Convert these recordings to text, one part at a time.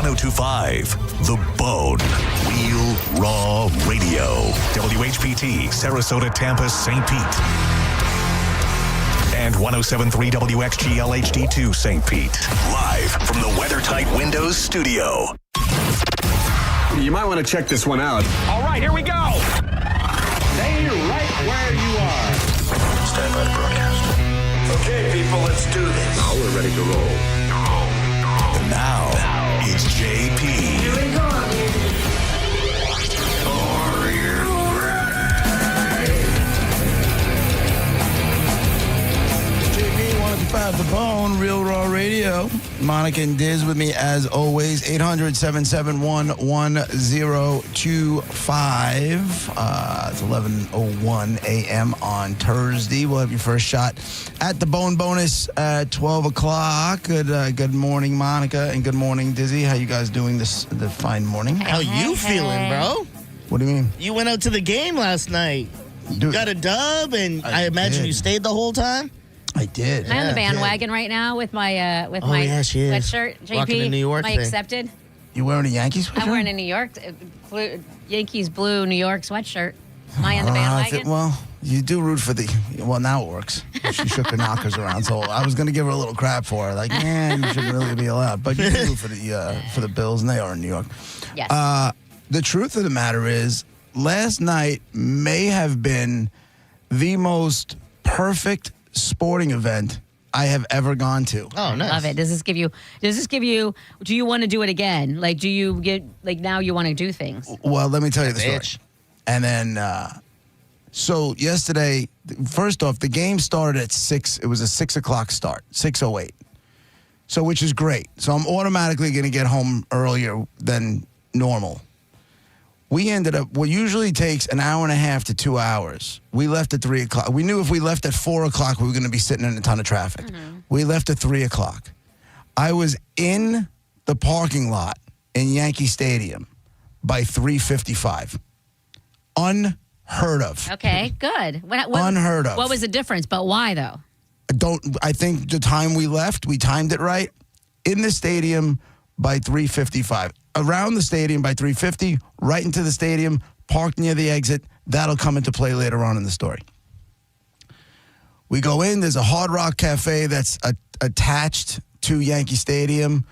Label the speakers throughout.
Speaker 1: 1025 The Bone. Real Raw Radio. WHPT, Sarasota, Tampa, St. Pete. And 1073 WXGL HD2 St. Pete. Live from the WeatherTight Windows studio.
Speaker 2: You might want to check this one out.
Speaker 3: All right, here we go. Stay right where you are.
Speaker 1: Stand by to broadcast.
Speaker 4: Okay, people, let's do this.
Speaker 2: Now we're ready to roll.
Speaker 1: And now, it's JP.
Speaker 4: Here we go.
Speaker 1: Are you
Speaker 5: JP 1025 The Bone, Real Raw Radio. Monica and Diz with me as always. 800-771-1025. It's 11:01 a.m. on Thursday. We'll have your first shot at the Bone Bonus at 12 o'clock. Good morning, Monica, and good morning, Dizzy. How you guys doing the fine morning?
Speaker 6: How you feeling, bro?
Speaker 5: What do you mean?
Speaker 6: You went out to the game last night. You
Speaker 5: Dude,
Speaker 6: got a dub, and
Speaker 5: I
Speaker 6: I imagine
Speaker 5: did.
Speaker 6: you stayed the whole time?
Speaker 5: I did.
Speaker 7: Am I on the
Speaker 5: Yeah, I did.
Speaker 7: bandwagon right now with my
Speaker 6: yeah, she is.
Speaker 7: sweatshirt? JP,
Speaker 6: Rocking the New York
Speaker 7: am I
Speaker 6: thing.
Speaker 7: accepted?
Speaker 5: You wearing a Yankees sweatshirt?
Speaker 7: I'm wearing a New York Yankees blue New York sweatshirt. Am I on the bandwagon?
Speaker 5: Well, you do root for the. Well, now it works. She shook her knockers around, so I was going to give her a little crap for her. Like, you shouldn't really be allowed. But you do root for the Bills, and they are in New York.
Speaker 7: Yes.
Speaker 5: The truth of the matter is, last night may have been the most perfect sporting event I have ever gone to.
Speaker 6: Oh, nice.
Speaker 7: Love it. Does this give you? Do you want to do it again? Like, do you get now you want to do things?
Speaker 5: Well, let me tell you the story.
Speaker 6: Bitch.
Speaker 5: And then, so yesterday, first off, the game started at 6. It was a 6 o'clock start, 6:08. So, which is great. So I'm automatically going to get home earlier than normal. We ended up, what usually takes an hour and a half to 2 hours. We left at 3 o'clock. We knew if we left at 4 o'clock, we were going to be sitting in a ton of traffic. We left at 3 o'clock. I was in the parking lot in Yankee Stadium by 3:55. Unheard of.
Speaker 7: Okay, good. What,
Speaker 5: Unheard of.
Speaker 7: What was the difference? But why though?
Speaker 5: I think the time we left, we timed it right. In the stadium by 3:55. Around the stadium by 3:50, right into the stadium, parked near the exit. That'll come into play later on in the story. We go in, there's a Hard Rock Cafe that's attached to Yankee Stadium.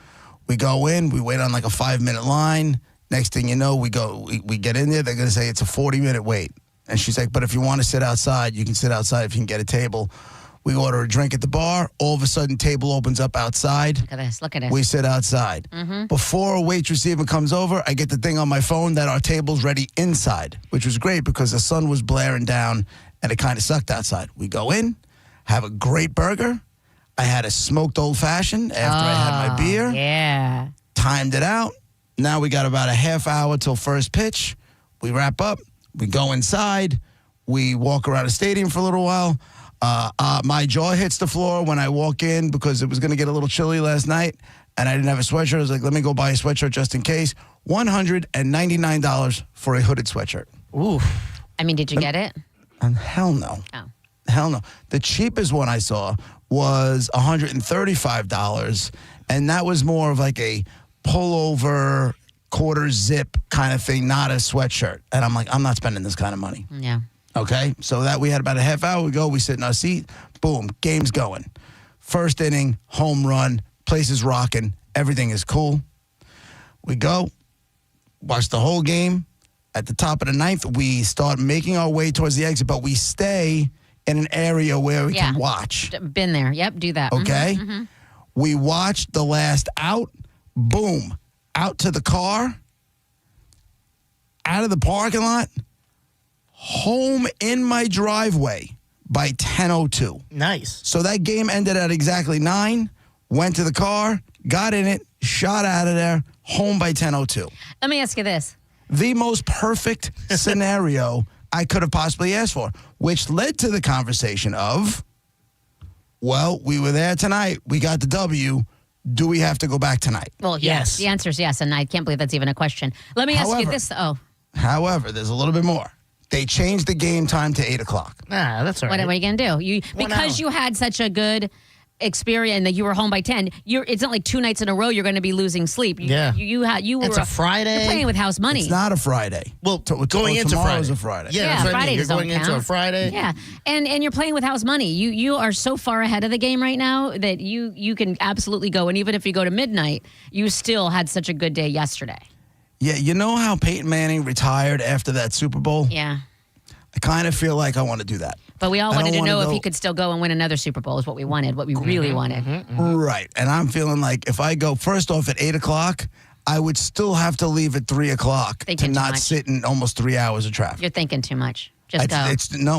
Speaker 5: We go in, we wait on like a 5-minute line. Next thing you know, we get in there, they're going to say it's a 40-minute wait. And she's like, but if you want to sit outside, you can sit outside if you can get a table. We order a drink at the bar. All of a sudden, table opens up outside.
Speaker 7: Look at this. Look at this.
Speaker 5: We sit outside. Before a waitress even comes over, I get the thing on my phone that our table's ready inside, which was great because the sun was blaring down and it kind of sucked outside. We go in, have a great burger. I had a smoked old-fashioned after I had my beer.
Speaker 7: Yeah.
Speaker 5: Timed it out. Now we got about a half hour till first pitch. We wrap up. We go inside. We walk around the stadium for a little while. My jaw hits the floor when I walk in because it was going to get a little chilly last night, and I didn't have a sweatshirt. I was like, let me go buy a sweatshirt just in case. $199 for a hooded sweatshirt.
Speaker 6: Ooh.
Speaker 7: I mean, did you get it?
Speaker 5: And hell no.
Speaker 7: Oh.
Speaker 5: Hell no. The cheapest one I saw was $135, and that was more of like a pullover, quarter zip kind of thing, not a sweatshirt. And I'm like, I'm not spending this kind of money.
Speaker 7: Yeah.
Speaker 5: Okay, so that we had about a half hour ago. We sit in our seat. Boom, game's going. First inning, home run. Place is rocking. Everything is cool. We go, watch the whole game. At the top of the ninth, we start making our way towards the exit, but we stay in an area where we can watch.
Speaker 7: Been there. Yep. Do that.
Speaker 5: Okay? We watched the last out. Boom, out to the car. Out of the parking lot. Home in my driveway by 10:02.
Speaker 6: Nice.
Speaker 5: So that game ended at exactly 9, went to the car, got in it, shot out of there, home by 10:02.
Speaker 7: Let me ask you this.
Speaker 5: The most perfect scenario I could have possibly asked for, which led to the conversation of, well, we were there tonight, we got the W, do we have to go back tonight?
Speaker 7: Well,
Speaker 6: Yes.
Speaker 7: The answer is yes, and I can't believe that's even a question. Let me ask you
Speaker 5: However-
Speaker 7: this. Oh,
Speaker 5: However, there's a little bit more. They changed the game time to 8 o'clock.
Speaker 6: Nah, that's all
Speaker 7: what
Speaker 6: right.
Speaker 7: are you going to do?
Speaker 6: One
Speaker 7: Because
Speaker 6: hour.
Speaker 7: you had such a good experience and that you were home by 10, it's not like 2 nights in a row you're going to be losing sleep. You were
Speaker 6: It's a Friday.
Speaker 7: You're playing with house money.
Speaker 5: It's not a Friday.
Speaker 6: Well, going into
Speaker 5: tomorrow's
Speaker 6: Friday.
Speaker 5: a Friday.
Speaker 6: Yeah,
Speaker 7: Yeah,
Speaker 6: that's what I
Speaker 7: Friday
Speaker 6: mean. You're
Speaker 7: doesn't
Speaker 6: going into a
Speaker 7: count.
Speaker 6: Friday.
Speaker 7: Yeah, and you're playing with house money. You are so far ahead of the game right now that you can absolutely go. And even if you go to midnight, you still had such a good day yesterday.
Speaker 5: Yeah, you know how Peyton Manning retired after that Super Bowl?
Speaker 7: Yeah.
Speaker 5: I kind of feel like I want to do that.
Speaker 7: But we all
Speaker 5: I
Speaker 7: wanted
Speaker 5: don't
Speaker 7: to know
Speaker 5: wanna
Speaker 7: if
Speaker 5: go-
Speaker 7: he could still go and win another Super Bowl is what we wanted, what we really wanted.
Speaker 5: Right. And I'm feeling like if I go first off at 8 o'clock, I would still have to leave at 3 o'clock
Speaker 7: Thinking
Speaker 5: to
Speaker 7: too
Speaker 5: not
Speaker 7: much.
Speaker 5: sit in almost 3 hours of traffic.
Speaker 7: You're thinking too much. Just go.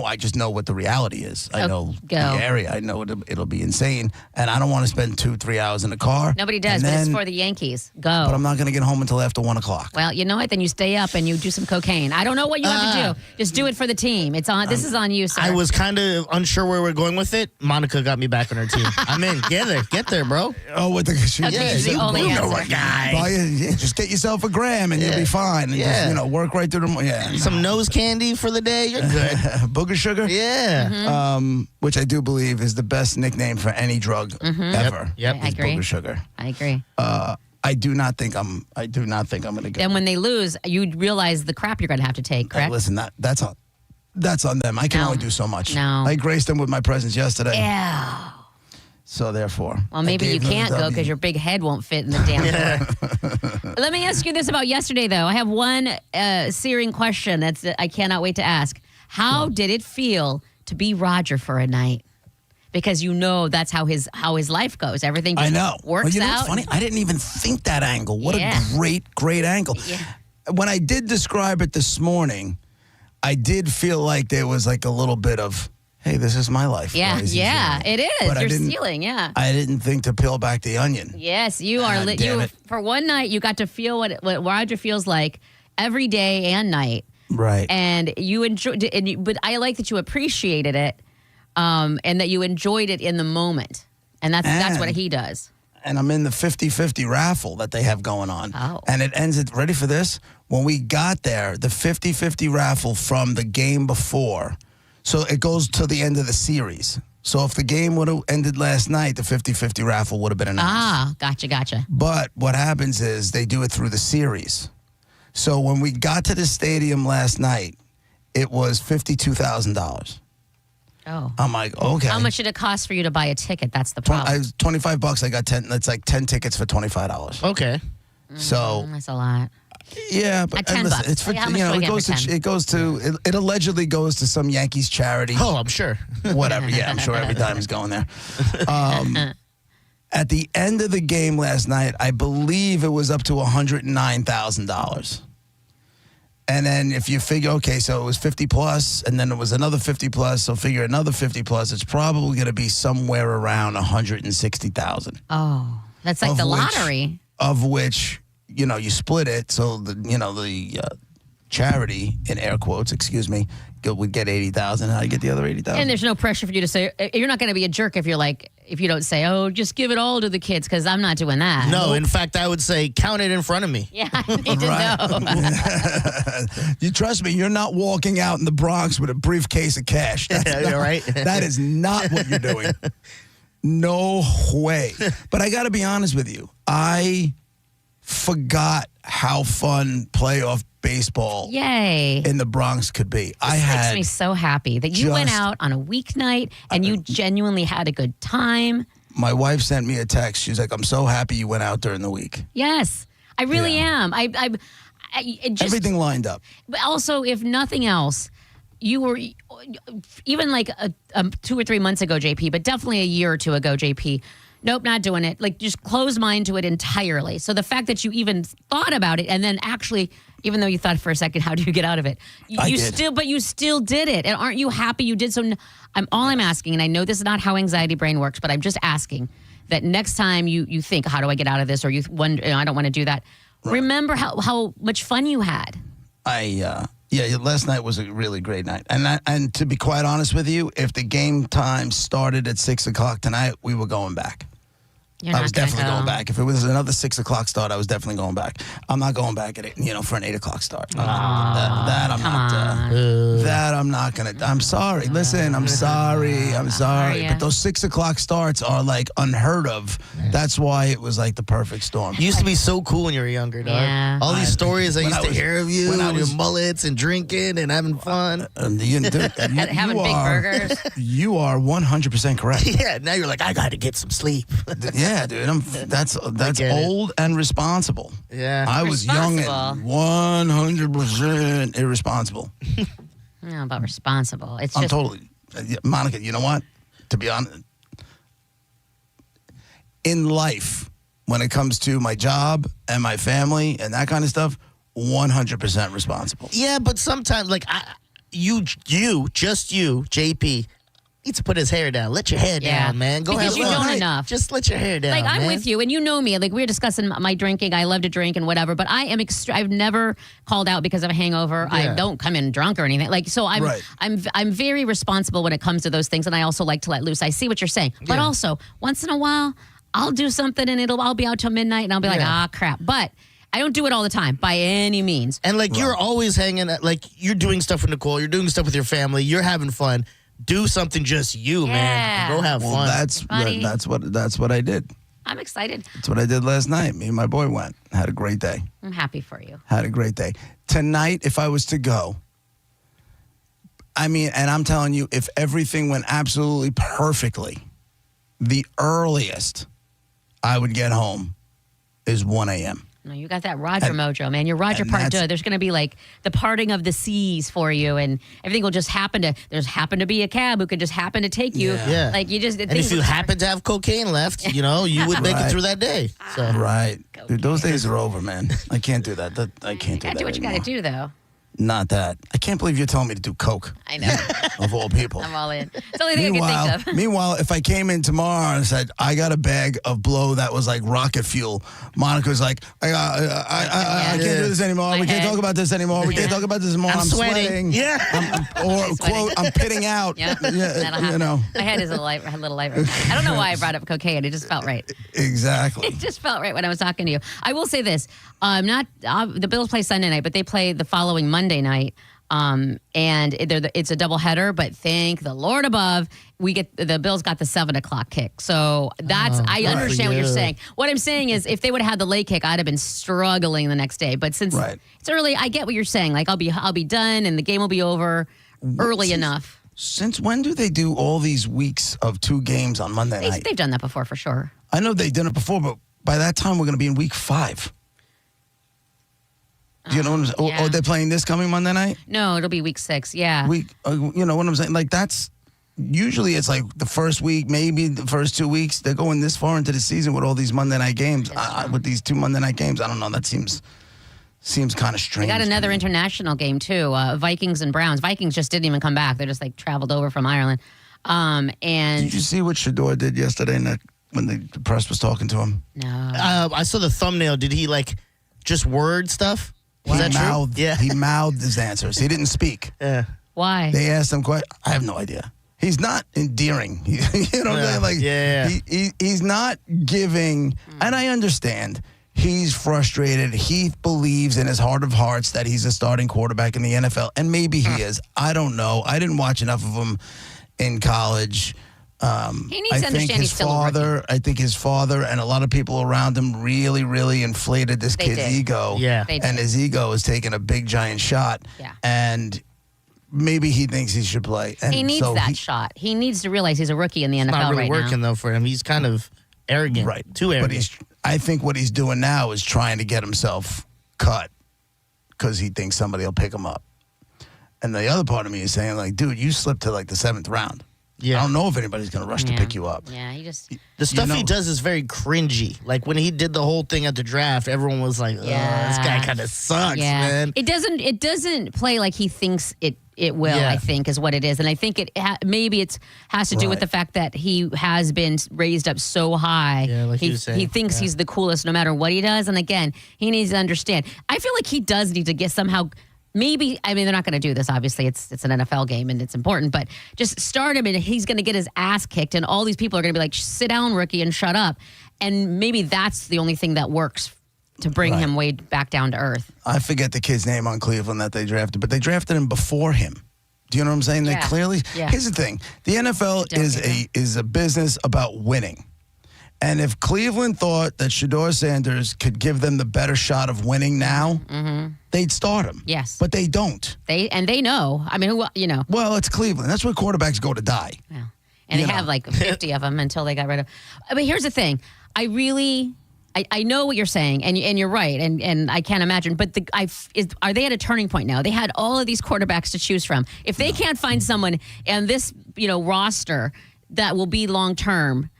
Speaker 5: I just know what the reality is. I
Speaker 7: Oh,
Speaker 5: know
Speaker 7: go.
Speaker 5: the area. I know it'll be insane. And I don't want to spend 2-3 hours in the car.
Speaker 7: Nobody does,
Speaker 5: And
Speaker 7: but it's
Speaker 5: then-
Speaker 7: for the Yankees. Go.
Speaker 5: But I'm not going to get home until after 1 o'clock.
Speaker 7: Well, you know what? Then you stay up and you do some cocaine. I don't know what you have to do. Just do it for the team. It's on. This is on you, sir.
Speaker 6: I was kind of unsure where we're going with it. Monica got me back on her team. I'm in. Get there, bro.
Speaker 5: Oh, with the
Speaker 7: Okay,
Speaker 6: Yeah,
Speaker 7: the only
Speaker 6: you know
Speaker 7: answer.
Speaker 6: a guy.
Speaker 5: just get yourself a gram and you'll be fine. And
Speaker 6: Yeah.
Speaker 5: just, work right through the yeah.
Speaker 6: Some nose candy for the day. You're good.
Speaker 5: Booger sugar.
Speaker 6: Yeah.
Speaker 5: Which I do believe is the best nickname for any drug ever.
Speaker 6: Yep.
Speaker 7: I
Speaker 5: is
Speaker 7: agree.
Speaker 5: Booger sugar.
Speaker 7: I agree.
Speaker 5: I do not think I'm going to go.
Speaker 7: Then when they lose, you realize the crap you're going to have to take, correct?
Speaker 5: Listen, that's on them. I can
Speaker 7: No.
Speaker 5: only do so much.
Speaker 7: No.
Speaker 5: I graced them with my presence yesterday.
Speaker 7: Yeah.
Speaker 5: So therefore,
Speaker 7: Well, maybe
Speaker 5: I
Speaker 7: you
Speaker 5: gave them the
Speaker 7: can't go
Speaker 5: W.
Speaker 7: because your big head won't fit in the damn door. Let me ask you this about yesterday, though. I have one searing question that I cannot wait to ask. How did it feel to be Roger for a night? Because that's how his life goes. Everything just
Speaker 5: I know.
Speaker 7: works
Speaker 5: Well, you know
Speaker 7: out.
Speaker 5: what's funny? I didn't even think that angle. What
Speaker 7: Yeah.
Speaker 5: a great angle.
Speaker 7: Yeah.
Speaker 5: When I did describe it this morning, I did feel like there was like a little bit of, hey, this is my life.
Speaker 7: Yeah,
Speaker 5: Guys,
Speaker 7: yeah, it is.
Speaker 5: But I
Speaker 7: You're
Speaker 5: didn't-
Speaker 7: stealing, yeah.
Speaker 5: I didn't think to peel back the onion.
Speaker 7: Yes, you are.
Speaker 5: God damn it.
Speaker 7: For one night, you got to feel what Roger feels like every day and night.
Speaker 5: Right.
Speaker 7: And you enjoyed it, but I like that you appreciated it, and that you enjoyed it in the moment. And that's what
Speaker 5: And-
Speaker 7: he does.
Speaker 5: and I'm in the 50-50 raffle that they have going on.
Speaker 7: Oh.
Speaker 5: And it ends at, ready for this? When we got there, the 50-50 raffle from the game before, so it goes to the end of the series. So if the game would have ended last night, the 50-50 raffle would have been announced.
Speaker 7: Gotcha.
Speaker 5: But what happens is they do it through the series. So when we got to the stadium last night, it was $52,000.
Speaker 7: Oh.
Speaker 5: I'm like, okay.
Speaker 7: How much did it cost for you to buy a ticket? That's the
Speaker 5: I
Speaker 7: problem.
Speaker 5: was $25. I got 10. That's like 10 tickets for $25.
Speaker 6: Okay.
Speaker 5: So
Speaker 7: That's a lot.
Speaker 5: yeah, but
Speaker 7: At $10
Speaker 5: listen, it's for
Speaker 7: Like, how much do I
Speaker 5: it
Speaker 7: get
Speaker 5: goes
Speaker 7: for
Speaker 5: to
Speaker 7: 10?
Speaker 5: it goes to it allegedly goes to some Yankees charity.
Speaker 6: Oh, I'm sure.
Speaker 5: Whatever. Yeah, I'm sure every dime is going there. At the end of the game last night, I believe it was up to $109,000. And then if you figure, okay, so it was 50 plus, and then it was another 50 plus, so figure another 50 plus, it's probably going to be somewhere around 160,000.
Speaker 7: Oh, that's like
Speaker 5: Of
Speaker 7: the
Speaker 5: which-
Speaker 7: lottery.
Speaker 5: Of which, you split it, so the charity, in air quotes, would get 80,000. How do you get the other 80,000?
Speaker 7: And there's no pressure for you to say, you're not going to be a jerk if you don't say, oh, just give it all to the kids, because I'm not doing that.
Speaker 6: No, in fact, I would say count it in front of me.
Speaker 7: Yeah, I need to know.
Speaker 5: You trust me, you're not walking out in the Bronx with a briefcase of cash. That's
Speaker 6: Yeah,
Speaker 5: not,
Speaker 6: you're right.
Speaker 5: That is not what you're doing. No way. But I got to be honest with you. I forgot how fun playoff baseball
Speaker 7: Yay.
Speaker 5: in the Bronx could be.
Speaker 7: This makes me so happy that you went
Speaker 5: just-
Speaker 7: out on a weeknight and you genuinely had a good time.
Speaker 5: My wife sent me a text. She's like, I'm so happy you went out during the week.
Speaker 7: Yes, I really
Speaker 5: Yeah.
Speaker 7: am. It just,
Speaker 5: Everything lined up.
Speaker 7: But also, if nothing else, you were even like 2 or 3 months ago, JP, but definitely a year or two ago, JP. Nope, not doing it. Like, just close mind to it entirely. So the fact that you even thought about it, and then actually, even though you thought for a second, how do you get out of it?
Speaker 5: I did.
Speaker 7: You still did it. And aren't you happy you did so? I'm asking, and I know this is not how anxiety brain works, but I'm just asking that next time you think, how do I get out of this? Or you wonder, I don't want to do that. Right. Remember how much fun you had.
Speaker 5: Last night was a really great night. And to be quite honest with you, if the game time started at 6 o'clock tonight, we were going back.
Speaker 7: You're
Speaker 5: I
Speaker 7: not
Speaker 5: was
Speaker 7: gonna
Speaker 5: definitely
Speaker 7: go.
Speaker 5: going back. If it was another 6 o'clock start, I was definitely going back. I'm not going back at it, for an 8 o'clock start. That I'm not. That I'm not gonna. I'm sorry. Listen, I'm sorry. I'm sorry.
Speaker 7: ya?
Speaker 5: But those 6 o'clock starts are like unheard of. That's why it was like the perfect storm.
Speaker 6: You used to be so cool when you were younger, dog.
Speaker 7: Yeah.
Speaker 6: All these stories I
Speaker 5: when
Speaker 6: used
Speaker 5: I
Speaker 6: to
Speaker 5: was-
Speaker 6: hear of you
Speaker 5: when I
Speaker 6: and your
Speaker 5: was-
Speaker 6: mullets and drinking and having fun.
Speaker 7: Having big burgers.
Speaker 5: You are 100% correct.
Speaker 6: Yeah, now you're like, I got to get some sleep.
Speaker 5: Yeah, dude. That's
Speaker 6: get it.
Speaker 5: old and responsible.
Speaker 6: Yeah.
Speaker 5: I was young and
Speaker 7: Responsible.
Speaker 5: 100% irresponsible.
Speaker 7: I don't know about responsible. It's
Speaker 5: I'm
Speaker 7: just
Speaker 5: totally, Monica. You know what? To be honest, in life, when it comes to my job and my family and that kind of stuff, 100% responsible.
Speaker 6: Yeah, but sometimes, like, just you, JP, needs to put his hair down. Let your hair
Speaker 7: Yeah.
Speaker 6: down, man. Go
Speaker 7: Because
Speaker 6: have
Speaker 7: you
Speaker 6: fun.
Speaker 7: don't enough.
Speaker 6: Just let your hair down.
Speaker 7: like I'm
Speaker 6: man.
Speaker 7: with you, and you know me. Like we were discussing my drinking. I love to drink and whatever, but I am. I've never called out because of a hangover.
Speaker 6: Yeah.
Speaker 7: I don't come in drunk or anything. Like so, I'm
Speaker 5: Right.
Speaker 7: I'm very responsible when it comes to those things, and I also like to let loose. I see what you're saying, but
Speaker 6: Yeah.
Speaker 7: also once in a while, I'll do something and I'll be out till midnight, and I'll be like,
Speaker 6: Yeah.
Speaker 7: ah, crap. But I don't do it all the time by any means.
Speaker 6: And like you're always hanging at, like you're doing stuff with Nicole, you're doing stuff with your family, you're having fun. Do something just you, man.
Speaker 7: Yeah.
Speaker 6: Go have
Speaker 5: Well,
Speaker 6: fun.
Speaker 7: Buddy.
Speaker 5: that's what I did.
Speaker 7: I'm excited.
Speaker 5: That's what I did last night. Me and my boy went. Had a great day.
Speaker 7: I'm happy for you.
Speaker 5: Had a great day. Tonight, if I was to go, I mean, and I'm telling you, if everything went absolutely perfectly, the earliest I would get home is 1 a.m.
Speaker 7: No, you got that Roger
Speaker 5: And-
Speaker 7: mojo, man. You're Roger
Speaker 5: and
Speaker 7: Part
Speaker 5: that's-
Speaker 7: Deux. There's going to be like the parting of the seas for you, and everything will just happen to. There's happen to be a cab who could just happen to take you.
Speaker 6: Yeah.
Speaker 7: Like you just.
Speaker 6: and if you happen to have cocaine left, you would make it
Speaker 5: Right.
Speaker 6: through that day. So
Speaker 5: Right. Dude, those days are over, man. I can't do that. I can't
Speaker 7: you
Speaker 5: do
Speaker 7: gotta
Speaker 5: that
Speaker 7: do what you got to
Speaker 5: anymore.
Speaker 7: do, though.
Speaker 5: Not that. I can't believe you're telling me to do coke,
Speaker 7: I know.
Speaker 5: of all people.
Speaker 7: I'm all in. It's the only thing I can think of.
Speaker 5: Meanwhile, if I came in tomorrow and said I got a bag of blow that was like rocket fuel, Monica's like, I can't do this anymore.
Speaker 7: My
Speaker 5: We can't
Speaker 7: head.
Speaker 5: talk about this anymore. We can't talk about this anymore.
Speaker 6: I'm
Speaker 5: I'm
Speaker 6: sweating. Yeah.
Speaker 5: Or
Speaker 7: Sweating.
Speaker 5: quote, I'm pitting out.
Speaker 7: Yeah, that'll happen.
Speaker 5: You know,
Speaker 7: My head is a little light right now. I don't know why I brought up cocaine. It just felt right.
Speaker 5: exactly.
Speaker 7: It just felt right when I was talking to you. I will say this: the Bills play Sunday night, but they play the following Monday night. And it's a doubleheader, but thank the Lord above, the Bills got the 7 o'clock kick. So I understand what you're
Speaker 6: you.
Speaker 7: saying. What I'm saying is, if they would have had the late kick, I'd have been struggling the next day. But since
Speaker 5: Right.
Speaker 7: it's early, I get what you're saying. Like I'll be done, and the game will be over early enough.
Speaker 5: Since when do they do all these weeks of 2 games on Monday night?
Speaker 7: They've done that before for sure.
Speaker 5: I know they've done it before, but by that time we're going to be in week 5. Do you know what I'm saying?
Speaker 7: yeah.
Speaker 5: Or they're playing this coming Monday night?
Speaker 7: No, it'll be week 6. Yeah.
Speaker 5: You know what I'm saying? Like that's usually it's like the first week, maybe the first 2 weeks. They're going this far into the season with all these Monday night games. With these 2 Monday night games, I don't know. That seems kind of
Speaker 7: We
Speaker 5: strange.
Speaker 7: got another
Speaker 5: to me.
Speaker 7: international game too. Vikings and Browns. Vikings just didn't even come back. They're just like traveled over from Ireland. And
Speaker 5: Did you see what Shador did yesterday when the press was talking to him?
Speaker 7: no,
Speaker 6: I saw the thumbnail. Did he like just word stuff? Was that true?
Speaker 5: mouthed,
Speaker 6: Yeah.
Speaker 5: He mouthed his answers. He didn't speak.
Speaker 6: Yeah.
Speaker 7: why?
Speaker 5: They asked him quite. I have no idea. He's not endearing. You know what I'm
Speaker 6: Yeah.
Speaker 5: saying? Like,
Speaker 6: Yeah.
Speaker 5: he's not giving. And I understand. He's frustrated. He believes in his heart of hearts that he's a starting quarterback in the NFL, and maybe he is. I don't know. I didn't watch enough of him in college.
Speaker 7: He needs
Speaker 5: I
Speaker 7: to
Speaker 5: think
Speaker 7: understand
Speaker 5: his
Speaker 7: he's still a rookie.
Speaker 5: father. I think his father and a lot of people around him really, really inflated this
Speaker 7: They
Speaker 5: kid's
Speaker 7: did.
Speaker 5: ego.
Speaker 6: Yeah.
Speaker 7: They
Speaker 5: and
Speaker 7: did.
Speaker 5: his ego is taking a big giant shot.
Speaker 7: Yeah.
Speaker 5: And maybe he thinks he should play. And
Speaker 7: He needs
Speaker 5: so
Speaker 7: that shot. He needs to realize he's a rookie in the NFL
Speaker 6: Not really
Speaker 7: right
Speaker 6: working
Speaker 7: now.
Speaker 6: though for him. He's kind of arrogant.
Speaker 5: Right.
Speaker 6: Too arrogant.
Speaker 5: But I think what he's doing now is trying to get himself cut because he thinks somebody will pick him up. And the other part of me is saying, like, dude, you slipped to like the 7th round.
Speaker 6: Yeah.
Speaker 5: I don't know if anybody's going to rush to
Speaker 7: Yeah.
Speaker 5: pick you up.
Speaker 7: Yeah, he just.
Speaker 6: The stuff
Speaker 5: know-
Speaker 6: he does is very cringy. Like when he did the whole thing at the draft, everyone was like, "Oh,
Speaker 7: Yeah.
Speaker 6: this guy kind of sucks,
Speaker 7: Yeah,
Speaker 6: man."
Speaker 7: it doesn't play like he thinks it will.
Speaker 6: Yeah.
Speaker 7: I think is what it is, and I think maybe it has to do with
Speaker 5: Right.
Speaker 7: the fact that he has been raised up so high.
Speaker 6: Yeah, like you
Speaker 7: he
Speaker 6: were saying.
Speaker 7: thinks
Speaker 6: Yeah.
Speaker 7: he's the coolest no matter what he does, and again, he needs to understand. I feel like he does need to get somehow maybe, I mean, they're not going to do this. Obviously, it's an NFL game and it's important, but just start him and he's going to get his ass kicked. And all these people are going to be like, sit down, rookie, and shut up. And maybe that's the only thing that works to bring him way back down to earth.
Speaker 5: I forget the kid's name on Cleveland that they drafted, but they drafted him before him. Do you know what I'm saying? They clearly.
Speaker 7: Yeah.
Speaker 5: Here's the thing: the NFL is a business about winning, and if Cleveland thought that Shedeur Sanders could give them the better shot of winning now, they'd start him.
Speaker 7: Yes,
Speaker 5: but they don't.
Speaker 7: They know. I mean, who?
Speaker 5: Well, it's Cleveland. That's where quarterbacks go to die.
Speaker 7: Yeah. And they have like 50 of them until they got rid of. I mean, here's the thing: I know what you're saying, and you're right, and I can't imagine. But are they at a turning point now? They had all of these quarterbacks to choose from. If they can't find someone in this roster that will be long term,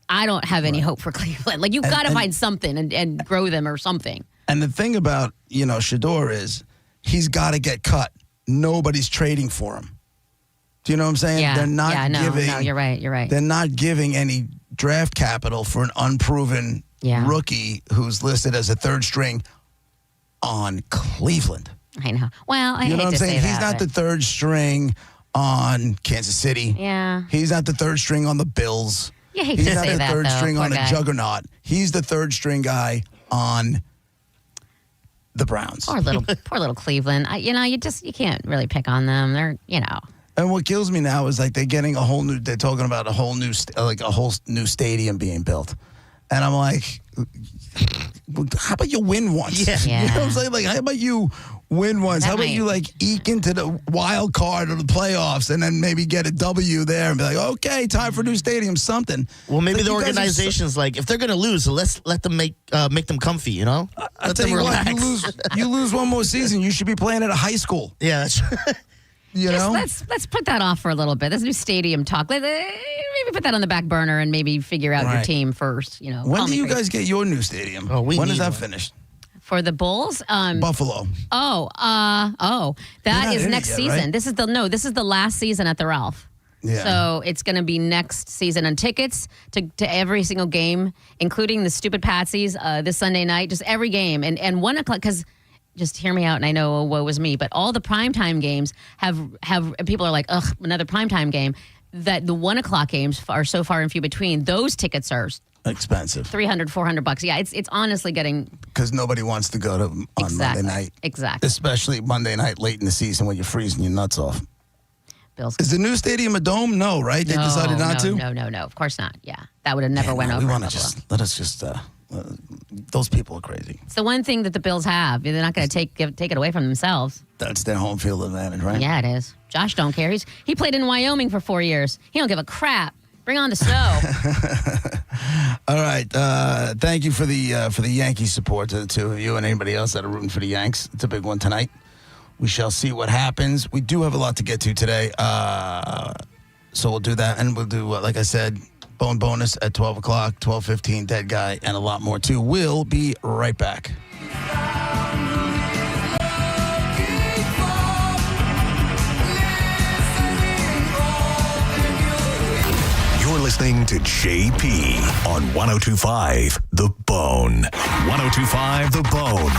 Speaker 7: I don't have any hope for Cleveland. Like, you've got to find something and grow them or something.
Speaker 5: And the thing about Shedeur is he's got to get cut. Nobody's trading for him. Do you know what I'm saying?
Speaker 7: Yeah.
Speaker 5: They're not giving.
Speaker 7: No, you're right. You're right.
Speaker 5: They're not giving any draft capital for an unproven rookie who's listed as a third string on Cleveland.
Speaker 7: I know. Well, I hate
Speaker 5: you know what I'm
Speaker 7: to
Speaker 5: saying?
Speaker 7: say
Speaker 5: He's
Speaker 7: that,
Speaker 5: not the third string on Kansas City.
Speaker 7: Yeah.
Speaker 5: He's not the third string on the Bills.
Speaker 7: You hate
Speaker 5: He's
Speaker 7: to
Speaker 5: not
Speaker 7: say
Speaker 5: the
Speaker 7: that,
Speaker 5: third
Speaker 7: though.
Speaker 5: string
Speaker 7: Poor
Speaker 5: on a
Speaker 7: guy.
Speaker 5: juggernaut. He's the third string guy on the Browns.
Speaker 7: Poor little Cleveland. You can't really pick on them. They're.
Speaker 5: And what kills me now is like they're talking about a whole new stadium being built. And I'm like, how about you win once?
Speaker 7: Yeah.
Speaker 5: You know what I'm saying? Like, how about you win once?
Speaker 7: That
Speaker 5: How about
Speaker 7: might-
Speaker 5: you like eke into the wild card or the playoffs and then maybe get a W there and be like, okay, time for a new stadium, something.
Speaker 6: Well, maybe
Speaker 5: Like,
Speaker 6: the
Speaker 5: you guys are
Speaker 6: organization's like, if they're going to lose, let's let them make them comfy,
Speaker 5: I'll
Speaker 6: Let
Speaker 5: tell
Speaker 6: them
Speaker 5: you
Speaker 6: relax.
Speaker 5: what, you lose one more season, you should be playing at a high school.
Speaker 6: Yeah, that's
Speaker 5: You know?
Speaker 7: Let's put that off for a little bit. This new stadium talk. Maybe put that on the back burner and maybe figure out your
Speaker 5: Right.
Speaker 7: team first.
Speaker 5: When
Speaker 7: Call
Speaker 5: do
Speaker 7: me
Speaker 5: you
Speaker 7: crazy.
Speaker 5: guys get your new stadium?
Speaker 6: Oh, we
Speaker 5: when is
Speaker 6: need
Speaker 5: that
Speaker 6: one.
Speaker 5: finished?
Speaker 7: For the Bulls?
Speaker 5: Buffalo.
Speaker 7: That
Speaker 5: not
Speaker 7: is
Speaker 5: in it
Speaker 7: next
Speaker 5: yet,
Speaker 7: season.
Speaker 5: right?
Speaker 7: This is the last season at the Ralph.
Speaker 5: Yeah.
Speaker 7: So it's going to be next season, and tickets to every single game, including the stupid Patsies this Sunday night, just every game, and 1 o'clock. Because just hear me out, and I know woe was me, but all the primetime games have people are like, ugh, another primetime game. That the 1 o'clock games are so far and few between. Those tickets are
Speaker 5: Expensive.
Speaker 7: $300-$400. Yeah, it's honestly getting
Speaker 5: Because nobody wants to go to on Monday night.
Speaker 7: Exactly.
Speaker 5: Especially Monday night late in the season when you're freezing your nuts off.
Speaker 7: Bills.
Speaker 5: Is the new stadium a dome? No, right? They decided not to?
Speaker 7: No. Of course not. Yeah, that would have never went over.
Speaker 5: We
Speaker 7: in
Speaker 5: want to
Speaker 7: Buffalo.
Speaker 5: let us just, those people are crazy.
Speaker 7: It's the one thing that the Bills have. They're not going to take it away from themselves.
Speaker 5: That's their home field advantage, right?
Speaker 7: Yeah, it is. Josh don't care. He played in Wyoming for 4 years. He don't give a crap. Bring on the snow.
Speaker 5: All right. Thank you for the Yankees support to the two of you and anybody else that are rooting for the Yanks. It's a big one tonight. We shall see what happens. We do have a lot to get to today. So we'll do that. And we'll do, like I said, Bone Bonus at 12 o'clock, 12:15, Dead Guy, and a lot more too. We'll be right back.
Speaker 1: You're listening to JP on 102.5 The Bone. 102.5 The Bone,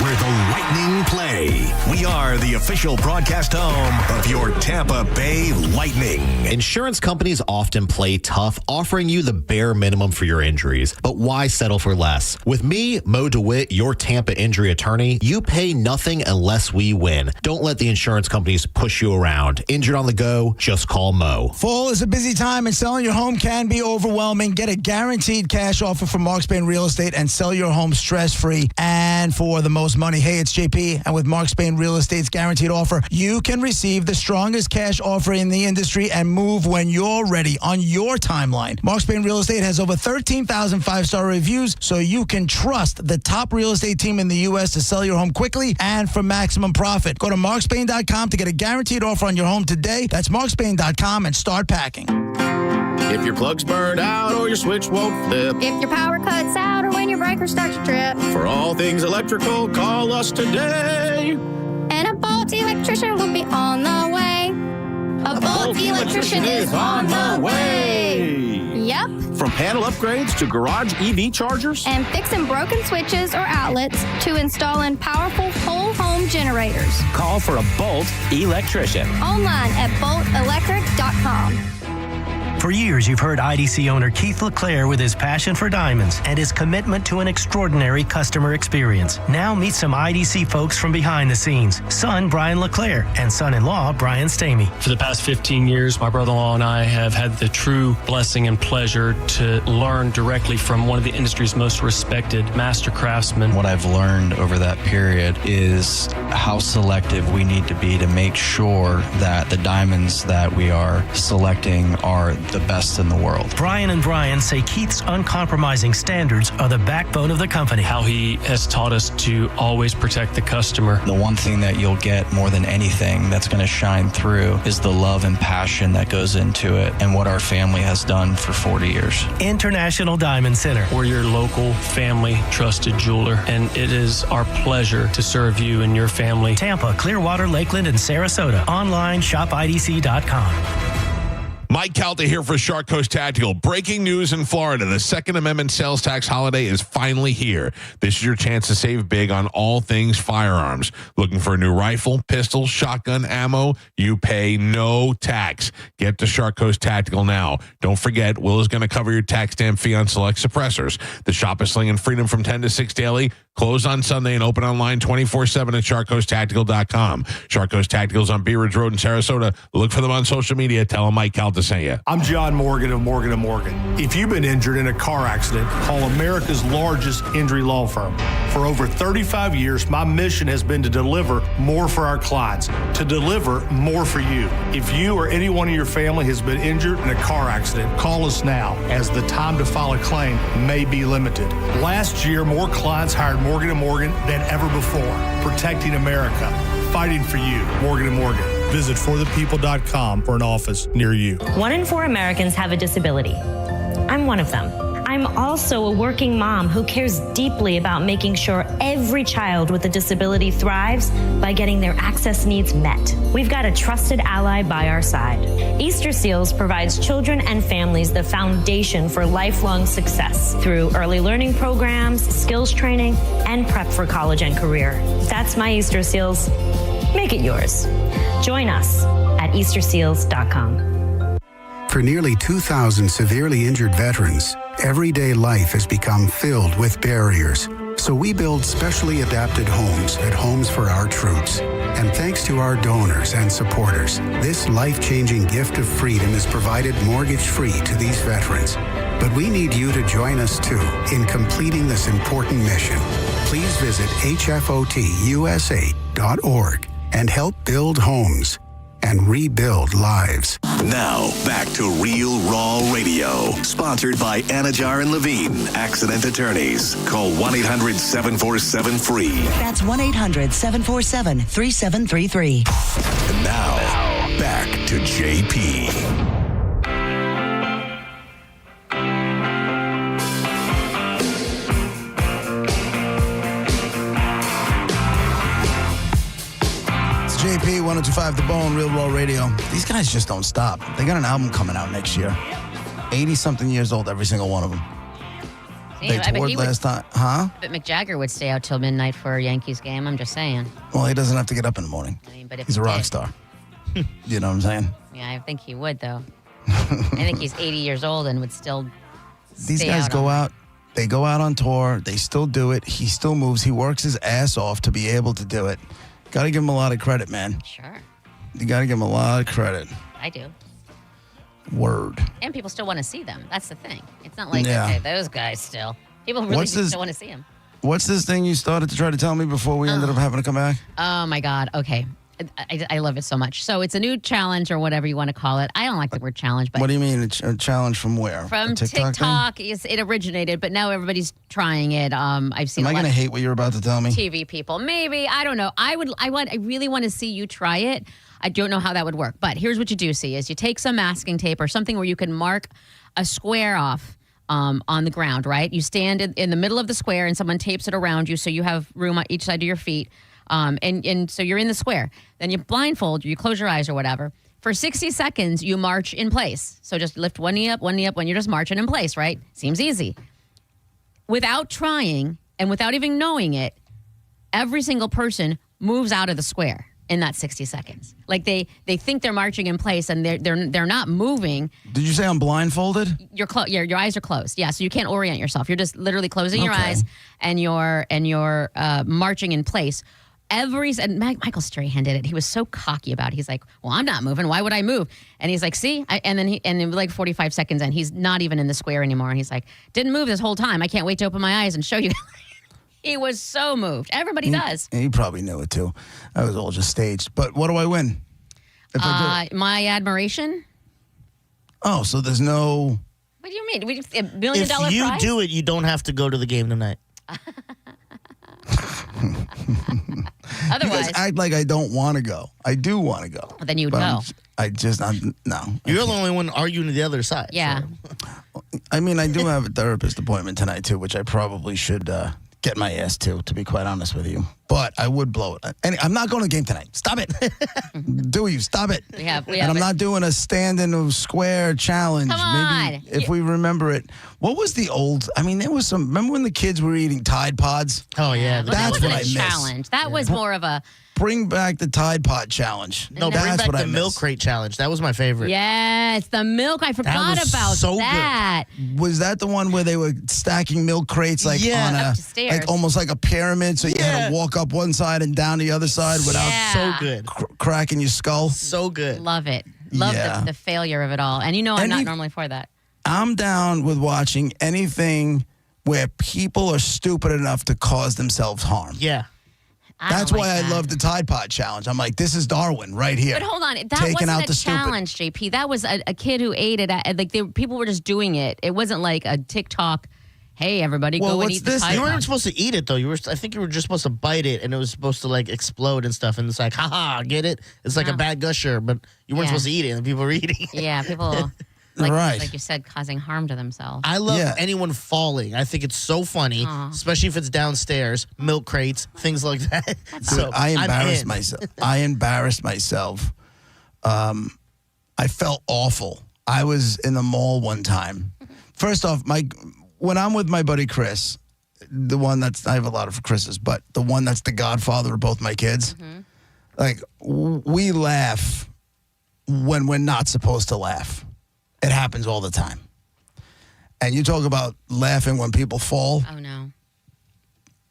Speaker 1: where the Lightning play. We are the official broadcast home of your Tampa Bay Lightning.
Speaker 8: Insurance companies often play tough, offering you the bare minimum for your injuries. But why settle for less? With me, Mo DeWitt, your Tampa injury attorney, you pay nothing unless we win. Don't let the insurance companies push you around. Injured on the go, just call Mo.
Speaker 5: Fall is a busy time and selling your home can be overwhelming. Get a guaranteed cash offer from Mark Spain Real Estate and sell your home stress-free and for the most money. Hey, it's JP, and with Mark Spain Real Estate's guaranteed offer, you can receive the strongest cash offer in the industry and move when you're ready on your timeline. Mark Spain Real Estate has over 13,000 five-star reviews, so you can trust the top real estate team in the U.S. to sell your home quickly and for maximum profit. Go to markspain.com to get a guaranteed offer on your home today. That's markspain.com and start packing.
Speaker 9: If your plug's burned out or your switch won't flip,
Speaker 10: If your power cuts out or when your breaker starts to trip,
Speaker 9: for all things electrical, call us today.
Speaker 10: and a Bolt electrician will be on the way. A Bolt electrician is on the way. Yep.
Speaker 9: From panel upgrades to garage EV chargers.
Speaker 10: And fixing broken switches or outlets to installing powerful whole home generators.
Speaker 11: Call for a Bolt electrician.
Speaker 10: Online at boltelectric.com.
Speaker 12: For years, you've heard IDC owner Keith LeClaire with his passion for diamonds and his commitment to an extraordinary customer experience. Now meet some IDC folks from behind the scenes. Son Brian LeClaire and son-in-law Brian Stamey.
Speaker 13: For the past 15 years, my brother-in-law and I have had the true blessing and pleasure to learn directly from one of the industry's most respected master craftsmen.
Speaker 14: What I've learned over that period is how selective we need to be to make sure that the diamonds that we are selecting are the best in the world.
Speaker 12: Brian and Brian say Keith's uncompromising standards are the backbone of the company.
Speaker 13: How he has taught us to always protect the customer.
Speaker 14: The one thing that you'll get more than anything that's going to shine through is the love and passion that goes into it and what our family has done for 40 years.
Speaker 12: International Diamond Center.
Speaker 13: We're your local family trusted jeweler, and it is our pleasure to serve you and your family.
Speaker 12: Tampa, Clearwater, Lakeland, and Sarasota. Online, shopidc.com.
Speaker 15: Mike Calta here for Shark Coast Tactical. Breaking news in Florida. The Second Amendment sales tax holiday is finally here. This is your chance to save big on all things firearms. Looking for a new rifle, pistol, shotgun, ammo? You pay no tax. Get to Shark Coast Tactical now. Don't forget, Will is going to cover your tax stamp fee on select suppressors. The shop is slinging freedom from 10 to 6 daily. Closed on Sunday and open online 24/7 at SharkCoastTactical.com. Shark Coast Tactical's on Bee Ridge Road in Sarasota. Look for them on social media. Tell them Mike Calta sent you.
Speaker 16: I'm John Morgan of Morgan & Morgan. If you've been injured in a car accident, call America's largest injury law firm. For over 35 years, my mission has been to deliver more for our clients, to deliver more for you. If you or anyone in your family has been injured in a car accident, call us now, as the time to file a claim may be limited. Last year, more clients hired Morgan & Morgan than ever before. Protecting America. Fighting for you. Morgan & Morgan. Visit forthepeople.com for an office near you.
Speaker 17: 1 in 4 Americans have a disability. I'm one of them. I'm also a working mom who cares deeply about making sure every child with a disability thrives by getting their access needs met. We've got a trusted ally by our side. Easter Seals provides children and families the foundation for lifelong success through early learning programs, skills training, and prep for college and career. That's my Easter Seals. Make it yours. Join us at EasterSeals.com.
Speaker 18: For nearly 2,000 severely injured veterans, everyday life has become filled with barriers. So we build specially adapted homes at Homes for Our Troops. And thanks to our donors and supporters, this life-changing gift of freedom is provided mortgage-free to these veterans. But we need you to join us, too, in completing this important mission. Please visit hfotusa.org and help build homes and rebuild lives.
Speaker 1: Now, back to Real Raw Radio. Sponsored by Anajar and Levine, accident attorneys. Call 1-800-747-FREE.
Speaker 19: That's 1-800-747-3733.
Speaker 1: And now, back to JP.
Speaker 5: JP, 102.5 The Bone, Real Raw Radio. These guys just don't stop. They got an album coming out next year. 80-something years old, every single one of them. They toured last time. Huh?
Speaker 7: But Mick Jagger would stay out till midnight for a Yankees game. I'm just saying.
Speaker 5: Well, he doesn't have to get up in the morning.
Speaker 7: I mean, but if
Speaker 5: he's a rock star. You know what I'm saying?
Speaker 7: Yeah, I think he would, though. I think he's 80 years old and would still
Speaker 5: These guys go out. They go out on tour. They still do it. He still moves. He works his ass off to be able to do it. Got to give him a lot of credit, man.
Speaker 7: Sure.
Speaker 5: You got to give him a lot of credit.
Speaker 7: I do.
Speaker 5: Word.
Speaker 7: And people still want to see them. That's the thing. It's not like, okay, those guys still. People really still want to see them.
Speaker 5: What's this thing you started to try to tell me before we ended up having to come back?
Speaker 7: Oh, my God. Okay. I love it so much. So it's a new challenge or whatever you want to call it. I don't like the word challenge. But
Speaker 5: what do you mean a challenge from where?
Speaker 7: From TikTok. It originated, but now everybody's trying it. I've seen.
Speaker 5: Am I going to hate what you're about to tell me?
Speaker 7: TV people, maybe. I don't know. I really want to see you try it. I don't know how that would work, but here's what you do see: is you take some masking tape or something where you can mark a square off on the ground. Right? You stand in the middle of the square, and someone tapes it around you, so you have room on each side of your feet. And so you're in the square. Then you blindfold, you close your eyes or whatever. For 60 seconds, you march in place. So just lift one knee up when you're just marching in place, right? Seems easy. Without trying and without even knowing it, every single person moves out of the square in that 60 seconds. Like they think they're marching in place and they're not moving.
Speaker 5: Did you say I'm blindfolded?
Speaker 7: Your eyes are closed. Yeah, so you can't orient yourself. You're just literally closing your eyes and you're marching in place. Michael Strahan did it. He was so cocky about it. He's like, well, I'm not moving. Why would I move? And he's like, see? And then like 45 seconds in, he's not even in the square anymore. And he's like, didn't move this whole time. I can't wait to open my eyes and show you. He was so moved. Everybody does.
Speaker 5: He probably knew it too. That was all just staged. But what do I win? If I do it?
Speaker 7: My admiration.
Speaker 5: Oh, so there's no...
Speaker 7: What do you mean? $1 million prize?
Speaker 6: If you do it, you don't have to go to the game tonight.
Speaker 7: Otherwise,
Speaker 5: you guys act like I don't want to go. I do want to go.
Speaker 7: Well, then you would go.
Speaker 5: No.
Speaker 6: You're the only one arguing the other side.
Speaker 7: Yeah.
Speaker 5: So. I mean, I do have a therapist appointment tonight, too, which I probably should get my ass to be quite honest with you. But I would blow it. I'm not going to the game tonight. Stop it. Do you? Stop it.
Speaker 7: We have
Speaker 5: and I'm not doing a stand in a square challenge.
Speaker 7: Come on.
Speaker 5: Maybe if we remember it. What was the old... I mean, there was some... Remember when the kids were eating Tide Pods?
Speaker 6: Oh, yeah.
Speaker 5: That's what I miss.
Speaker 7: That wasn't a challenge. That was more of a...
Speaker 5: Bring back the Tide Pod challenge.
Speaker 6: No, bring back the milk crate challenge. That was my favorite.
Speaker 7: Yes, the milk. I forgot about
Speaker 6: so
Speaker 7: that.
Speaker 6: Good.
Speaker 5: Was that the one where they were stacking milk crates on
Speaker 7: up the stairs.
Speaker 5: like almost like a pyramid, so you had to walk up one side and down the other side without
Speaker 6: so good
Speaker 5: cracking your skull?
Speaker 6: So good.
Speaker 7: Love it. Love the failure of it all. And I'm not normally for that.
Speaker 5: I'm down with watching anything where people are stupid enough to cause themselves harm.
Speaker 6: Yeah.
Speaker 5: That's why I love the Tide Pod challenge. I'm like, this is Darwin right here.
Speaker 7: But hold on, that
Speaker 5: Taking out
Speaker 7: wasn't a challenge, JP. That was a kid who ate it. People were just doing it. It wasn't like a TikTok. Hey, everybody, go and eat the Tide Pod.
Speaker 6: You weren't supposed to eat it though. I think you were just supposed to bite it, and it was supposed to like explode and stuff. And it's like, haha, get it? It's like a bad gusher, but you weren't supposed to eat it, and people were eating it.
Speaker 7: Yeah, people. Like you said, causing harm to themselves.
Speaker 6: I love anyone falling. I think it's so funny, especially if it's downstairs, milk crates, things like that. So
Speaker 5: I embarrassed myself. I embarrassed myself. I felt awful. I was in the mall one time. First off, when I'm with my buddy Chris, I have a lot of Chris's, but the one that's the godfather of both my kids, like we laugh when we're not supposed to laugh. It happens all the time. And you talk about laughing when people fall.
Speaker 7: Oh, no.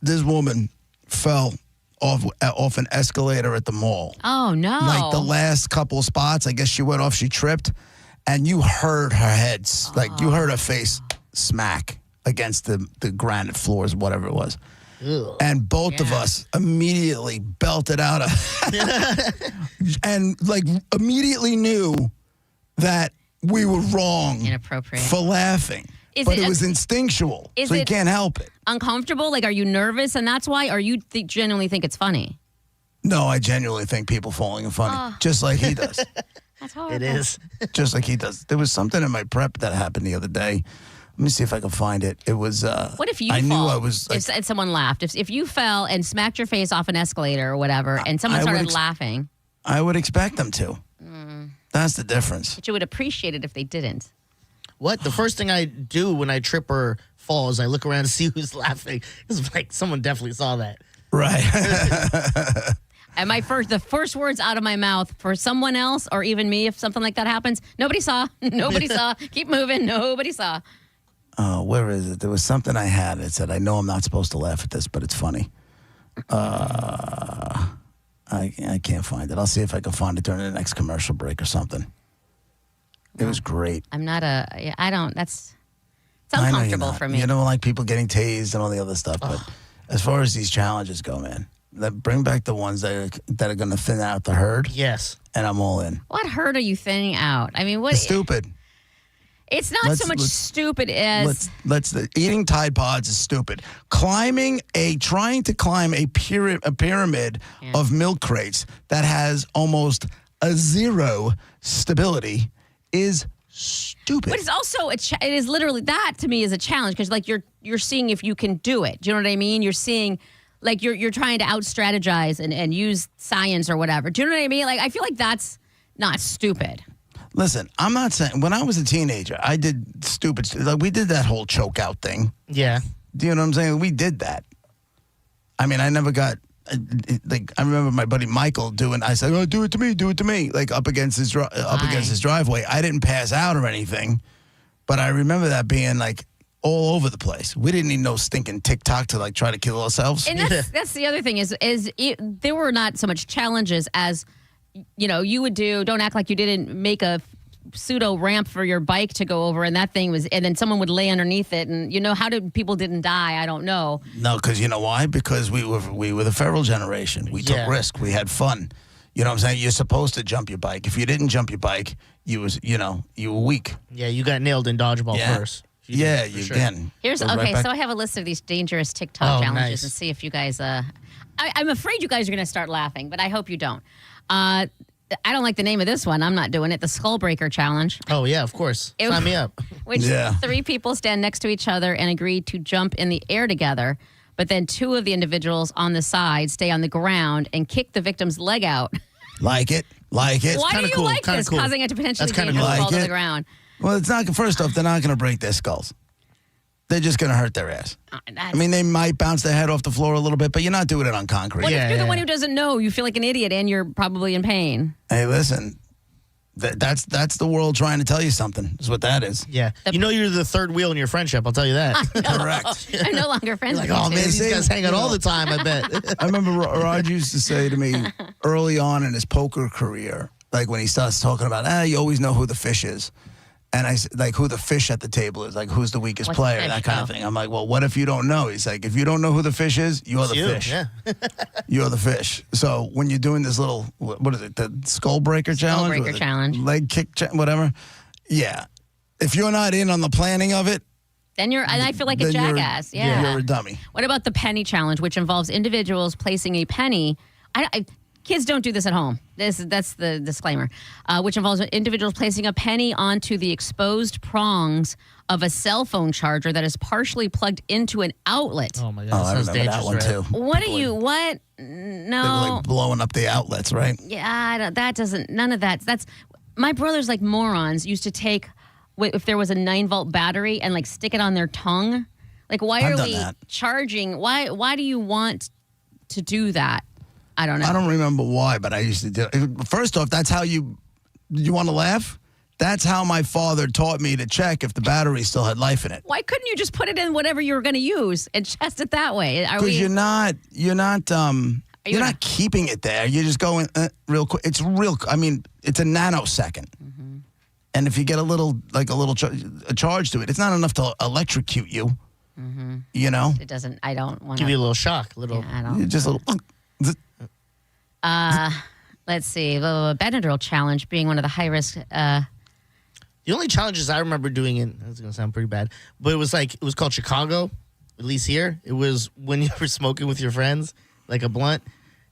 Speaker 5: This woman fell off an escalator at the mall.
Speaker 7: Oh, no.
Speaker 5: Like the last couple of spots, I guess she went off, she tripped, and you heard her head, like you heard her face smack against the granite floors, whatever it was.
Speaker 6: Ew.
Speaker 5: And both of us immediately belted out and like immediately knew that we were wrong.
Speaker 7: Inappropriate.
Speaker 5: For laughing. But it was instinctual. So you can't help it.
Speaker 7: Uncomfortable? Like, are you nervous and that's why? Or you genuinely think it's funny?
Speaker 5: No, I genuinely think people falling are funny. Just like he does.
Speaker 7: That's horrible.
Speaker 6: It is.
Speaker 5: Just like he does. There was something in my prep that happened the other day. Let me see if I can find it. It was...
Speaker 7: what if you
Speaker 5: I
Speaker 7: fall?
Speaker 5: knew I was... Like,
Speaker 7: if someone laughed. If you fell and smacked your face off an escalator or whatever, and someone started laughing...
Speaker 5: I would expect them to. That's the difference.
Speaker 7: But you would appreciate it if they didn't.
Speaker 6: What? The first thing I do when I trip or fall is I look around and see who's laughing. It's like someone definitely saw that.
Speaker 5: Right.
Speaker 7: And the first words out of my mouth for someone else or even me, if something like that happens, nobody saw. Nobody saw. Keep moving. Nobody saw.
Speaker 5: Oh, where is it? There was something I had. It said, I know I'm not supposed to laugh at this, but it's funny. I can't find it. I'll see if I can find it during the next commercial break or something. It was great.
Speaker 7: It's uncomfortable for me.
Speaker 5: You don't like people getting tased and all the other stuff, but as far as these challenges go, man, bring back the ones that are going to thin out the herd.
Speaker 6: Yes.
Speaker 5: And I'm all in.
Speaker 7: What herd are you thinning out? I mean, what?
Speaker 5: It's stupid.
Speaker 7: It's not so much stupid as...
Speaker 5: Eating Tide Pods is stupid. Trying to climb a pyramid of milk crates that has almost a zero stability is stupid.
Speaker 7: But it's also, it is literally, that to me is a challenge because like you're seeing if you can do it. Do you know what I mean? You're seeing, like you're trying to out-strategize and use science or whatever. Do you know what I mean? Like I feel like that's not stupid.
Speaker 5: Listen, I'm not saying when I was a teenager, I did stupid. Like we did that whole choke out thing.
Speaker 6: Yeah.
Speaker 5: Do you know what I'm saying? We did that. I mean, I never got like I remember my buddy Michael doing. I said, "Oh, do it to me," like up against his driveway. I didn't pass out or anything, but I remember that being like all over the place. We didn't need no stinking TikTok to like try to kill ourselves.
Speaker 7: And that's the other thing there were not so much challenges as, you would do. Don't act like you didn't make a pseudo ramp for your bike to go over, and that thing was, and then someone would lay underneath it, and how did people didn't die? I don't know.
Speaker 5: No, because you know why? Because we were the feral generation. We took risk. We had fun. You know what I'm saying? You're supposed to jump your bike. If you didn't jump your bike, you were weak.
Speaker 6: Yeah, you got nailed in dodgeball first.
Speaker 5: Again.
Speaker 7: Here's so I have a list of these dangerous TikTok challenges and see if you guys. I'm afraid you guys are going to start laughing, but I hope you don't. I don't like the name of this one. I'm not doing it. The Skull Breaker Challenge.
Speaker 6: Oh yeah, of course. Sign me up.
Speaker 7: Which 3 people stand next to each other and agree to jump in the air together, but then 2 of the individuals on the side stay on the ground and kick the victim's leg out.
Speaker 5: Like it.
Speaker 7: Why do you like this?
Speaker 6: Cool.
Speaker 7: Causing it to potentially dangerous
Speaker 5: cool.
Speaker 7: fall to the ground.
Speaker 5: Well, it's not. First off, they're not going to break their skulls. They're just going to hurt their ass. I mean, they might bounce their head off the floor a little bit, but you're not doing it on concrete.
Speaker 7: What if you're the one who doesn't know? You feel like an idiot and you're probably in pain.
Speaker 5: Hey, listen. That's the world trying to tell you something, is what that is.
Speaker 6: Yeah. You're the third wheel in your friendship, I'll tell you that.
Speaker 5: Correct.
Speaker 7: I'm no longer friends with
Speaker 6: like, oh,
Speaker 7: you.
Speaker 6: man, these guys hang out all the time, I bet.
Speaker 5: I remember Rod used to say to me early on in his poker career, like when he starts talking about, you always know who the fish is. And I said, like, who the fish at the table is, like, who's the weakest player, that kind of thing. I'm like, well, what if you don't know? He's like, if you don't know who the fish is, you're the fish.
Speaker 6: Yeah.
Speaker 5: You're the fish. So when you're doing this little, what is it, the Skull Breaker Challenge?
Speaker 7: Skull Breaker Challenge.
Speaker 5: Leg kick, whatever. Yeah. If you're not in on the planning of it,
Speaker 7: then I feel like a jackass.
Speaker 5: You're a dummy.
Speaker 7: What about the penny challenge, which involves individuals placing a penny? Kids don't do this at home. That's the disclaimer, which involves individuals placing a penny onto the exposed prongs of a cell phone charger that is partially plugged into an outlet.
Speaker 6: Oh, my God.
Speaker 5: I remember that one, too.
Speaker 7: What? No.
Speaker 5: They were like blowing up the outlets, right?
Speaker 7: Yeah, none of that. That's my brothers, like morons, used to take, if there was a 9-volt battery and like stick it on their tongue. Like, why are we charging? Why do you want to do that? I don't know.
Speaker 5: I don't remember why, but I used to do it. First off, that's how you want to laugh? That's how my father taught me to check if the battery still had life in it.
Speaker 7: Why couldn't you just put it in whatever you were going to use and test it that way?
Speaker 5: Because you're not keeping it there. You're just going real quick. It's it's a nanosecond. Mm-hmm. And if you get a charge to it, it's not enough to electrocute you.
Speaker 7: Mm-hmm. It doesn't. I don't want to
Speaker 6: give you a little shock. I don't.
Speaker 5: Just a little.
Speaker 7: Let's see. The Benadryl challenge being one of the high risk.
Speaker 6: The only challenges I remember doing it's going to sound pretty bad, but it was called Chicago, at least here. It was when you were smoking with your friends, like a blunt,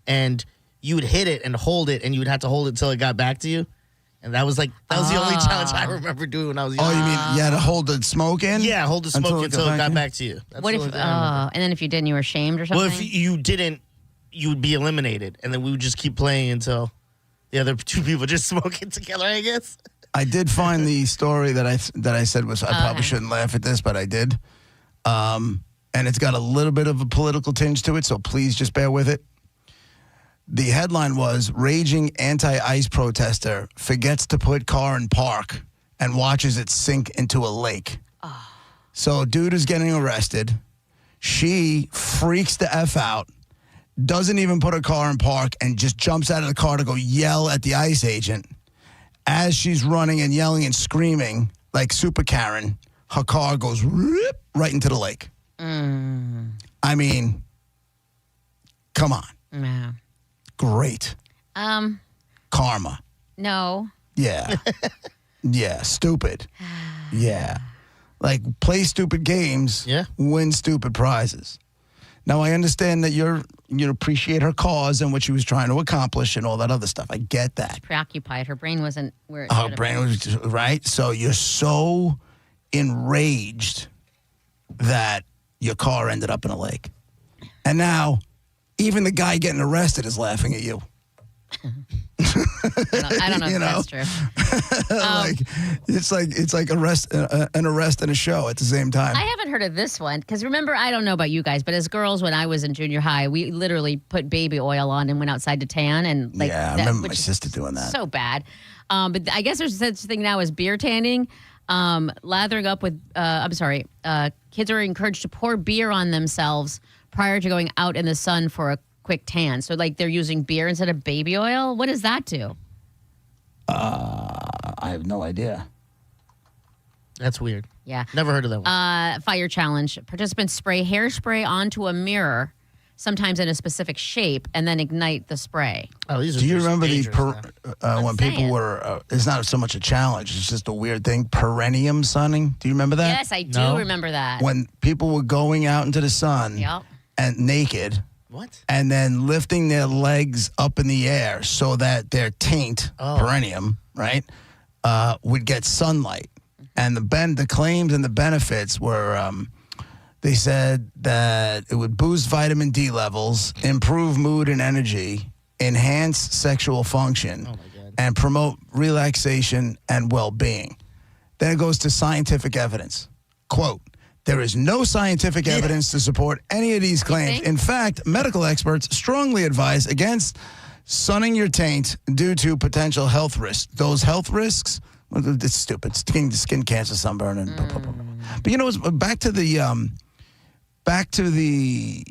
Speaker 6: and you would hit it and hold it, and you would have to hold it until it got back to you. And that was the only challenge I remember doing when I was young.
Speaker 5: Oh, you mean you had to hold the smoke in?
Speaker 6: Yeah, hold the smoke until it got back to you. That's
Speaker 7: what if? And then if you didn't, you were shamed or something.
Speaker 6: Well, if you didn't, you would be eliminated, and then we would just keep playing until the other 2 people just smoking together, I guess.
Speaker 5: I did find the story that I said was, I probably shouldn't laugh at this, but I did. And it's got a little bit of a political tinge to it, so please just bear with it. The headline was, raging anti-ICE protester forgets to put car in park and watches it sink into a lake. Oh. So a dude is getting arrested. She freaks the F out. Doesn't even put her car in park and just jumps out of the car to go yell at the ICE agent. As she's running and yelling and screaming like Super Karen, her car goes right into the lake. I mean, come on.
Speaker 7: Yeah.
Speaker 5: Great. Karma.
Speaker 7: No.
Speaker 5: Yeah. Yeah. Stupid. Yeah. Like, play stupid games.
Speaker 6: Yeah.
Speaker 5: Win stupid prizes. Now, I understand that you appreciate her cause and what she was trying to accomplish and all that other stuff. I get that.
Speaker 7: Preoccupied. Her brain wasn't where it
Speaker 5: should have been. Her brain was, right? So you're so enraged that your car ended up in a lake. And now, even the guy getting arrested is laughing at you.
Speaker 7: I don't know if that's true.
Speaker 5: It's like an arrest and a show at the same time.
Speaker 7: I haven't heard of this one because remember, I don't know about you guys, but as girls, when I was in junior high, we literally put baby oil on and went outside to tan. And
Speaker 5: I remember my sister doing that.
Speaker 7: So bad. But I guess there's such thing now as beer tanning. Lathering up with, kids are encouraged to pour beer on themselves prior to going out in the sun for a quick tan. So like they're using beer instead of baby oil. What does that do?
Speaker 5: I have no idea.
Speaker 6: That's weird.
Speaker 7: Yeah.
Speaker 6: Never heard of that one.
Speaker 7: Fire challenge. Participants spray hairspray onto a mirror, sometimes in a specific shape, and then ignite the spray.
Speaker 6: Oh, these are
Speaker 5: Do you remember when people
Speaker 7: saying.
Speaker 5: were, it's not so much a challenge, it's just a weird thing, perineum sunning? Do you remember that?
Speaker 7: Yes, I do remember that.
Speaker 5: When people were going out into the sun
Speaker 7: Yep.
Speaker 5: and naked.
Speaker 6: What?
Speaker 5: And then lifting their legs up in the air so that their taint, perineum, right, would get sunlight. And the claims and the benefits were, they said that it would boost vitamin D levels, improve mood and energy, enhance sexual function, and promote relaxation and well-being. Then it goes to scientific evidence. Quote, there is no scientific evidence to support any of these claims. In fact, medical experts strongly advise against sunning your taint due to potential health risks. Those health risks, well, it's stupid. Skin cancer, sunburn, and blah, blah, blah, blah. But you know, back to the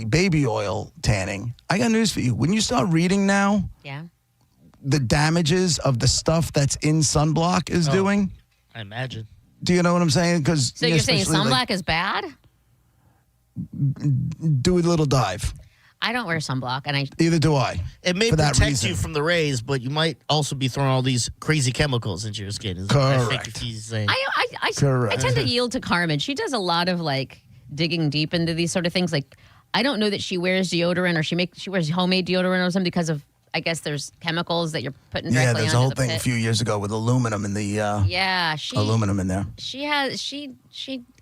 Speaker 5: baby oil tanning. I got news for you. When you start reading now, the damages of the stuff that's in sunblock is doing.
Speaker 6: I imagine.
Speaker 5: Do you know what I'm saying? Because
Speaker 7: So you're saying sunblock is bad?
Speaker 5: Do a little dive.
Speaker 7: I don't wear sunblock, and
Speaker 5: Either do I.
Speaker 6: It may
Speaker 5: for that
Speaker 6: protect
Speaker 5: reason.
Speaker 6: you from the rays, but you might also be throwing all these crazy chemicals into your skin. I think if he's saying.
Speaker 7: I
Speaker 5: Correct.
Speaker 7: tend to yield to Carmen. She does a lot of like digging deep into these sort of things. Like I don't know that she wears deodorant or she wears homemade deodorant or something because of I guess there's chemicals that you're putting directly
Speaker 5: there's a
Speaker 7: onto
Speaker 5: whole
Speaker 7: the
Speaker 5: thing
Speaker 7: pit.
Speaker 5: a few years ago with aluminum in the aluminum in there.
Speaker 7: She has she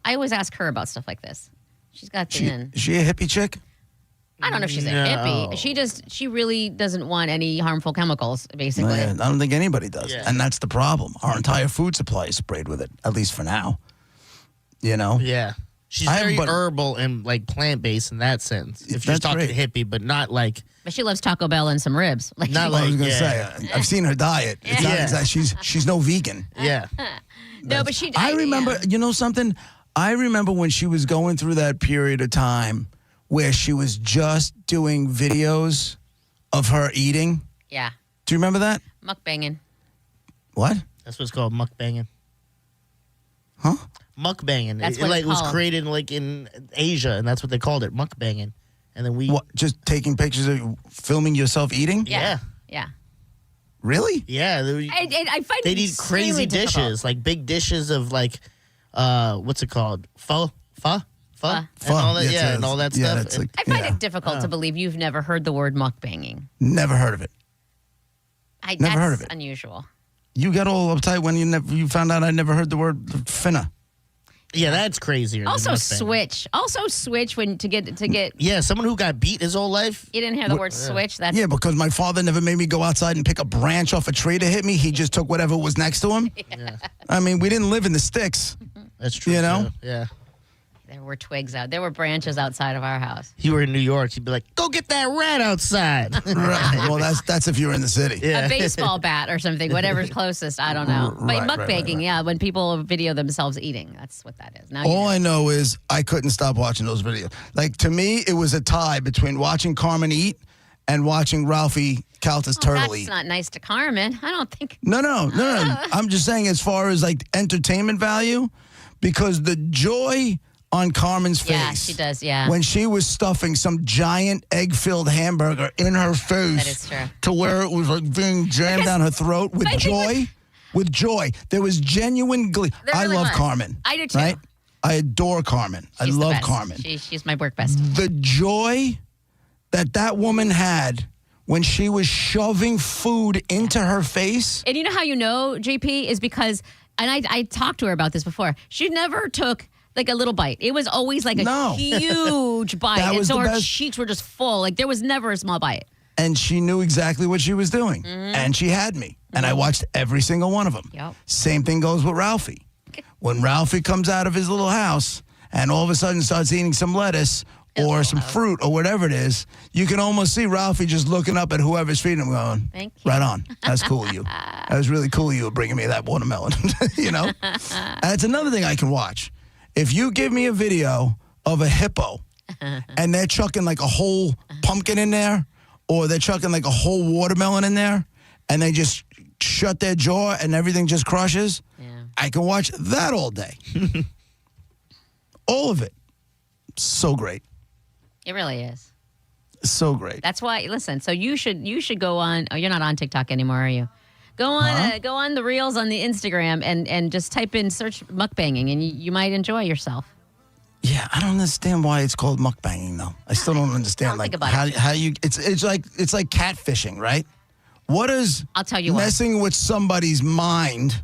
Speaker 7: I always ask her about stuff like this. She's got the in.
Speaker 5: Is she a hippie chick?
Speaker 7: I don't know if she's a hippie. She really doesn't want any harmful chemicals, basically.
Speaker 5: I don't think anybody does. And that's the problem. Our entire food supply is sprayed with it, at least for now. You know?
Speaker 6: Yeah. She's very herbal and like plant-based in that sense. If you're talking hippie, but not like...
Speaker 7: But she loves Taco Bell and some ribs. Like
Speaker 5: I was going to say, I've seen her diet. It's not exactly, she's no vegan.
Speaker 6: Yeah.
Speaker 7: No, but she...
Speaker 5: I remember, you know something? I remember when she was going through that period of time where she was just doing videos of her eating.
Speaker 7: Yeah.
Speaker 5: Do you remember that?
Speaker 7: Mukbanging.
Speaker 5: What?
Speaker 6: That's what's called mukbanging.
Speaker 5: Huh?
Speaker 6: Mukbanging.
Speaker 7: That's
Speaker 6: It
Speaker 7: what it's
Speaker 6: was
Speaker 7: called.
Speaker 6: created like in Asia, and that's what they called it, mukbanging. And then we...
Speaker 5: What, just taking pictures of you filming yourself eating?
Speaker 6: Yeah.
Speaker 7: Yeah.
Speaker 5: Really?
Speaker 6: Yeah.
Speaker 7: I find
Speaker 6: They'd
Speaker 7: it
Speaker 6: eat crazy
Speaker 7: extremely difficult.
Speaker 6: dishes, like big dishes of like, what's it called? Pho? And all that, and all that stuff.
Speaker 5: That's like,
Speaker 7: I find it difficult to believe you've never heard the word mukbanging.
Speaker 5: Never heard of it. Never heard of it.
Speaker 7: Unusual.
Speaker 5: You got all uptight when you found out I never heard the word finna.
Speaker 6: Yeah, that's crazier. than
Speaker 7: Also
Speaker 6: mukbanging.
Speaker 7: switch when to get.
Speaker 6: Yeah, someone who got beat his whole life.
Speaker 7: You didn't hear the word switch. That's
Speaker 5: Yeah, because my father never made me go outside and pick a branch off a tree to hit me. He just took whatever was next to him.
Speaker 6: Yeah.
Speaker 5: I mean, we didn't live in the sticks.
Speaker 6: That's true.
Speaker 5: You know?
Speaker 6: too. Yeah.
Speaker 7: There were twigs out. There were branches outside of our house.
Speaker 6: If you were in New York, you'd be like, "Go get that rat outside."
Speaker 5: Right. Well, that's if you're in the city.
Speaker 7: A baseball bat or something, whatever's closest. I don't know.
Speaker 5: Right,
Speaker 7: But
Speaker 5: right,
Speaker 7: mukbanging,
Speaker 5: right.
Speaker 7: yeah, when people video themselves eating, that's what that is. Now you
Speaker 5: All
Speaker 7: know.
Speaker 5: I know is I couldn't stop watching those videos. Like, to me, it was a tie between watching Carmen eat and watching Ralphie Calta's turtle
Speaker 7: That's
Speaker 5: eat.
Speaker 7: not nice to Carmen. I don't think.
Speaker 5: No. I'm just saying as far as, like, entertainment value, because the joy on Carmen's face.
Speaker 7: Yeah, she does, yeah.
Speaker 5: When she was stuffing some giant egg-filled hamburger in her face.
Speaker 7: That is true.
Speaker 5: To where it was, like, being jammed down her throat with joy. With joy. There was genuine glee.
Speaker 7: There
Speaker 5: I
Speaker 7: really
Speaker 5: love
Speaker 7: was.
Speaker 5: Carmen.
Speaker 7: I do too.
Speaker 5: Right? I adore Carmen. I
Speaker 7: She's the
Speaker 5: love
Speaker 7: best.
Speaker 5: Carmen.
Speaker 7: She's my work best.
Speaker 5: The joy that woman had when she was shoving food into her face.
Speaker 7: And you know how you know, JP, is because, and I talked to her about this before, she never took like a little bite. It was always like a huge bite.
Speaker 5: That
Speaker 7: And
Speaker 5: was
Speaker 7: so
Speaker 5: the
Speaker 7: her
Speaker 5: best.
Speaker 7: cheeks were just full. Like there was never a small bite.
Speaker 5: and she knew exactly what she was doing. And she had me. And I watched every single one of them.
Speaker 7: Yep.
Speaker 5: Same thing goes with Ralphie. When Ralphie comes out of his little house and all of a sudden starts eating some lettuce or some fruit or whatever it is, you can almost see Ralphie just looking up at whoever's feeding him going,
Speaker 7: Thank you.
Speaker 5: right on. That's cool of you. That was really cool of you bringing me that watermelon. You know? And it's another thing I can watch. If you give me a video of a hippo and they're chucking like a whole pumpkin in there, or they're chucking like a whole watermelon in there, and they just shut their jaw and everything just crushes, I can watch that all day. All of it. So great.
Speaker 7: It really is.
Speaker 5: So great.
Speaker 7: That's why. Listen. So you should go on. Oh, you're not on TikTok anymore, are you? Go on the reels on the Instagram and just type in search mukbanging, and you might enjoy yourself.
Speaker 5: Yeah, I don't understand why it's called mukbanging though. I still don't understand
Speaker 7: Think about
Speaker 5: how you it's like catfishing, right? What does
Speaker 7: I'll tell you
Speaker 5: messing with somebody's mind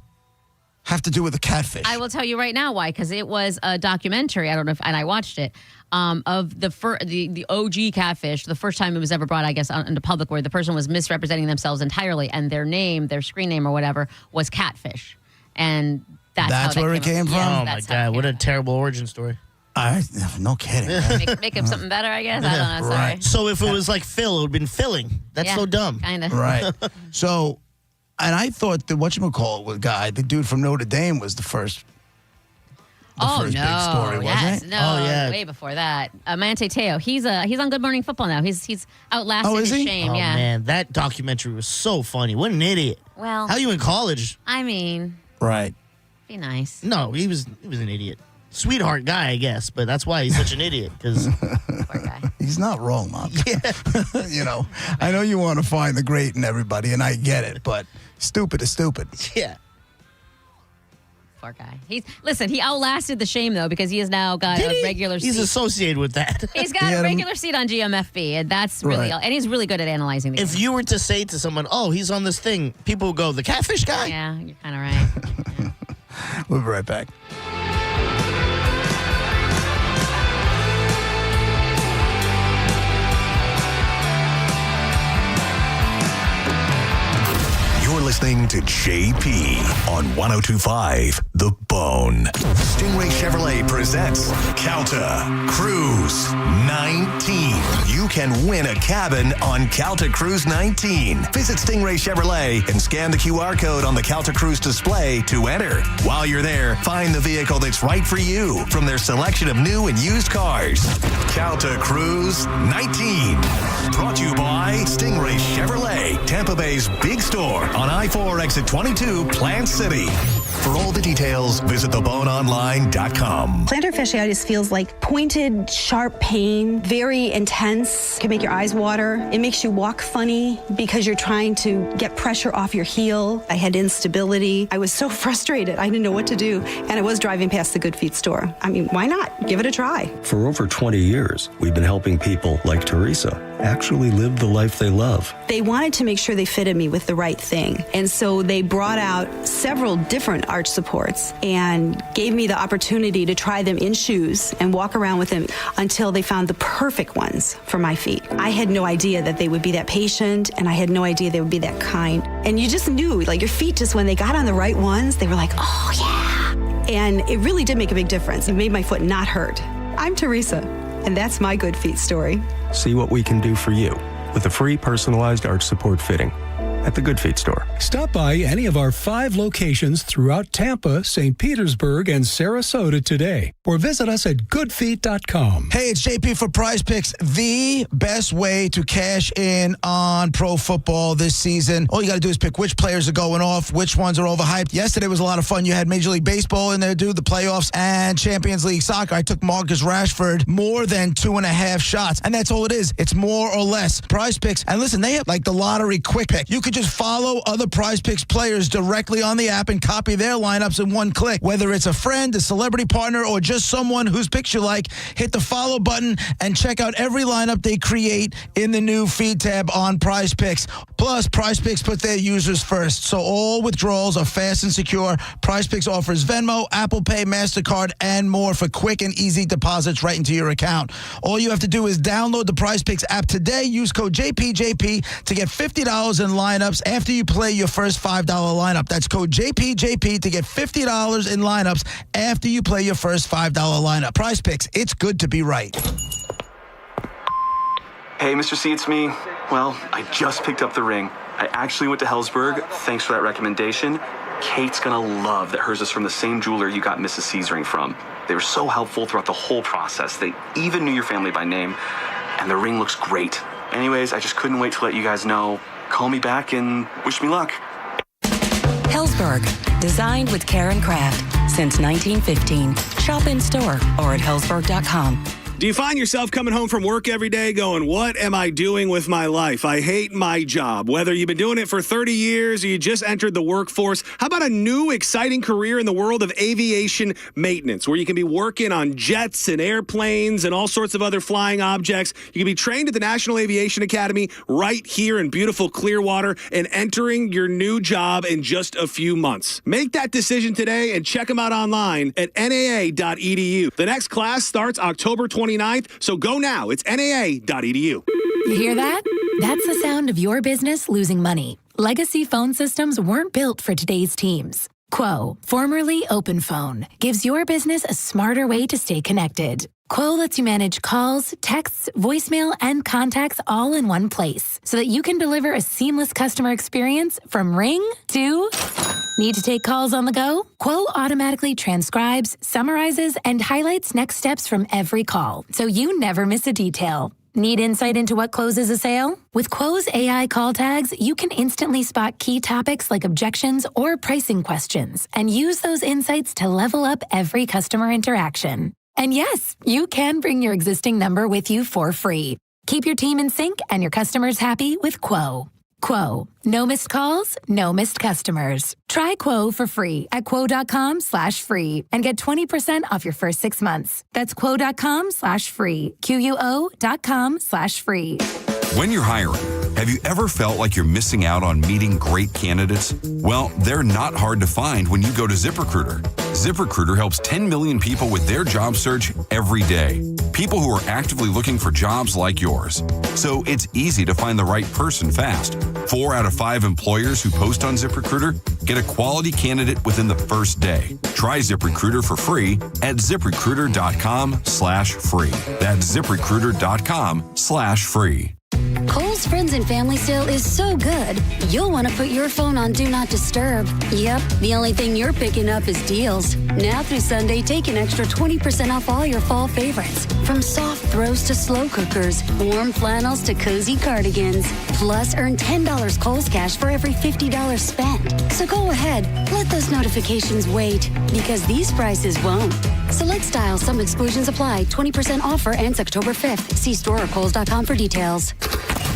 Speaker 5: have to do with a catfish?
Speaker 7: I will tell you right now why, because it was a documentary. I don't know if, and I watched it, of the OG catfish. The first time it was ever brought, I guess, into public, where the person was misrepresenting themselves entirely, and their name, their screen name or whatever, was catfish, and that's
Speaker 5: where it came from.
Speaker 7: Yes,
Speaker 6: Oh my God! What a terrible origin story.
Speaker 5: No kidding. Man.
Speaker 7: Make up something better, I guess. I don't know. Sorry.
Speaker 5: Right.
Speaker 6: So if it was like Phil, it would have been filling. That's so dumb.
Speaker 7: Kind of.
Speaker 5: Right. So, and I thought the whatchamacallit guy, the dude from Notre Dame, was the first. Big story, wasn't it?
Speaker 7: No,
Speaker 6: Oh, yeah.
Speaker 7: way before that. Manti Te'o. He's on Good Morning Football now. He's outlasted his shame.
Speaker 6: Oh
Speaker 7: yeah.
Speaker 6: man, that documentary was so funny. What an idiot.
Speaker 7: Well,
Speaker 6: How you in college?
Speaker 7: I mean,
Speaker 5: Right.
Speaker 7: be nice.
Speaker 6: No, he was an idiot. Sweetheart guy, I guess, but that's why he's such an idiot. Because
Speaker 5: He's not wrong, Mom. You know, I know you want to find the great in everybody, and I get it, but stupid is stupid.
Speaker 6: Yeah.
Speaker 7: Poor guy. He outlasted the shame though, because he has now got a regular seat.
Speaker 6: He's associated with that.
Speaker 7: He's got a regular seat on GMFB, and that's really and he's really good at analyzing these.
Speaker 6: If you were to say to someone, "Oh, he's on this thing," people would go, "The catfish guy."
Speaker 7: Yeah, you're kind of right.
Speaker 5: We'll be right back.
Speaker 1: You're listening to JP on 102.5 The Bone. Stingray Chevrolet presents Calta Cruise 19. You can win a cabin on Calta Cruise 19. Visit Stingray Chevrolet and scan the QR code on the Calta Cruise display to enter. While you're there, find the vehicle that's right for you from their selection of new and used cars. Calta Cruise 19. Brought to you by Stingray Chevrolet, Tampa Bay's big store on I-4 exit 22, Plant City. For all the details, visit theboneonline.com.
Speaker 19: Plantar fasciitis feels like pointed, sharp pain, very intense. It can make your eyes water. It makes you walk funny because you're trying to get pressure off your heel. I had instability. I was so frustrated. I didn't know what to do. And I was driving past the Good Feet store. I mean, why not? Give it a try.
Speaker 20: For over 20 years, we've been helping people like Teresa actually live the life they love.
Speaker 19: They wanted to make sure they fitted me with the right thing. And so they brought out several different arch supports and gave me the opportunity to try them in shoes and walk around with them until they found the perfect ones for my feet. I had no idea that they would be that patient, and I had no idea they would be that kind. And you just knew, like, your feet, just when they got on the right ones, they were like, oh yeah. And it really did make a big difference. It made my foot not hurt. I'm Teresa, and that's my Good Feet story.
Speaker 20: See what we can do for you with a free personalized arch support fitting at the Good Feet store.
Speaker 21: Stop by any of our 5 locations throughout Tampa, St. Petersburg, and Sarasota today, or visit us at goodfeet.com.
Speaker 5: Hey, it's JP for Prize Picks, the best way to cash in on pro football this season. All you got to do is pick which players are going off, which ones are overhyped. Yesterday was a lot of fun. You had Major League Baseball in there, dude, the playoffs, and Champions League soccer. I took Marcus Rashford more than 2.5 shots, and that's all it is. It's more or less. Prize Picks, and listen, they have like the lottery quick pick. You could could just follow other Prize Picks players directly on the app and copy their lineups in one click. Whether it's a friend, a celebrity partner, or just someone whose picks you like, hit the follow button and check out every lineup they create in the new feed tab on Prize Picks. Plus, Prize Picks put their users first, so all withdrawals are fast and secure. Prize Picks offers Venmo, Apple Pay, MasterCard, and more for quick and easy deposits right into your account. All you have to do is download the Prize Picks app today. Use code JPJP to get $50 in lineups after you play your first $5 lineup. That's code JPJP to get $50 in lineups after you play your first $5 lineup. Prize Picks, it's good to be right.
Speaker 3: Hey, Mr. C, it's me. Well, I just picked up the ring. I actually went to Hellsberg. Thanks for that recommendation. Kate's gonna love that hers is from the same jeweler you got Mrs. C's ring from. They were so helpful throughout the whole process. They even knew your family by name, and the ring looks great. Anyways, I just couldn't wait to let you guys know. Call me back and wish me luck.
Speaker 22: Hellsberg, designed with care and craft since 1915. Shop in store or at hellsberg.com.
Speaker 23: Do you find yourself coming home from work every day going, what am I doing with my life? I hate my job. Whether you've been doing it for 30 years or you just entered the workforce, how about a new exciting career in the world of aviation maintenance where you can be working on jets and airplanes and all sorts of other flying objects? You can be trained at the National Aviation Academy right here in beautiful Clearwater and entering your new job in just a few months. Make that decision today and check them out online at naa.edu. The next class starts October 29th, so go now. It's naa.edu.
Speaker 24: You hear that? That's the sound of your business losing money. Legacy phone systems weren't built for today's teams. Quo, formerly OpenPhone, gives your business a smarter way to stay connected. Quo lets you manage calls, texts, voicemail, and contacts all in one place so that you can deliver a seamless customer experience from ring to... Need to take calls on the go? Quo automatically transcribes, summarizes, and highlights next steps from every call, so you never miss a detail. Need insight into what closes a sale? With Quo's AI call tags, you can instantly spot key topics like objections or pricing questions and use those insights to level up every customer interaction. And yes, you can bring your existing number with you for free. Keep your team in sync and your customers happy with Quo. Quo. No missed calls, no missed customers. Try Quo for free at quo.com/free and get 20% off your first 6 months. That's quo.com/free. QUO.com/free.
Speaker 25: When you're hiring, have you ever felt like you're missing out on meeting great candidates? Well, they're not hard to find when you go to ZipRecruiter. ZipRecruiter helps 10 million people with their job search every day. People who are actively looking for jobs like yours. So it's easy to find the right person fast. 4 out of 5 employers who post on ZipRecruiter get a quality candidate within the first day. Try ZipRecruiter for free at ZipRecruiter.com/free. That's ZipRecruiter.com/free.
Speaker 26: Kohl's Friends and Family Sale is so good, you'll want to put your phone on Do Not Disturb. Yep, the only thing you're picking up is deals. Now through Sunday, take an extra 20% off all your fall favorites. From soft throws to slow cookers, warm flannels to cozy cardigans. Plus, earn $10 Kohl's Cash for every $50 spent. So go ahead, let those notifications wait, because these prices won't. Select styles, some exclusions apply. 20% offer ends October 5th. See store or Kohl's.com for details.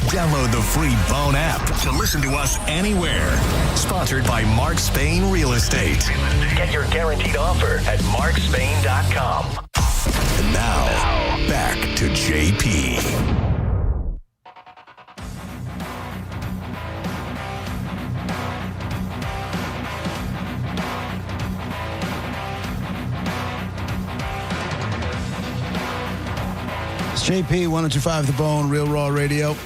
Speaker 1: Download the free Bone app to listen to us anywhere. Sponsored by Mark Spain Real Estate.
Speaker 4: Get your guaranteed offer at markspain.com.
Speaker 1: And now, back to JP.
Speaker 5: It's JP, 1025 The Bone, Real Raw Radio.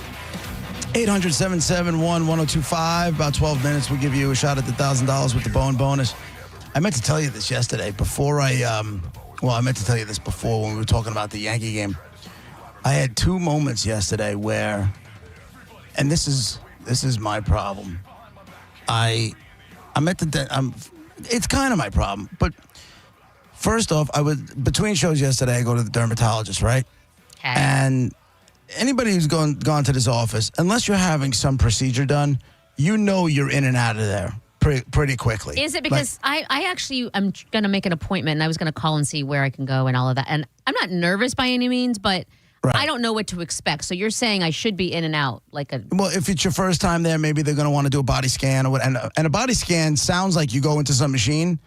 Speaker 5: 800-771-1025. About 12 minutes, we'll give you a shot at the $1,000 with the Bone bonus. I meant to tell you this yesterday before I meant to tell you this before when we were talking about the Yankee game. I had 2 moments yesterday where, and this is my problem. It's kind of my problem, but first off, between shows yesterday, I go to the dermatologist, right?
Speaker 7: Okay.
Speaker 5: And anybody who's gone to this office, unless you're having some procedure done, you know you're in and out of there pretty quickly.
Speaker 7: Is it because I'm going to make an appointment and I was going to call and see where I can go and all of that. And I'm not nervous by any means, but
Speaker 5: Right.
Speaker 7: I don't know what to expect. So you're saying I should be in and out like a.
Speaker 5: Well, if it's your first time there, maybe they're going to want to do a body scan or what. And a body scan sounds like you go into some machine,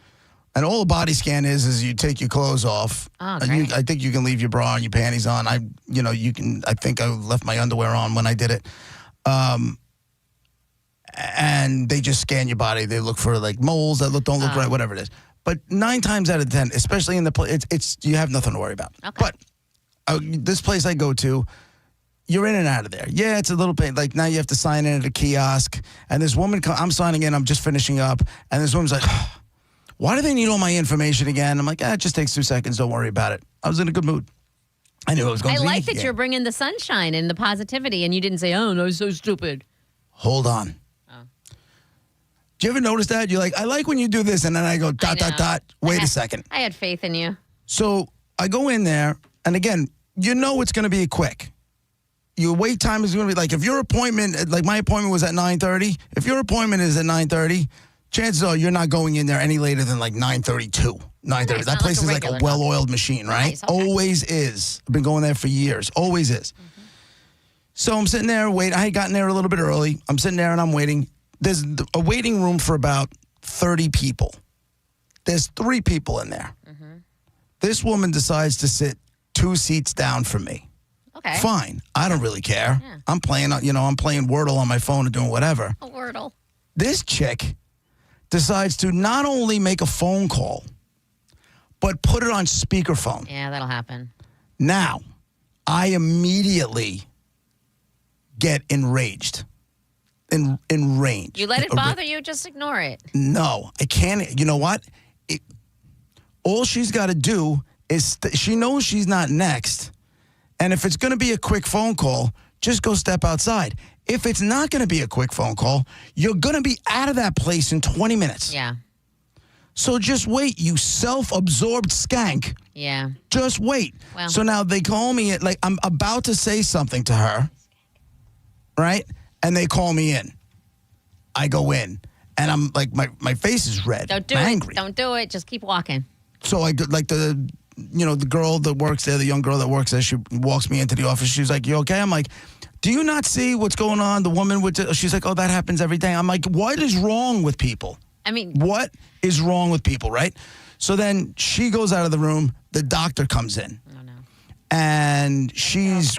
Speaker 5: and all a body scan is you take your clothes off.
Speaker 7: Oh,
Speaker 5: And
Speaker 7: great.
Speaker 5: I think you can leave your bra and your panties on. I think I left my underwear on when I did it. And they just scan your body. They look for like moles that don't look right, whatever it is. But 9 times out of 10, especially in the place, it's you have nothing to worry about.
Speaker 7: Okay.
Speaker 5: But this place I go to, you're in and out of there. Yeah, it's a little pain. Like now you have to sign in at a kiosk, and this woman, I'm signing in, I'm just finishing up, and this woman's like, why do they need all my information again? I'm like, it just takes 2 seconds. Don't worry about it. I was in a good mood. I knew I was going
Speaker 7: I
Speaker 5: to be.
Speaker 7: like that you're bringing the sunshine and the positivity, and you didn't say, "Oh, no, so stupid."
Speaker 5: Hold on. Do you ever notice that? You're like, I like when you do this, and then I go, dot. Wait a second.
Speaker 7: I had faith in you.
Speaker 5: So I go in there, and again, you know it's going to be quick. Your wait time is going to be like, if your appointment, like my appointment was at 9:30, if your appointment is at 9:30, chances are you're not going in there any later than like 9:32, 9:30. That place is like a well-oiled machine, right?
Speaker 7: Nice, okay.
Speaker 5: Always is. I've been going there for years. Always is. So I'm sitting there waiting. I had gotten there a little bit early. I'm sitting there and I'm waiting. There's a waiting room for about 30 people. There's 3 people in there. This woman decides to sit 2 seats down from me.
Speaker 7: Okay.
Speaker 5: Fine. I don't really care.
Speaker 7: Yeah.
Speaker 5: I'm playing Wordle on my phone or doing whatever.
Speaker 7: A Wordle.
Speaker 5: This chick decides to not only make a phone call, but put it on speakerphone.
Speaker 7: Yeah, that'll happen.
Speaker 5: Now, I immediately get enraged. Enraged.
Speaker 7: You let it bother you, just ignore it.
Speaker 5: No, I can't. You know what? All she's got to do is she knows she's not next. And if it's going to be a quick phone call, just go step outside. If it's not going to be a quick phone call, you're going to be out of that place in 20 minutes.
Speaker 7: Yeah.
Speaker 5: So just wait, you self-absorbed skank.
Speaker 7: Yeah.
Speaker 5: Just wait.
Speaker 7: Well.
Speaker 5: So now they call me, like I'm about to say something to her, right? And they call me in. I go in, and I'm like, my face is red.
Speaker 7: Don't do
Speaker 5: I'm
Speaker 7: it.
Speaker 5: angry.
Speaker 7: Don't do it. Just keep walking.
Speaker 5: So I like the girl that works there, the young girl that works there, she walks me into the office. She's like, "You okay?" I'm like, "Do you not see what's going on?" The woman she's like, "Oh, that happens every day." I'm like, "What is wrong with people?"
Speaker 7: I mean,
Speaker 5: what is wrong with people, right? So then she goes out of the room. The doctor comes in, and she's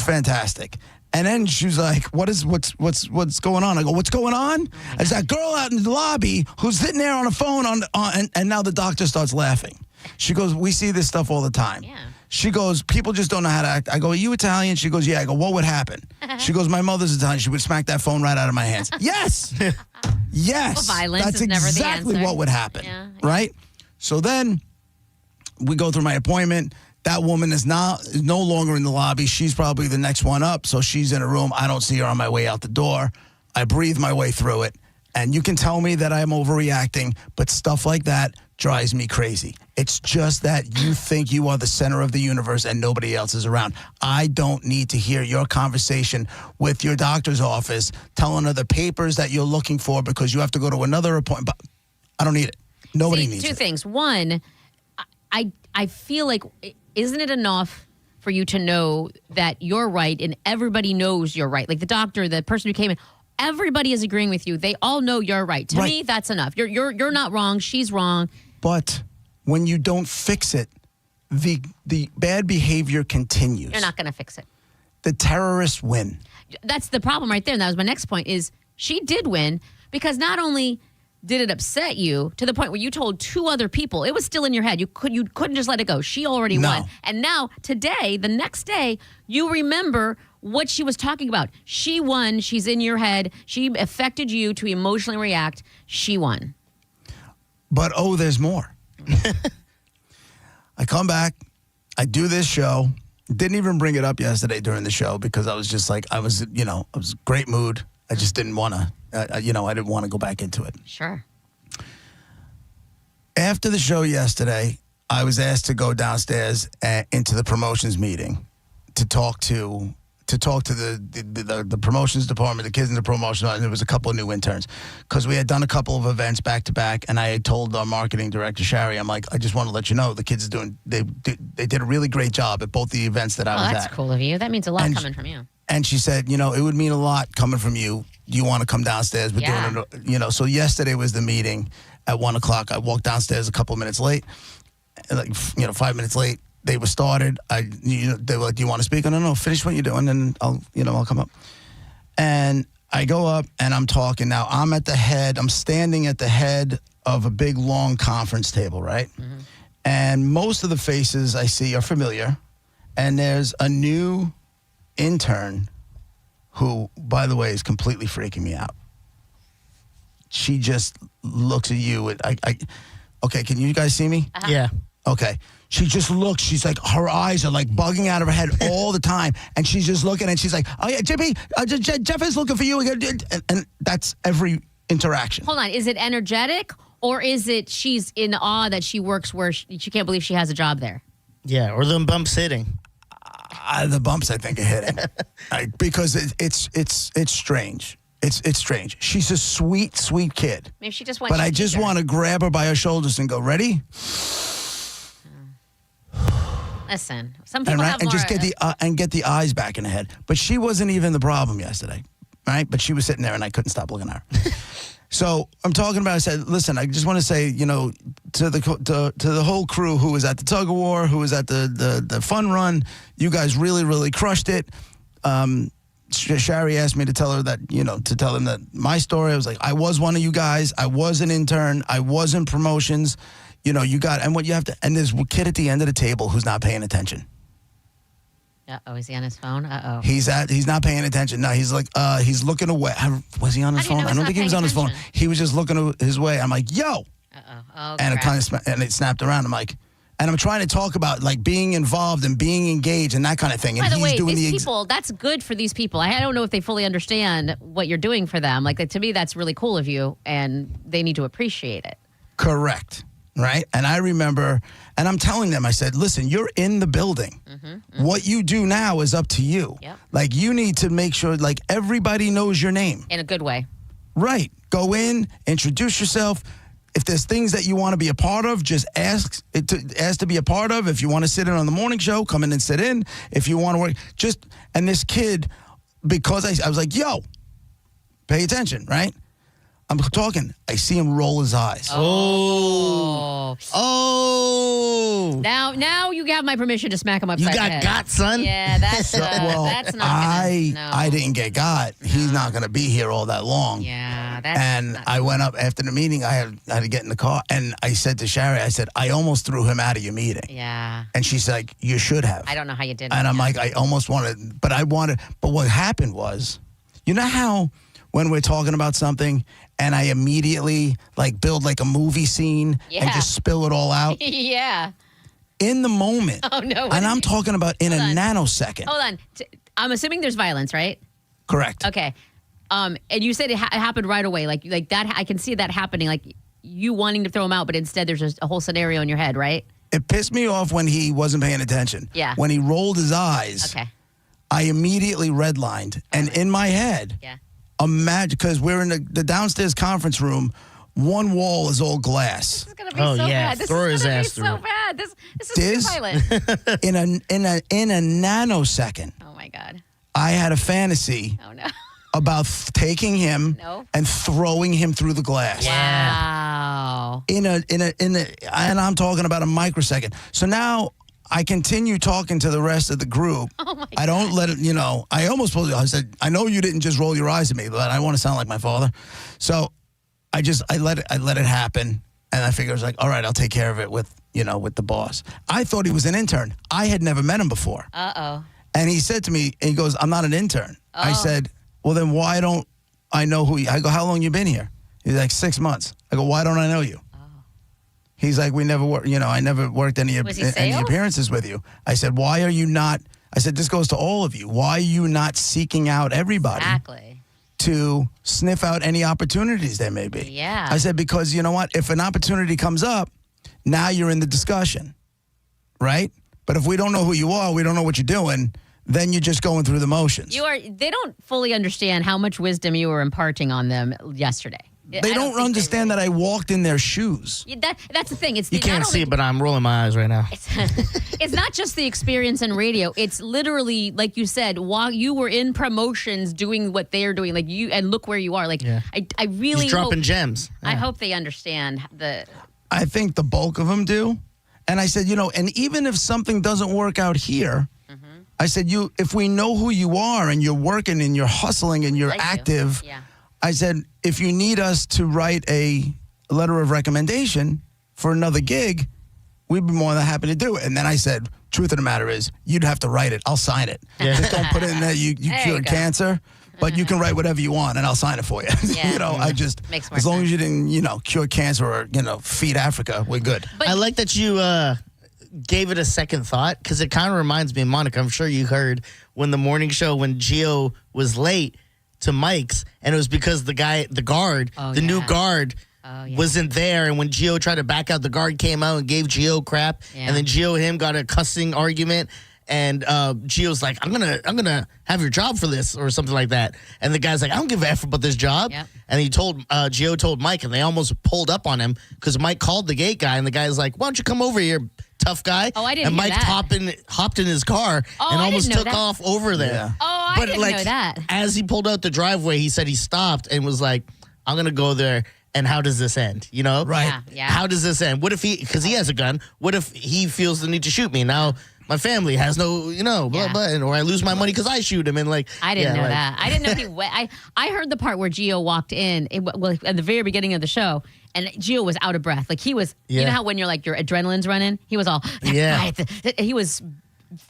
Speaker 5: fantastic. And then she's like, what's going on? I go, what's going on? There's that girl out in the lobby who's sitting there on a phone and now the doctor starts laughing. She goes, we see this stuff all the time. Yeah. She goes, people just don't know how to act. I go, are you Italian? She goes, yeah. I go, what would happen? She goes, my mother's Italian. She would smack that phone right out of my hands. Yes. Yes.
Speaker 7: Well, violence
Speaker 5: That's
Speaker 7: is never the
Speaker 5: exactly
Speaker 7: answer.
Speaker 5: what would happen.
Speaker 7: Yeah.
Speaker 5: Right? So then we go through my appointment. That woman is no longer in the lobby. She's probably the next one up. So she's in a room. I don't see her on my way out the door. I breathe my way through it. And you can tell me that I'm overreacting, but stuff like that drives me crazy. It's just that you think you are the center of the universe and nobody else is around. I don't need to hear your conversation with your doctor's office telling her the papers that you're looking for because you have to go to another appointment. I don't need it. Nobody needs it.
Speaker 7: Two things. One, I feel like, isn't it enough for you to know that you're right and everybody knows you're right? Like the doctor, the person who came in, everybody is agreeing with you. They all know you're right. To me, that's enough. You're not wrong. She's wrong.
Speaker 5: But when you don't fix it, the bad behavior continues.
Speaker 7: You're not going to fix it.
Speaker 5: The terrorists win.
Speaker 7: That's the problem right there. And that was my next point is she did win because not only did it upset you to the point where you told 2 other people, it was still in your head. You couldn't just let it go. She already won. And now today, the next day, you remember what she was talking about. She won. She's in your head. She affected you to emotionally react. She won.
Speaker 5: But there's more. I come back. I do this show. Didn't even bring it up yesterday during the show because I was just like, I was in great mood. I just didn't want to, I didn't want to go back into it.
Speaker 7: Sure.
Speaker 5: After the show yesterday, I was asked to go downstairs into the promotions meeting to talk to to talk to the promotions department, the kids in the promotion, and there was a couple of new interns because we had done a couple of events back to back, and I had told our marketing director Shari, I'm like, I just want to let you know the kids are they did a really great job at both the events that I was
Speaker 7: that's
Speaker 5: at.
Speaker 7: cool of you. That means a lot coming from you.
Speaker 5: And she said, it would mean a lot coming from you. Do you want to come downstairs? We're doing it, so yesterday was the meeting at 1:00. I walked downstairs a couple of minutes late, 5 minutes late. They were started. They were like, "Do you want to speak?" No, finish what you're doing, and I'll come up. And I go up, and I'm talking. Now I'm standing at the head of a big, long conference table, right? Mm-hmm. And most of the faces I see are familiar. And there's a new intern who, by the way, is completely freaking me out. She just looks at you. Okay, can you guys see me?
Speaker 6: Yeah.
Speaker 5: Okay. She just looks. She's like, her eyes are like bugging out of her head all the time. And she's just looking and she's like, oh, yeah, Jimmy, Jeff is looking for you. And that's every interaction.
Speaker 7: Hold on. Is it energetic or is it she's in awe that she works where she can't believe she has a job there?
Speaker 6: Yeah, or the bumps hitting.
Speaker 5: The bumps, I think, are hitting. Because it's strange. It's strange. She's a sweet, sweet kid.
Speaker 7: Maybe she just wants
Speaker 5: But I just want to grab her by her shoulders and go, ready?
Speaker 7: Listen, some people have more...
Speaker 5: And just get the eyes back in the head. But she wasn't even the problem yesterday, right? But she was sitting there, and I couldn't stop looking at her. So I'm talking about. I said, listen, I just want to say, to the whole crew who was at the tug of war, who was at the fun run, you guys really, really crushed it. Shari asked me to tell her that, to tell them that my story. I was like, I was one of you guys. I was an intern. I was in promotions. You got, and what you have to, and there's a kid at the end of the table who's not paying attention.
Speaker 7: Uh-oh, is he on his phone? Uh-oh.
Speaker 5: He's not paying attention. No, he's like, he's looking away. Was he on his phone? I don't think he was on his phone. He was just looking his way. I'm like, yo.
Speaker 7: Uh-oh. Oh,
Speaker 5: and it kind of, and it snapped around. I'm like, and I'm trying to talk about like being involved and being engaged and that kind of thing. And
Speaker 7: by the way,
Speaker 5: doing
Speaker 7: these people, that's good for these people. I don't know if they fully understand what you're doing for them. Like, to me, that's really cool of you, and they need to appreciate it.
Speaker 5: Correct. Right? And I remember, and I'm telling them, I said, listen, you're in the building. What you do now is up to you.
Speaker 7: Yep.
Speaker 5: Like, you need to make sure, like, everybody knows your name.
Speaker 7: In a good way.
Speaker 5: Right. Go in, introduce yourself. If there's things that you want to be a part of, just ask to be a part of. If you want to sit in on the morning show, come in and sit in. If you want to work, and this kid, because I was like, yo, pay attention, right? I'm talking. I see him roll his eyes.
Speaker 6: Oh.
Speaker 7: Now you have my permission to smack him upside the head.
Speaker 6: You got got, son?
Speaker 7: Yeah, that's that's not
Speaker 5: I didn't get got. He's not going to be here all that long.
Speaker 7: Yeah, that's
Speaker 5: And I went up after the meeting. I had to get in the car. And I said to Shari, I said, I almost threw him out of your meeting.
Speaker 7: Yeah.
Speaker 5: And she's like, you should have.
Speaker 7: I don't know how you did it.
Speaker 5: And I'm like, I almost wanted, but what happened was, you know how when we're talking about something and I immediately like build like a movie scene and just spill it all out?
Speaker 7: Yeah.
Speaker 5: In the moment.
Speaker 7: Oh, no.
Speaker 5: And I'm talking about in a nanosecond.
Speaker 7: Hold on. I'm assuming there's violence, right?
Speaker 5: Correct.
Speaker 7: Okay. And you said it happened right away. Like that, I can see that happening. Like you wanting to throw him out, but instead there's just a whole scenario in your head, right?
Speaker 5: It pissed me off when he wasn't paying attention.
Speaker 7: Yeah.
Speaker 5: When he rolled his eyes.
Speaker 7: Okay.
Speaker 5: I immediately redlined. And in my head, imagine, because we're in the downstairs conference room, one wall is all glass.
Speaker 7: This is gonna be so bad. This is gonna be so bad. This is too violent.
Speaker 5: in a nanosecond.
Speaker 7: Oh my God.
Speaker 5: I had a fantasy about taking him and throwing him through the glass.
Speaker 7: Wow.
Speaker 5: And I'm talking about a microsecond. So now I continue talking to the rest of the group.
Speaker 7: Oh my God.
Speaker 5: I don't let it, I almost told you, I said, I know you didn't just roll your eyes at me, but I want to sound like my father. So I let it happen. And I figured, I was like, all right, I'll take care of it with the boss. I thought he was an intern. I had never met him before.
Speaker 7: Uh-oh.
Speaker 5: And he said to me, he goes, I'm not an intern. I said, well, then why don't I know who you, I go, how long you been here? He's like, 6 months. I go, why don't I know you? He's like, we never worked, I never worked any appearances with you. I said, why are you not, I said, this goes to all of you. Why are you not seeking out everybody to sniff out any opportunities there may be?
Speaker 7: Yeah.
Speaker 5: I said, because you know what? If an opportunity comes up, now you're in the discussion, right? But if we don't know who you are, we don't know what you're doing, then you're just going through the motions.
Speaker 7: They don't fully understand how much wisdom you were imparting on them yesterday.
Speaker 5: They don't understand that I walked in their shoes.
Speaker 7: That's the thing. It's
Speaker 6: You can't see it, but I'm rolling my eyes right now.
Speaker 7: It's not just the experience in radio. It's literally, like you said, while you were in promotions doing what they're doing, like you, and look where you are. Like, I really
Speaker 6: He's dropping
Speaker 7: hope,
Speaker 6: gems.
Speaker 7: I hope they understand the.
Speaker 5: I think the bulk of them do. And I said, and even if something doesn't work out here, I said, if we know who you are and you're working and you're hustling and you're active, I said, if you need us to write a letter of recommendation for another gig, we'd be more than happy to do it. And then I said, truth of the matter is, you'd have to write it. I'll sign it. Just don't put in that you cured cancer, but you can write whatever you want and I'll sign it for you. I just, as long as you didn't, cure cancer or, feed Africa, we're good.
Speaker 6: I like that you gave it a second thought because it kind of reminds me of Monica. I'm sure you heard when the morning show, when Gio was late to Mike's, and it was because the guard, new guard, wasn't there. And when Gio tried to back out, the guard came out and gave Gio crap. And then Gio and him got a cussing argument. And Gio's like, I'm gonna have your job for this or something like that. And the guy's like, I don't give a F about this job. And Gio told Mike, and they almost pulled up on him because Mike called the gate guy, and the guy's like, why don't you come over here, tough guy?
Speaker 7: Oh, I didn't
Speaker 6: And
Speaker 7: hear
Speaker 6: Mike
Speaker 7: that.
Speaker 6: hopped in his car and almost took off over there.
Speaker 5: Yeah.
Speaker 7: Oh, I didn't know that.
Speaker 6: As he pulled out the driveway, he said he stopped and was like, I'm going to go there. And how does this end?
Speaker 5: Right.
Speaker 7: Yeah.
Speaker 6: How does this end? What if because he has a gun, what if he feels the need to shoot me? Now my family has no, blah, blah, or I lose my money because I shoot him. And
Speaker 7: I didn't know that. I didn't know he went. I heard the part where Gio walked in, at the very beginning of the show, and Gio was out of breath. Like he was, you know how when you're like, your adrenaline's running? He was all, he was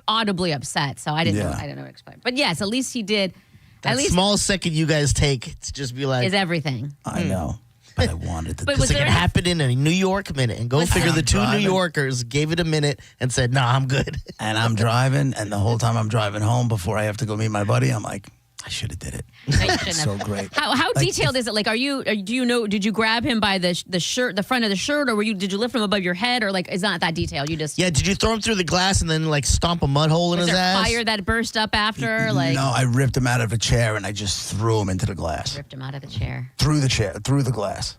Speaker 7: audibly upset. So I didn't know what to expect. But yes, at least he did.
Speaker 6: That small second you guys take to just be like.
Speaker 7: Is everything.
Speaker 5: I know. But I wanted to.
Speaker 6: Because it happened in a New York minute. And go figure the two New Yorkers gave it a minute and said, nah, I'm good.
Speaker 5: And I'm driving, and the whole time I'm driving home before I have to go meet my buddy, I'm like, I should have did it. It's so great.
Speaker 7: How detailed is it? Like, do you know? Did you grab him by the shirt, the front of the shirt, or did you lift him above your head, or like, it's not that detailed? You just
Speaker 6: did you throw him through the glass and then like stomp a mud hole in his ass?
Speaker 7: Fire that burst up after? Like
Speaker 5: no, I ripped him out of a chair and I just threw him into the glass.
Speaker 7: Ripped him out of the chair.
Speaker 5: Through the glass.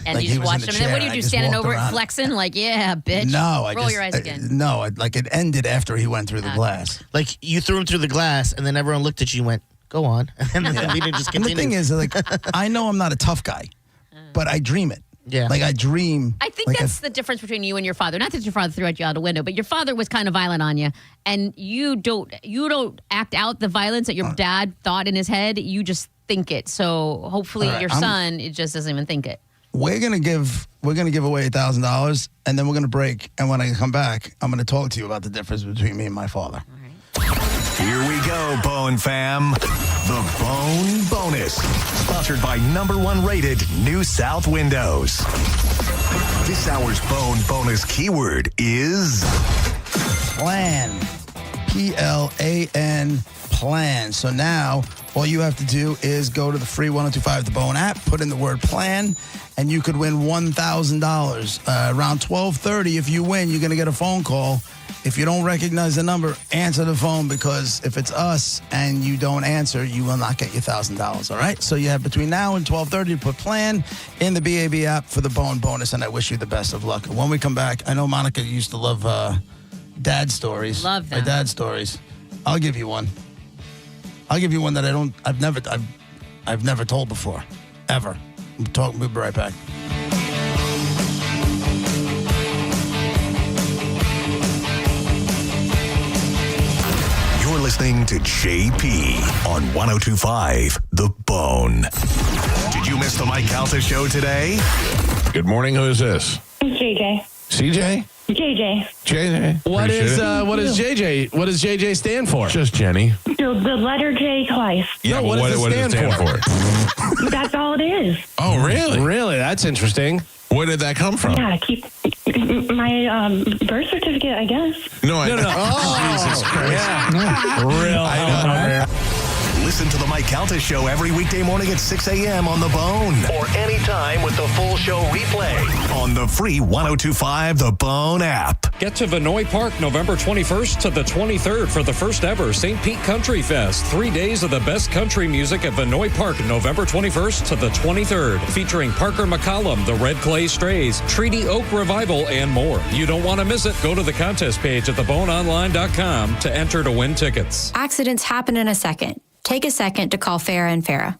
Speaker 7: And
Speaker 5: like
Speaker 7: you just watched him. And then what do you do? Standing over it, flexing? Like, yeah, bitch.
Speaker 5: No,
Speaker 7: roll your eyes again.
Speaker 5: No, it ended after he went through the glass.
Speaker 6: Like you threw him through the glass, and then everyone looked at you and went, "Go on," and then we didn't just continue.
Speaker 5: And the thing is, like, I know I'm not a tough guy, but I dream it.
Speaker 6: Yeah,
Speaker 5: like I dream.
Speaker 7: I think that's the difference between you and your father. Not that your father threw you out a window, but your father was kind of violent on you, and you don't act out the violence that your dad thought in his head. You just think it. So hopefully, your son it just doesn't even think it.
Speaker 5: We're gonna give away $1,000, and then we're gonna break. And when I come back, I'm gonna talk to you about the difference between me and my father.
Speaker 1: Here we go, Bone fam. The Bone Bonus. Sponsored by #1 rated New South Windows. This hour's Bone Bonus keyword is
Speaker 5: plan. PLAN. Plan. So now all you have to do is go to the free 1025 The Bone app, put in the word plan, and you could win $1,000. Around 12:30, if you win, you're going to get a phone call. If you don't recognize the number, answer the phone, because if it's us and you don't answer, you will not get your $1,000. All right? So you have between now and 12:30 to put plan in the BAB app for the Bone Bonus, and I wish you the best of luck. And when we come back, I know Monica used to love dad stories.
Speaker 7: Love them.
Speaker 5: My dad stories. I'll give you one. I'll give you one that I've never told before, ever. We'll be right back.
Speaker 1: You're listening to JP on 102.5 The Bone. Did you miss the Mike Calta show today?
Speaker 15: Good morning. Who is this?
Speaker 2: JJ.
Speaker 15: CJ?
Speaker 2: JJ.
Speaker 15: JJ.
Speaker 8: What does JJ stand for?
Speaker 15: Just Jenny.
Speaker 2: The letter J twice.
Speaker 15: Yeah, what does it stand for?
Speaker 2: That's all it is.
Speaker 15: Oh, really?
Speaker 8: Really? That's interesting.
Speaker 15: Where did that come from?
Speaker 2: Yeah, my birth certificate, I guess.
Speaker 15: No.
Speaker 8: Oh,
Speaker 15: Jesus Christ.
Speaker 8: Yeah. Real.
Speaker 1: Listen to the Mike Calta Show every weekday morning at 6 a.m. on The Bone.
Speaker 4: Or anytime with the full show replay.
Speaker 1: On the free 102.5 The Bone app.
Speaker 9: Get to Vinoy Park November 21st to the 23rd for the first ever St. Pete Country Fest. 3 days of the best country music at Vinoy Park November 21st to the 23rd. Featuring Parker McCollum, the Red Clay Strays, Treaty Oak Revival, and more. You don't want to miss it. Go to the contest page at theboneonline.com to enter to win tickets.
Speaker 10: Accidents happen in a second. Take a second to call Farah and Farah.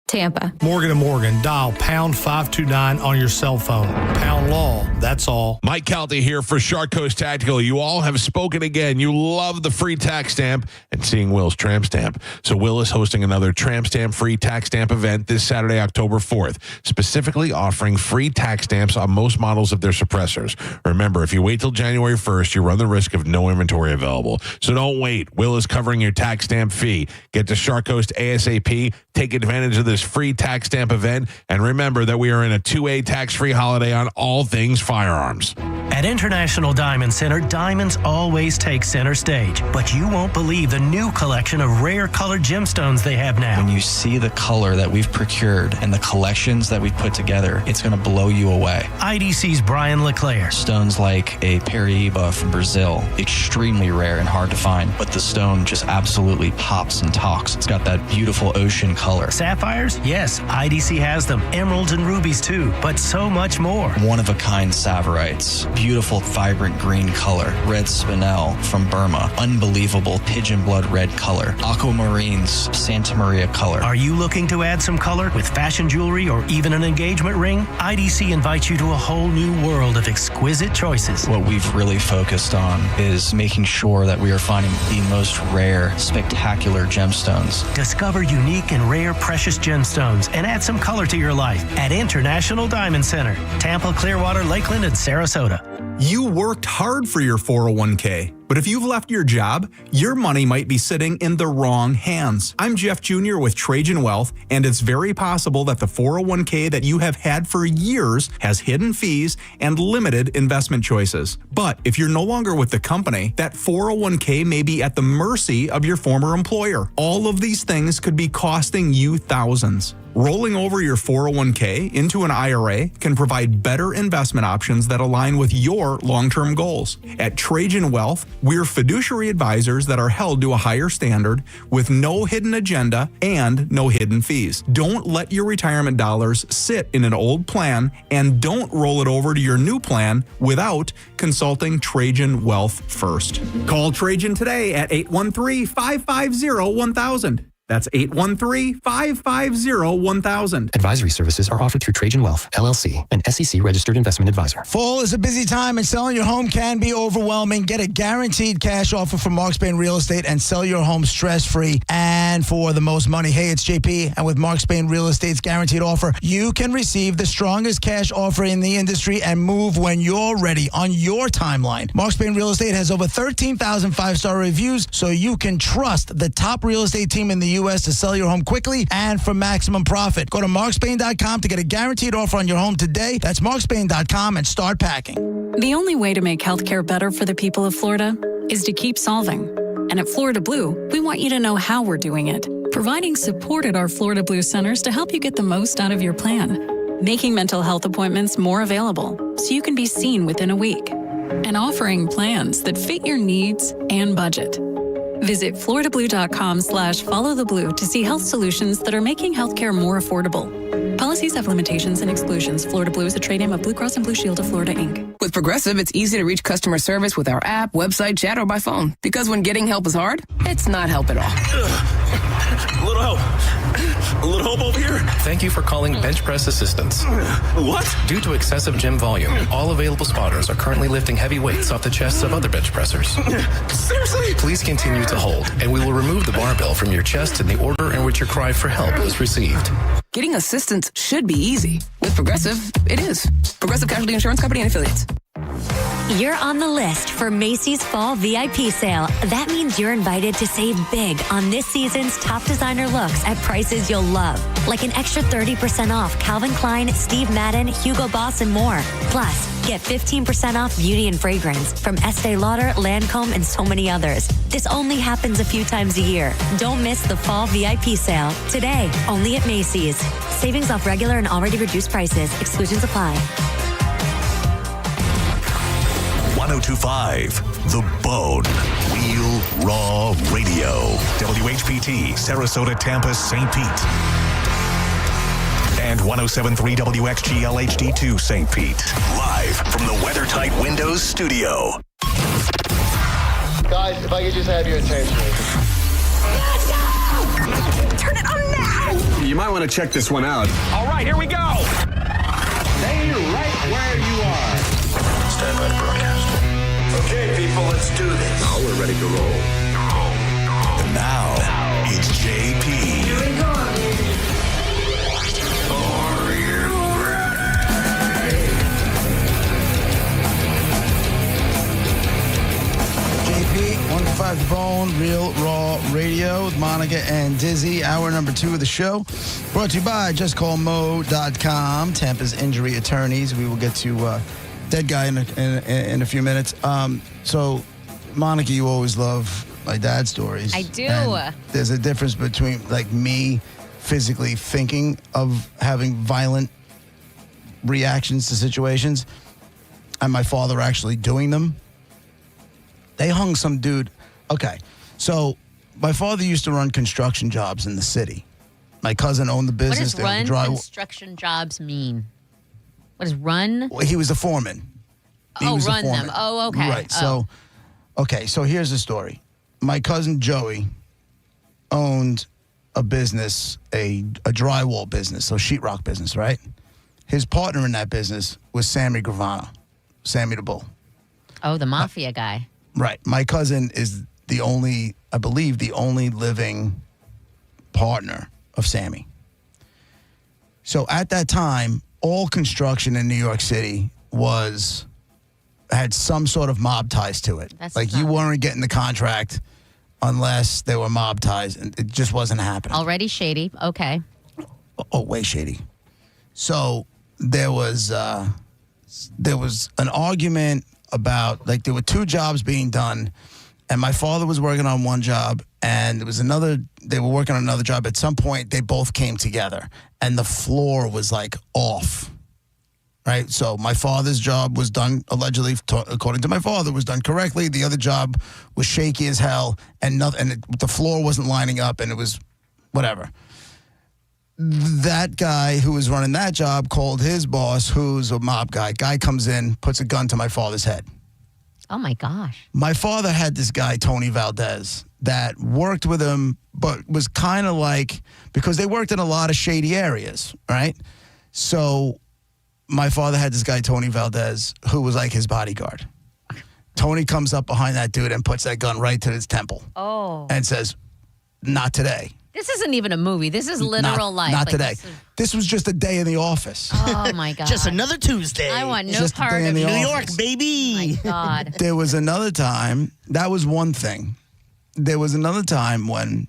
Speaker 10: Tampa.
Speaker 16: Morgan & Morgan, dial pound 529 on your cell phone. Pound law, that's all.
Speaker 15: Mike Calta here for Shark Coast Tactical. You all have spoken again. You love the free tax stamp and seeing Will's tramp stamp. So Will is hosting another tramp stamp free tax stamp event this Saturday, October 4th, specifically offering free tax stamps on most models of their suppressors. Remember, if you wait till January 1st, you run the risk of no inventory available. So don't wait. Will is covering your tax stamp fee. Get to Shark Coast ASAP. Take advantage of this free tax stamp event. And remember that we are in a 2A tax-free holiday on all things firearms.
Speaker 11: At International Diamond Center, diamonds always take center stage. But you won't believe the new collection of rare colored gemstones they have now.
Speaker 12: When you see the color that we've procured and the collections that we've put together, it's going to blow you away.
Speaker 11: IDC's Brian LeClaire.
Speaker 12: Stones like a Paraíba from Brazil, extremely rare and hard to find, but the stone just absolutely pops and talks. It's got that beautiful ocean color.
Speaker 11: Sapphires? Yes, IDC has them. Emeralds and rubies too, but so much more.
Speaker 12: One-of-a-kind Saverites. Beautiful, vibrant green color. Red spinel from Burma. Unbelievable pigeon blood red color. Aquamarines, Santa Maria color.
Speaker 11: Are you looking to add some color with fashion jewelry or even an engagement ring? IDC invites you to a whole new world of exquisite choices.
Speaker 12: What we've really focused on is making sure that we are finding the most rare, spectacular gemstones.
Speaker 11: Discover unique and rare precious gemstones and add some color to your life at International Diamond Center, Tampa, Clearwater, Lakeland, and Sarasota.
Speaker 13: You worked hard for your 401k, but if you've left your job, your money might be sitting in the wrong hands. I'm Jeff Jr. with Trajan Wealth, and it's very possible that the 401k that you have had for years has hidden fees and limited investment choices. But if you're no longer with the company, that 401k may be at the mercy of your former employer. All of these things could be costing you thousands. Rolling over your 401k into an IRA can provide better investment options that align with your long-term goals. At Trajan Wealth, we're fiduciary advisors that are held to a higher standard with no hidden agenda and no hidden fees. Don't let your retirement dollars sit in an old plan, and don't roll it over to your new plan without consulting Trajan Wealth first. Call Trajan today at 813-550-1000. That's 813-550-1000.
Speaker 14: Advisory services are offered through Trajan Wealth, LLC, an SEC-registered investment advisor.
Speaker 5: Fall is a busy time, and selling your home can be overwhelming. Get a guaranteed cash offer from Mark Spain Real Estate and sell your home stress-free and for the most money. Hey, it's JP, and with Mark Spain Real Estate's guaranteed offer, you can receive the strongest cash offer in the industry and move when you're ready on your timeline. Mark Spain Real Estate has over 13,000 five-star reviews, so you can trust the top real estate team in the U.S. to sell your home quickly and for maximum profit. Go to markspain.com to get a guaranteed offer on your home today. That's markspain.com and start packing.
Speaker 27: The only way to make healthcare better for the people of Florida is to keep solving. And at Florida Blue, we want you to know how we're doing it. Providing support at our Florida Blue centers to help you get the most out of your plan. Making mental health appointments more available so you can be seen within a week. And offering plans that fit your needs and budget. Visit floridablue.com/followtheblue to see health solutions that are making healthcare more affordable. Policies have limitations and exclusions. Florida Blue is a trade name of Blue Cross and Blue Shield of Florida, Inc.
Speaker 28: With Progressive, it's easy to reach customer service with our app, website, chat, or by phone. Because when getting help is hard, it's not help at all.
Speaker 29: A little help. A little help over here.
Speaker 30: Thank you for calling Bench Press Assistance.
Speaker 29: What?
Speaker 30: Due to excessive gym volume, all available spotters are currently lifting heavy weights off the chests of other bench pressers.
Speaker 29: Seriously?
Speaker 30: Please continue to hold, and we will remove the barbell from your chest in the order in which your cry for help was received.
Speaker 28: Getting assistance should be easy. With Progressive, it is. Progressive Casualty Insurance Company and Affiliates.
Speaker 31: You're on the list for Macy's Fall VIP Sale. That means you're invited to save big on this season's top designer looks at prices you'll love. Like an extra 30% off Calvin Klein, Steve Madden, Hugo Boss, and more. Plus, Get 15% off beauty and fragrance from Estee Lauder, Lancome, and so many others. This only happens a few times a year. Don't miss the fall VIP sale today, only at Macy's. Savings off regular and already reduced prices. Exclusions apply.
Speaker 1: 1025 The Bone. Real Raw Radio. WHPT, Sarasota, Tampa, St. Pete. And 1073 WXGL HD2 St. Pete. Live from the WeatherTight Windows studio.
Speaker 3: Guys, if I could just have your attention.
Speaker 17: Turn it on now!
Speaker 18: You might want to check this one out.
Speaker 17: All right, here we go!
Speaker 18: Stay right where you are.
Speaker 17: Stand by to broadcast. Okay, people, let's do this.
Speaker 18: Now we're ready to roll.
Speaker 1: And now, it's JP.
Speaker 17: Here we go.
Speaker 1: Are you
Speaker 5: JP, 105 The Bone, Real Raw Radio with Monica and Dizzy. Hour number 2 of the show. Brought to you by JustCallMo.com, Tampa's injury attorneys. We will get to dead guy in a few minutes. So, Monica, you always love my dad's stories.
Speaker 7: I do.
Speaker 5: And there's a difference between, like, me physically thinking of having violent reactions to situations and my father actually doing them. They hung some dude. Okay, so my father used to run construction jobs in the city. My cousin owned the business.
Speaker 7: What does run construction jobs mean? What is run?
Speaker 5: He was the foreman.
Speaker 7: Run them. Oh, okay.
Speaker 5: Right. So, okay. So here's the story. My cousin Joey owned a business, a drywall business, so sheetrock business, right? His partner in that business was Sammy Gravano, Sammy the Bull.
Speaker 7: Oh, the mafia guy.
Speaker 5: Right. My cousin is I believe, the only living partner of Sammy. So at that time, all construction in New York City had some sort of mob ties to it. Like you weren't getting the contract unless there were mob ties, and it just wasn't happening.
Speaker 7: Already shady. Okay.
Speaker 5: Oh, way shady. So there was an argument about, like, there were 2 jobs being done, and my father was working on one job, and they were working on another job. At some point, they both came together, and the floor was, like, off. Right? So my father's job was done, allegedly, according to my father, was done correctly. The other job was shaky as hell, and the floor wasn't lining up, and it was whatever. That guy who was running that job called his boss, who's a mob guy. Guy comes in, puts a gun to my father's head.
Speaker 7: Oh, my gosh.
Speaker 5: My father had this guy, Tony Valdez, that worked with him, but was kind of like, because they worked in a lot of shady areas, right? So my father had this guy, Tony Valdez, who was like his bodyguard. Tony comes up behind that dude and puts that gun right to his temple.
Speaker 7: Oh.
Speaker 5: And says, not today.
Speaker 7: This isn't even a movie. This is literal life.
Speaker 5: Not
Speaker 7: Like,
Speaker 5: today. This was just a day in the office.
Speaker 7: Oh, my God.
Speaker 6: Just another Tuesday.
Speaker 7: I want no
Speaker 5: Just a
Speaker 7: part
Speaker 5: day in
Speaker 7: of
Speaker 5: the
Speaker 7: New
Speaker 5: office.
Speaker 7: York.
Speaker 6: York, baby.
Speaker 7: My God.
Speaker 5: There was another time. That was one thing. There was another time when,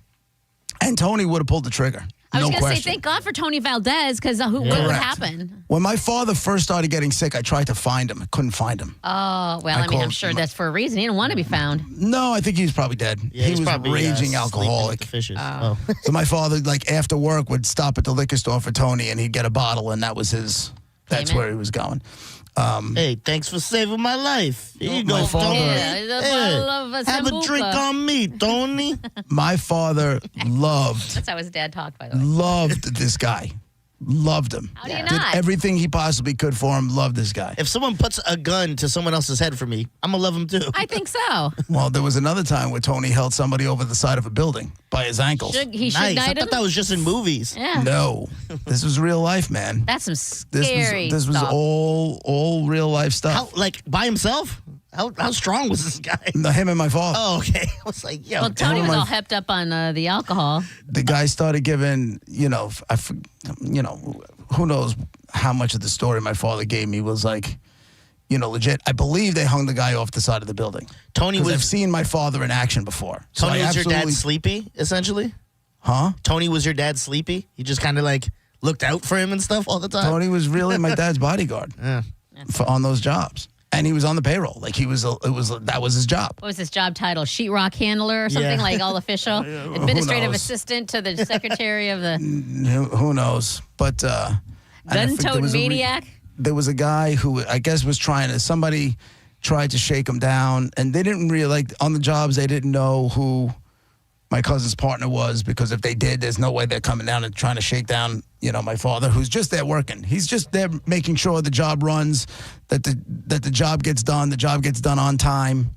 Speaker 5: and Tony would have pulled the trigger.
Speaker 7: I was
Speaker 5: No
Speaker 7: going to say,
Speaker 5: question.
Speaker 7: thank God for Tony Valdez, because what would
Speaker 5: Correct.
Speaker 7: happen?
Speaker 5: When my father first started getting sick, I tried to find him. I couldn't find him.
Speaker 7: Oh, well, I mean, I'm
Speaker 5: called
Speaker 7: sure that's for a reason. He didn't want to be found.
Speaker 5: No, I think he was probably dead.
Speaker 6: Yeah,
Speaker 5: he
Speaker 6: he's
Speaker 5: was
Speaker 6: probably,
Speaker 5: a raging
Speaker 6: sleeping with
Speaker 5: alcoholic.
Speaker 6: the fishes.
Speaker 7: Oh.
Speaker 5: So my father, like, after work, would stop at the liquor store for Tony, and he'd get a bottle, and that's
Speaker 7: Payment?
Speaker 5: where he was going.
Speaker 6: Hey, thanks for saving my life. Here you
Speaker 5: My
Speaker 6: go,
Speaker 5: father-
Speaker 6: Tony.
Speaker 7: Yeah, a bottle of
Speaker 6: Have a
Speaker 7: Sambuca.
Speaker 6: drink on me, Tony.
Speaker 5: My father loved
Speaker 7: That's how his dad talked, by the way.
Speaker 5: loved this guy. Loved him.
Speaker 7: How do you
Speaker 5: Did
Speaker 7: not?
Speaker 5: everything he possibly could for him. Loved this guy.
Speaker 6: If someone puts a gun to someone else's head for me, I'm going to love him too.
Speaker 7: I think so.
Speaker 5: Well, there was another time where Tony held somebody over the side of a building by his ankles.
Speaker 7: He should
Speaker 6: Nice. I
Speaker 7: knight him.
Speaker 6: thought that was just in movies.
Speaker 7: Yeah.
Speaker 5: No, this was real life, man.
Speaker 7: That's some
Speaker 5: This
Speaker 7: scary
Speaker 5: was
Speaker 7: stuff.
Speaker 5: all real life stuff.
Speaker 6: How, like, by himself? How strong was this guy?
Speaker 5: Him and my father.
Speaker 6: Oh, okay. I was like, yo.
Speaker 7: Well, Tony was
Speaker 5: my-
Speaker 7: all hepped up on the alcohol.
Speaker 5: The guy started giving, who knows how much of the story my father gave me was like, legit. I believe they hung the guy off the side of the building.
Speaker 6: Tony
Speaker 5: 'Cause
Speaker 6: was-
Speaker 5: I've seen my father in action before. So
Speaker 6: Tony
Speaker 5: I
Speaker 6: was your dad
Speaker 5: absolutely-
Speaker 6: sleepy, essentially?
Speaker 5: Huh?
Speaker 6: Tony was your dad sleepy? You just kind of like looked out for him and stuff all the time?
Speaker 5: Tony was really my dad's bodyguard.
Speaker 6: Yeah.
Speaker 5: on those jobs. And he was on the payroll. Like that was his job.
Speaker 7: What was his job title? Sheetrock handler or something like all official? Administrative assistant to the secretary of the...
Speaker 5: Who knows? But...
Speaker 7: gun-toting maniac?
Speaker 5: There was a guy who I guess was somebody tried to shake him down, and they didn't really, on the jobs, they didn't know who my cousin's partner was, because if they did, there's no way they're coming down and trying to shake down, my father, who's just there working. He's just there making sure the job runs, that the job gets done on time,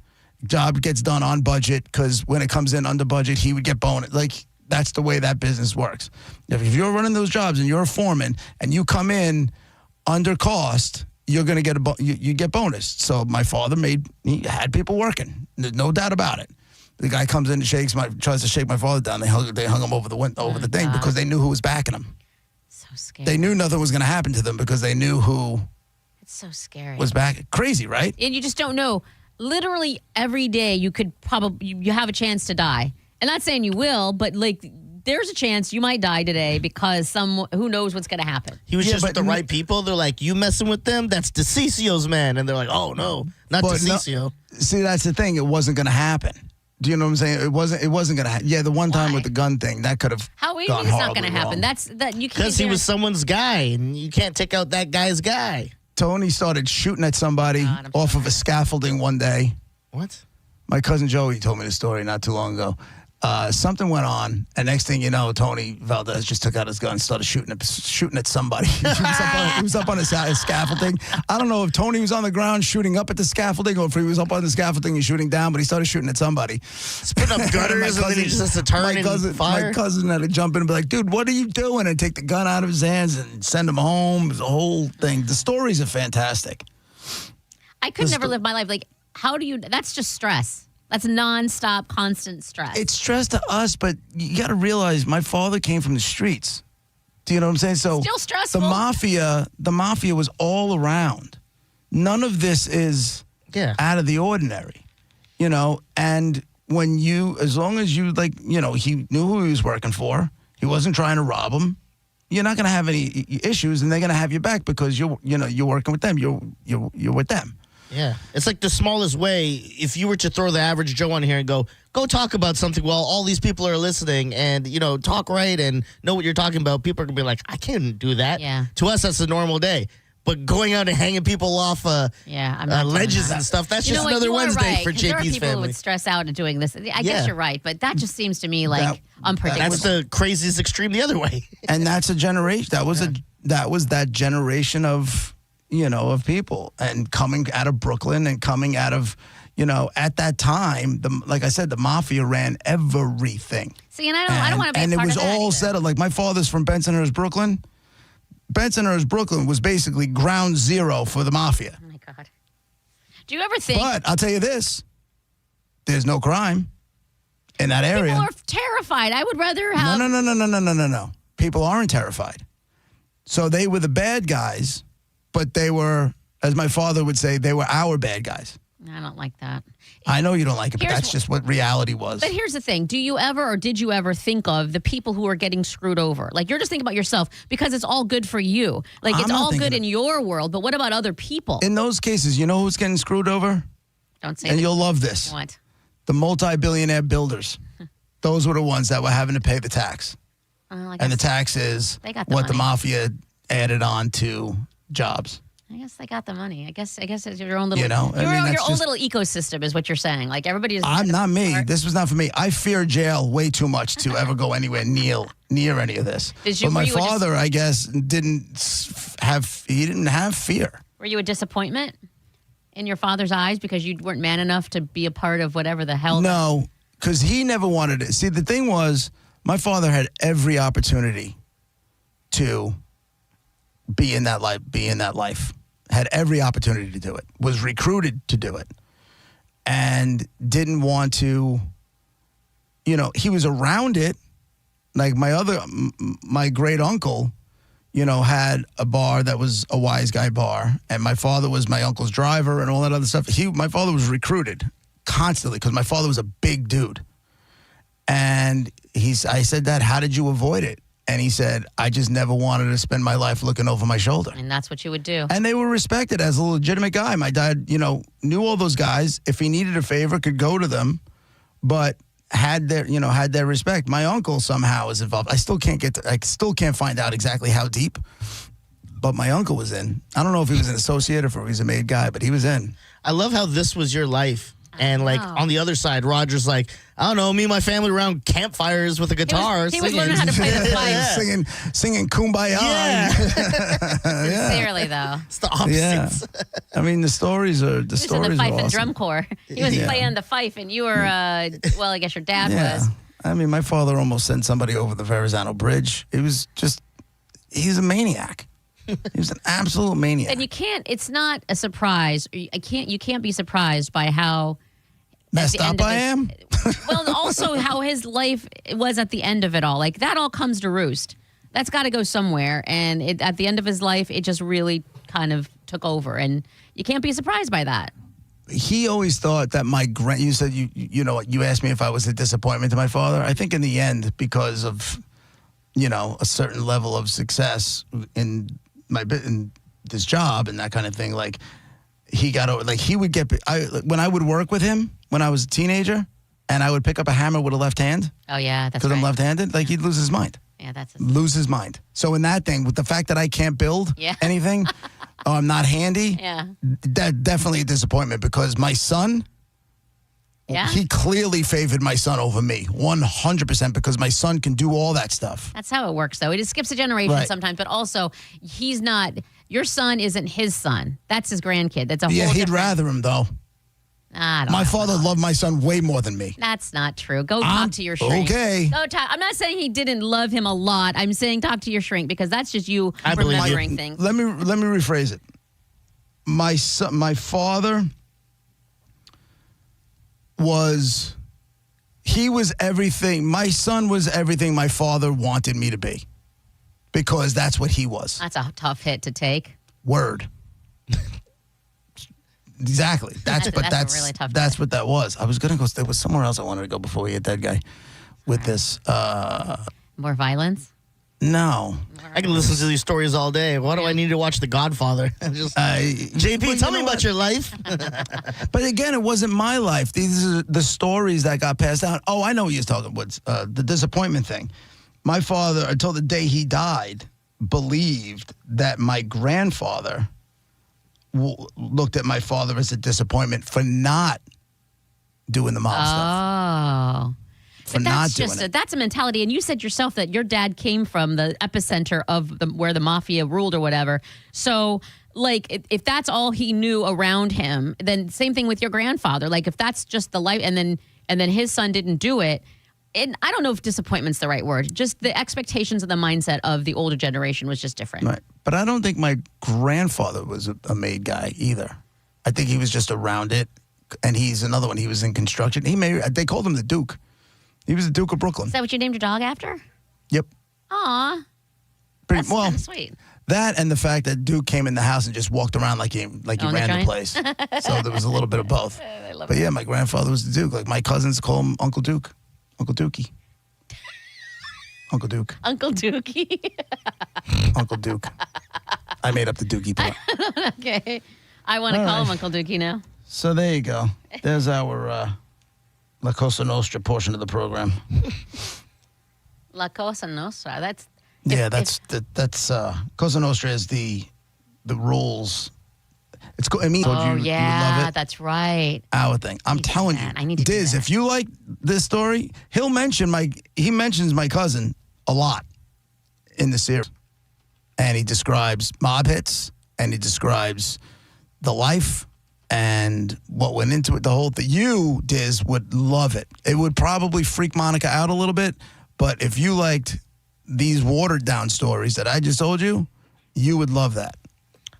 Speaker 5: job gets done on budget, because when it comes in under budget, he would get bonus. That's the way that business works. If you're running those jobs and you're a foreman and you come in under cost, you're going to get you get bonus. So my father he had people working. There's no doubt about it. The guy comes in and tries to shake my father down. They hung him over the thing because they knew who was backing him.
Speaker 7: So scary.
Speaker 5: They knew nothing was going to happen to them because they knew who.
Speaker 7: It's so scary.
Speaker 5: Was back. Crazy, right?
Speaker 7: And you just don't know. Literally every day you could you have a chance to die. I'm not saying you will, but there's a chance you might die today because who knows what's going to happen.
Speaker 6: He was just with the right people. They're like, you messing with them? That's DeCicio's man. And they're like, oh, no, not DeCicio.
Speaker 5: No, see, that's the thing. It wasn't going to happen. Do you know what I'm saying? It wasn't going to happen. Yeah, the one time with the gun thing, that could have
Speaker 7: How is it's not going to happen? You can't.
Speaker 6: Because he was someone's guy, and you can't take out that guy's guy.
Speaker 5: Tony started shooting at somebody off of a scaffolding one day.
Speaker 6: What?
Speaker 5: My cousin Joey told me the story not too long ago. Something went on, and next thing you know, Tony Valdez just took out his gun and started shooting at somebody. he was up on a scaffolding. I don't know if Tony was on the ground shooting up at the scaffolding or if he was up on the scaffolding and shooting down, but he started shooting at somebody.
Speaker 6: Spit up gutters and then he just has to turn and fire?
Speaker 5: My cousin had to jump in and be like, dude, what are you doing? And take the gun out of his hands and send him home. It was a whole thing. The stories are fantastic.
Speaker 7: I could never live my life. How do you... That's just stress. That's nonstop, constant stress.
Speaker 5: It's stress to us, but you got to realize my father came from the streets. Do you know what I'm saying? So
Speaker 7: still stressful.
Speaker 5: The mafia was all around. None of this is out of the ordinary, And as long as you he knew who he was working for. He wasn't trying to rob him. You're not going to have any issues, and they're going to have your back because you're working with them. You're with them.
Speaker 6: Yeah. It's like the smallest way. If you were to throw the average Joe on here and go talk about something while all these people are listening and, talk right and know what you're talking about, people are going to be like, I can't do that.
Speaker 7: Yeah.
Speaker 6: To us, that's a normal day. But going out and hanging people off ledges and stuff, that's just another Wednesday for JP's
Speaker 7: there are people
Speaker 6: family.
Speaker 7: Who would stress out at doing this. I guess you're right, but that just seems to me unpredictable.
Speaker 6: That's the craziest extreme the other way.
Speaker 5: And that's a generation. That was that generation of people, and coming out of Brooklyn and coming out of, at that time, like I said, the mafia ran everything.
Speaker 7: See, and I don't want to be a part of that.
Speaker 5: And it was all
Speaker 7: either.
Speaker 5: settled. Like my father's from Bensonhurst, Brooklyn. Bensonhurst, Brooklyn was basically ground zero for the mafia.
Speaker 7: Oh my God. Do you ever think?
Speaker 5: But I'll tell you this: there's no crime in that area.
Speaker 7: People are terrified. I would rather have.
Speaker 5: No. People aren't terrified. So they were the bad guys. But they were, as my father would say, they were our bad guys.
Speaker 7: I don't like that.
Speaker 5: I know you don't like it, but that's just what reality was.
Speaker 7: But here's the thing. Do you ever or did you ever think of the people who are getting screwed over? You're just thinking about yourself because it's all good for you. It's all good in your world, but what about other people?
Speaker 5: In those cases, you know who's getting screwed over?
Speaker 7: Don't say
Speaker 5: And you'll love this.
Speaker 7: What?
Speaker 5: The multi-billionaire builders. Those were the ones that were having to pay the tax. And the tax is what the mafia added on to jobs.
Speaker 7: I guess they got the money. I guess it's your own little,
Speaker 5: your own
Speaker 7: little ecosystem is what you're saying. Everybody is.
Speaker 5: I'm not me. Smart. This was not for me. I fear jail way too much to ever go anywhere near any of this. But my father, I guess, didn't have fear.
Speaker 7: Were you a disappointment in your father's eyes because you weren't man enough to be a part of whatever the hell?
Speaker 5: No, because he never wanted it. See, the thing was, my father had every opportunity to be in that life, had every opportunity to do it, was recruited to do it, and didn't want to, he was around it. Like my great uncle, had a bar that was a Wise Guy bar, and my father was my uncle's driver and all that other stuff. My father was recruited constantly because my father was a big dude. And I said, Dad, how did you avoid it? And he said, I just never wanted to spend my life looking over my shoulder.
Speaker 7: And that's what you would do.
Speaker 5: And they were respected as a legitimate guy. My dad, knew all those guys. If he needed a favor, could go to them, but had their respect. My uncle somehow is involved. I still can't find out exactly how deep, but my uncle was in. I don't know if he was an associate or if he was a made guy, but he was in.
Speaker 6: I love how this was your life. And on the other side, Roger's like, I don't know, me and my family around campfires with a guitar.
Speaker 7: He was learning how to play the pipe.
Speaker 5: Singing Kumbaya.
Speaker 6: Yeah.
Speaker 7: Sincerely, though.
Speaker 6: It's the opposites.
Speaker 5: Yeah. I mean, the stories are
Speaker 7: He was in the fife and drum corps. He was playing the fife, and you were, I guess your dad was.
Speaker 5: I mean, my father almost sent somebody over the Verrazano Bridge. He's a maniac. He was an absolute maniac.
Speaker 7: And it's not a surprise. You can't be surprised by how
Speaker 5: messed up I am.
Speaker 7: Well, also how his life was at the end of it all. Like, that all comes to roost. That's got to go somewhere. And at the end of his life, it just really kind of took over. And you can't be surprised by that.
Speaker 5: He always thought that you said, you asked me if I was a disappointment to my father. I think in the end, because of, a certain level of success in this job and that kind of thing, like, he got over, like, he would get, when I would work with him when I was a teenager and I would pick up a hammer with a left hand.
Speaker 7: Oh, yeah, that's right.
Speaker 5: Because I'm left-handed, like, he'd lose his mind.
Speaker 7: Yeah, that's
Speaker 5: lose his mind. So in that thing, with the fact that I can't build anything, or I'm not handy, that definitely a disappointment because my son, he clearly favored my son over me, 100%, because my son can do all that stuff.
Speaker 7: That's how it works, though. It just skips a generation sometimes, but also he's not. Your son isn't his son. That's his grandkid. That's a whole
Speaker 5: he'd rather him, though. My father loved my son way more than me.
Speaker 7: That's not true. Go talk to your shrink.
Speaker 5: Okay.
Speaker 7: Go talk. I'm not saying he didn't love him a lot. I'm saying talk to your shrink because that's just you remembering things.
Speaker 5: Let me rephrase it. My father was everything. My son was everything my father wanted me to be. Because that's what he was.
Speaker 7: That's a tough hit to take.
Speaker 5: Word. Exactly. That's
Speaker 7: a really tough
Speaker 5: that's what that was. I was gonna go. There was somewhere else I wanted to go before we hit that guy with this.
Speaker 7: More violence.
Speaker 5: No.
Speaker 6: I can listen to these stories all day. Why do I need to watch The Godfather? JP, tell me about your life.
Speaker 5: But again, it wasn't my life. These are the stories that got passed down. Oh, I know what you're talking about. The disappointment thing. My father, until the day he died, believed that my grandfather looked at my father as a disappointment for not doing the mob stuff. For not doing it.
Speaker 7: That's a mentality. And you said yourself that your dad came from the epicenter of where the mafia ruled or whatever. So, like, if that's all he knew around him, then same thing with your grandfather. Like, if that's just the life, and then his son didn't do it. And I don't know if disappointment's the right word. Just the expectations and the mindset of the older generation was just different.
Speaker 5: Right. But I don't think my grandfather was a made guy either. I think he was just around it. And he's another one. He was in construction. They called him the Duke. He was the Duke of Brooklyn.
Speaker 7: Is that what you named your dog after?
Speaker 5: Yep.
Speaker 7: Aw. That's kind of sweet.
Speaker 5: That and the fact that Duke came in the house and just walked around like he ran the place. So there was a little bit of both. But yeah, my grandfather was the Duke. Like my cousins call him Uncle Duke. Uncle Dookie. Uncle Duke.
Speaker 7: Uncle Dookie.
Speaker 5: Uncle Duke. I made up the Dookie part.
Speaker 7: Okay. I want to call him Uncle Dookie now.
Speaker 5: So there you go. There's our La Cosa Nostra portion of the program.
Speaker 7: La Cosa Nostra. That's
Speaker 5: Cosa Nostra is the rules. It's cool. I mean, you love it.
Speaker 7: That's right.
Speaker 5: Our thing. I'm telling you,
Speaker 7: I need to
Speaker 5: Diz, if you like this story, he mentions my cousin a lot in the series, and he describes mob hits, and he describes the life and what went into it. The whole thing. You, Diz, would love it. It would probably freak Monica out a little bit, but if you liked these watered down stories that I just told you, you would love that.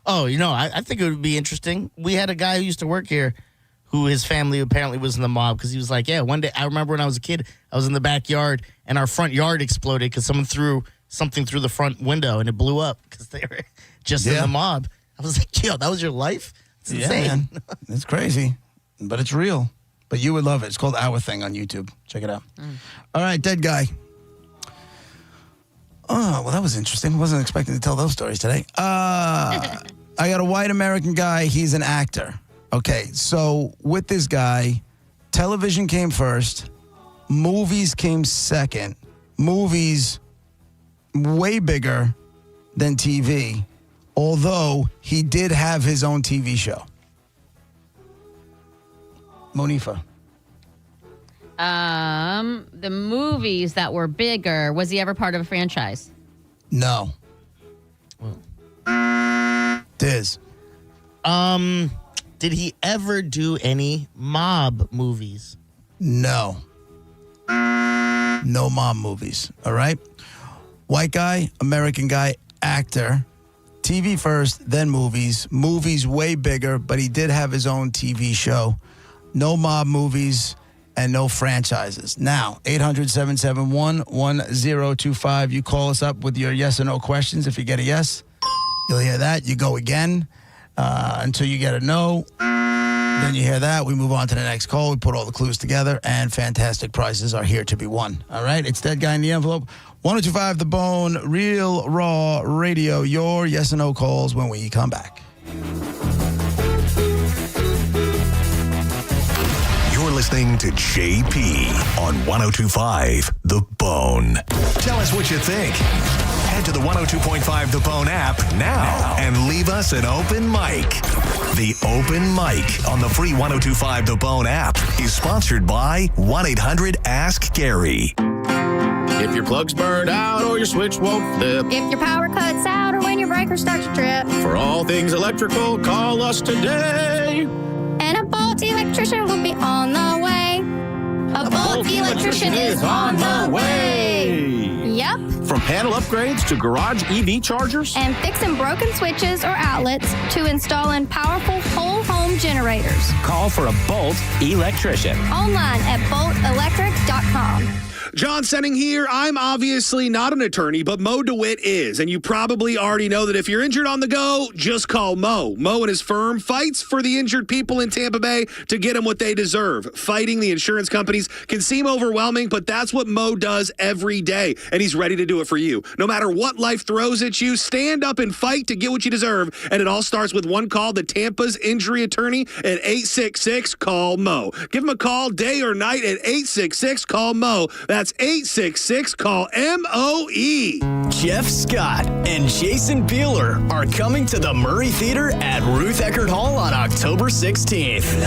Speaker 6: Oh, I think it would be interesting. We had a guy who used to work here who his family apparently was in the mob because he was like, one day, I remember when I was a kid, I was in the backyard and our front yard exploded because someone threw something through the front window and it blew up because they were just in the mob. I was like, that was your life? It's insane.
Speaker 5: Man. It's crazy, but it's real. But you would love it. It's called Our Thing on YouTube. Check it out. All right, dead guy. Well, that was interesting. Wasn't expecting to tell those stories today. I got a white American guy. He's an actor. Okay, so with this guy, television came first. Movies came second. Movies way bigger than TV, although he did have his own TV show. Monifa.
Speaker 7: The movies that were bigger, was he ever part of a franchise?
Speaker 5: No. Diz.
Speaker 6: Did he ever do any mob movies?
Speaker 5: No. No mob movies. All right. White guy, American guy, actor. TV first, then movies. Movies way bigger, but he did have his own TV show. No mob movies and no franchises. Now, 800-771-1025. You call us up with your yes or no questions. If you get a yes, you'll hear that. You go again until you get a no. Then you hear that. We move on to the next call. We put all the clues together, and fantastic prizes are here to be won. All right? It's Dead Guy in the Envelope. 1025 The Bone, Real Raw Radio. Your yes or no calls when we come back.
Speaker 1: You're listening to JP on 1025 The Bone. Tell us what you think. Head to the 102.5 The Bone app now and leave us an open mic. The open mic on the free 1025 The Bone app is sponsored by 1-800-ASK-GARY.
Speaker 2: If your plug's burned out or your switch won't flip.
Speaker 3: If your power cuts out or when your breaker starts to trip.
Speaker 2: For all things electrical, call us today.
Speaker 3: And a Bolt electrician will be on the way. A Bolt electrician is on the way. Yep.
Speaker 2: From panel upgrades to garage EV chargers.
Speaker 3: And fixing broken switches or outlets to installing powerful whole home generators.
Speaker 8: Call for a Bolt electrician.
Speaker 3: Online at boltelectric.com.
Speaker 19: John Senning here. I'm obviously not an attorney, but Mo DeWitt is. And you probably already know that if you're injured on the go, just call Mo. Mo and his firm fights for the injured people in Tampa Bay to get them what they deserve. Fighting the insurance companies can seem overwhelming, but that's what Mo does every day. And he's ready to do it for you. No matter what life throws at you, stand up and fight to get what you deserve. And it all starts with one call to Tampa's injury attorney at 866-CALL-MO. Give him a call day or night at 866-CALL-MO. That's 866-CALL-MOE.
Speaker 20: Jeff Scott and Jason Beeler are coming to the Murray Theater at Ruth Eckerd Hall on October 16th.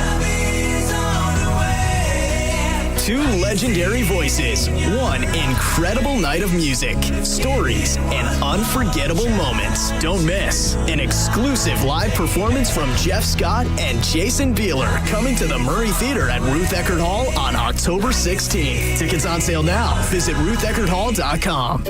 Speaker 20: Two legendary voices, one incredible night of music, stories, and unforgettable moments. Don't miss an exclusive live performance from Jeff Scott and Jason Beeler coming to the Murray Theater at Ruth Eckerd Hall on October 16th. Tickets on sale now. Visit rutheckerdhall.com.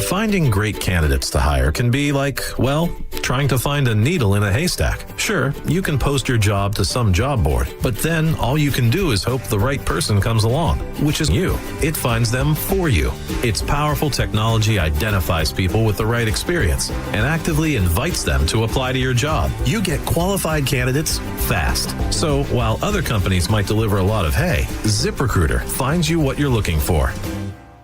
Speaker 21: Finding great candidates to hire can be like, well, trying to find a needle in a haystack. Sure, you can post your job to some job board, but then all you can do is hope the right person comes along, which is you. It finds them for you. Its powerful technology identifies people with the right experience and actively invites them to apply to your job. You get qualified candidates fast. So while other companies might deliver a lot of hay, ZipRecruiter finds you what you're looking for.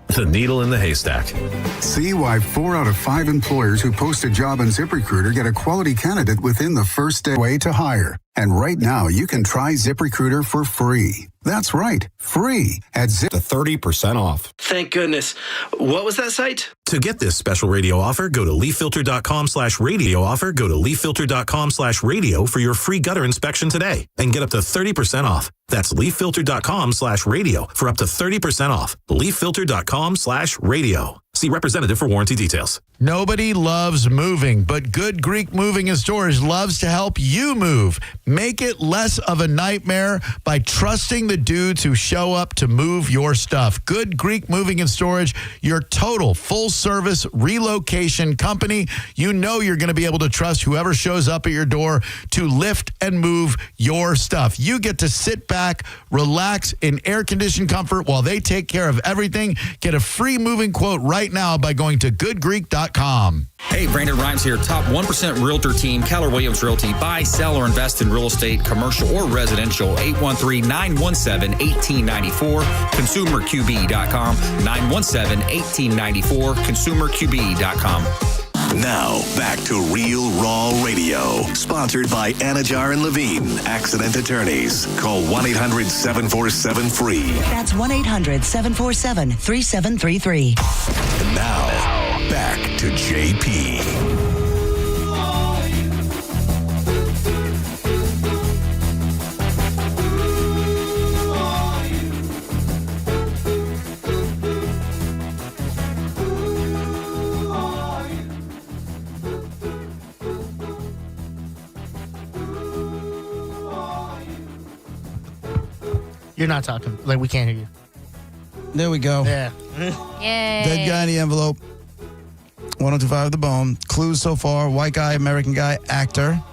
Speaker 21: The needle in the haystack.
Speaker 22: See why 4 out of 5 employers who post a job on ZipRecruiter get a quality candidate within the first day way to hire. And right now, you can try ZipRecruiter for free. That's right, free at Zip.
Speaker 8: To 30% off.
Speaker 29: Thank goodness. What was that site?
Speaker 21: To get this special radio offer, go to leaffilter.com/radio offer. Go to leaffilter.com/radio for your free gutter inspection today and get up to 30% off. That's leaffilter.com/radio for up to 30% off. leaffilter.com/radio. See representative for warranty details.
Speaker 23: Nobody loves moving, but Good Greek Moving and Storage loves to help you move. Make it less of a nightmare by trusting the dudes who show up to move your stuff. Good Greek Moving and Storage, your total full-service relocation company. You know you're going to be able to trust whoever shows up at your door to lift and move your stuff. You get to sit back, relax in air-conditioned comfort while they take care of everything. Get a free moving quote right now by going to goodgreek.com.
Speaker 4: Hey, Brandon Rhymes here. Top 1% realtor team, Keller Williams Realty. Buy, sell, or invest in real estate, commercial or residential. 813-917-1894. ConsumerQB.com. 917-1894. ConsumerQB.com.
Speaker 1: Now, back to Real Raw Radio. Sponsored by Anajar and Levine, accident attorneys. Call 1-800-747-FREE.
Speaker 9: That's 1-800-747-3733.
Speaker 1: And now, back to JP.
Speaker 6: You're not talking. Like, we can't hear you.
Speaker 5: There we go.
Speaker 6: Yeah.
Speaker 7: Yay.
Speaker 5: Dead guy in the envelope. 1025 The Bone. Clues so far. White guy, American guy, actor.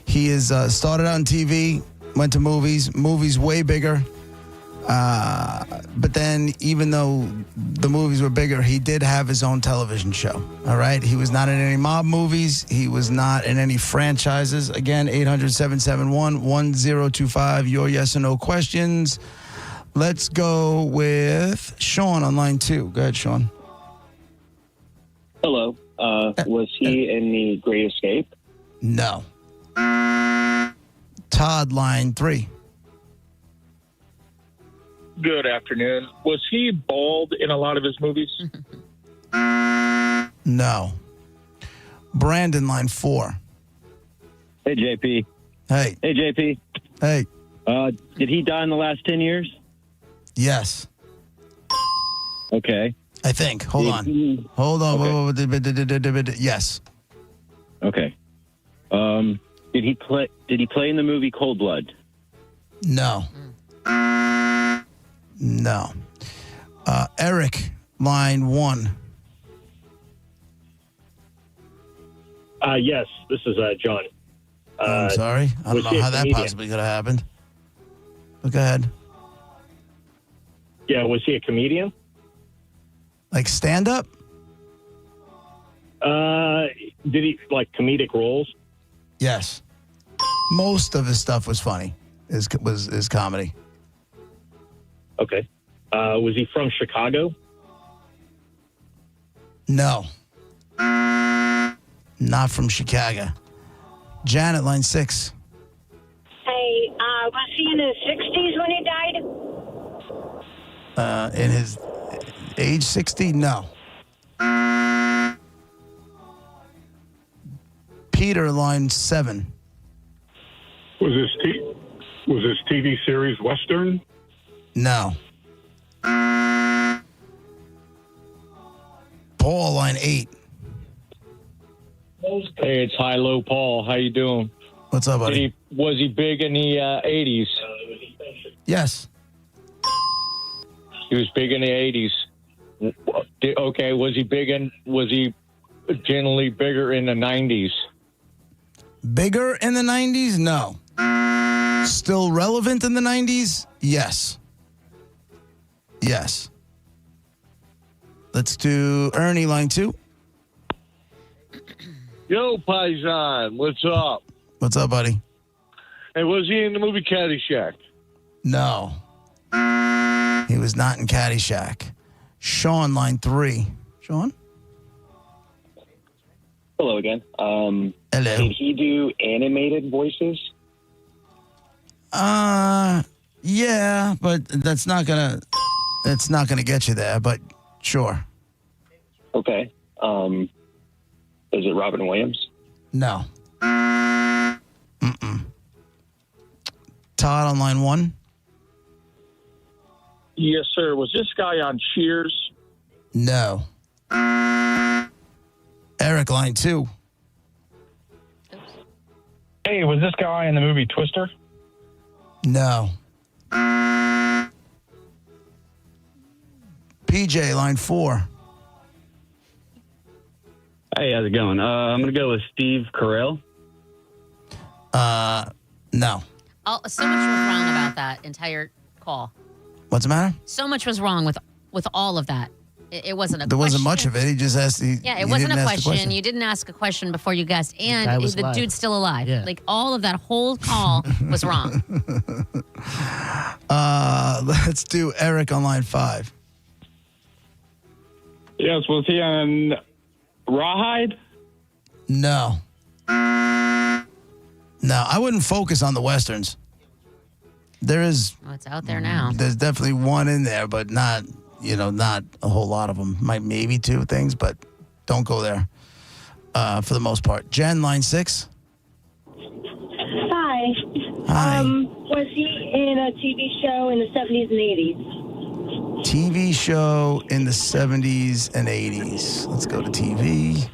Speaker 5: He is started out on TV, went to movies way bigger. But then, even though the movies were bigger, he did have his own television show. All right? He was not in any mob movies. He was not in any franchises. Again, 800-771-1025. Your yes or no questions. Let's go with Sean on line 2. Go ahead, Sean.
Speaker 10: Hello. Was he in The Great Escape?
Speaker 5: No. Todd, line 3.
Speaker 11: Good afternoon. Was he bald in a lot of his movies?
Speaker 5: No. Brandon, line 4.
Speaker 12: Hey, JP.
Speaker 5: Hey.
Speaker 12: Hey, JP.
Speaker 5: Hey.
Speaker 12: Did he die in the last 10 years?
Speaker 5: Yes.
Speaker 12: Okay.
Speaker 5: I think. Hold on. Yes.
Speaker 12: Okay. Did he play in the movie Cold Blood?
Speaker 5: No. No. Eric, line 1.
Speaker 11: Yes, this is John.
Speaker 5: I'm sorry. I don't know how that possibly could have happened. But go ahead.
Speaker 11: Yeah, was he a comedian?
Speaker 5: Like stand-up?
Speaker 11: Did he, like, comedic roles?
Speaker 5: Yes. Most of his stuff was funny. Is comedy.
Speaker 11: Okay. Was he from Chicago?
Speaker 5: No. Not from Chicago. Janet, line 6.
Speaker 13: Hey, was he in his 60s when he died?
Speaker 5: In his age 60? No. Peter, line 7.
Speaker 15: Was this TV series Western?
Speaker 5: No. Paul, line 8.
Speaker 16: Hey, it's High-Low Paul. How you doing?
Speaker 5: What's up, buddy?
Speaker 16: Was he big in the 80s?
Speaker 5: Yes.
Speaker 16: He was big in the 80s. Okay, was he generally bigger in the 90s?
Speaker 5: Bigger in the 90s? No. Still relevant in the 90s? Yes. Yes. Let's do Ernie, line 2.
Speaker 24: Yo, Paisan, what's up?
Speaker 5: What's up, buddy?
Speaker 24: Hey, was he in the movie Caddyshack?
Speaker 5: No. He was not in Caddyshack. Sean, line 3. Sean?
Speaker 10: Hello again.
Speaker 5: Hello.
Speaker 10: Did he do animated voices?
Speaker 5: Yeah, but that's not gonna get you there, but sure.
Speaker 10: Okay. Is it Robin Williams?
Speaker 5: No. Todd on line 1.
Speaker 11: Yes, sir. Was this guy on Cheers?
Speaker 5: No. Eric, line 2.
Speaker 11: Hey, was this guy in the movie Twister?
Speaker 5: No. PJ, line 4.
Speaker 12: Hey, how's it going? I'm going to go with Steve Carell.
Speaker 5: No.
Speaker 7: Oh, so much was wrong about that entire call.
Speaker 5: What's the matter?
Speaker 7: So much was wrong with all of that. It wasn't a
Speaker 5: There
Speaker 7: question.
Speaker 5: wasn't much of it. He just asked.
Speaker 7: Yeah, it wasn't a question. You didn't ask a question before you guessed, and the dude's still alive.
Speaker 6: Yeah.
Speaker 7: Like all of that whole call was wrong.
Speaker 5: Let's do Eric on line 5.
Speaker 24: Yes, was he on Rawhide?
Speaker 5: No. No, I wouldn't focus on the Westerns. There is.
Speaker 7: Well, it's out there now.
Speaker 5: There's definitely one in there, but not a whole lot of them. Maybe 2 things, but don't go there for the most part. Jen, line 6.
Speaker 13: Hi.
Speaker 5: Hi.
Speaker 13: Was he in a TV show in the 70s and 80s?
Speaker 5: TV show in the 70s and 80s. Let's go to TV.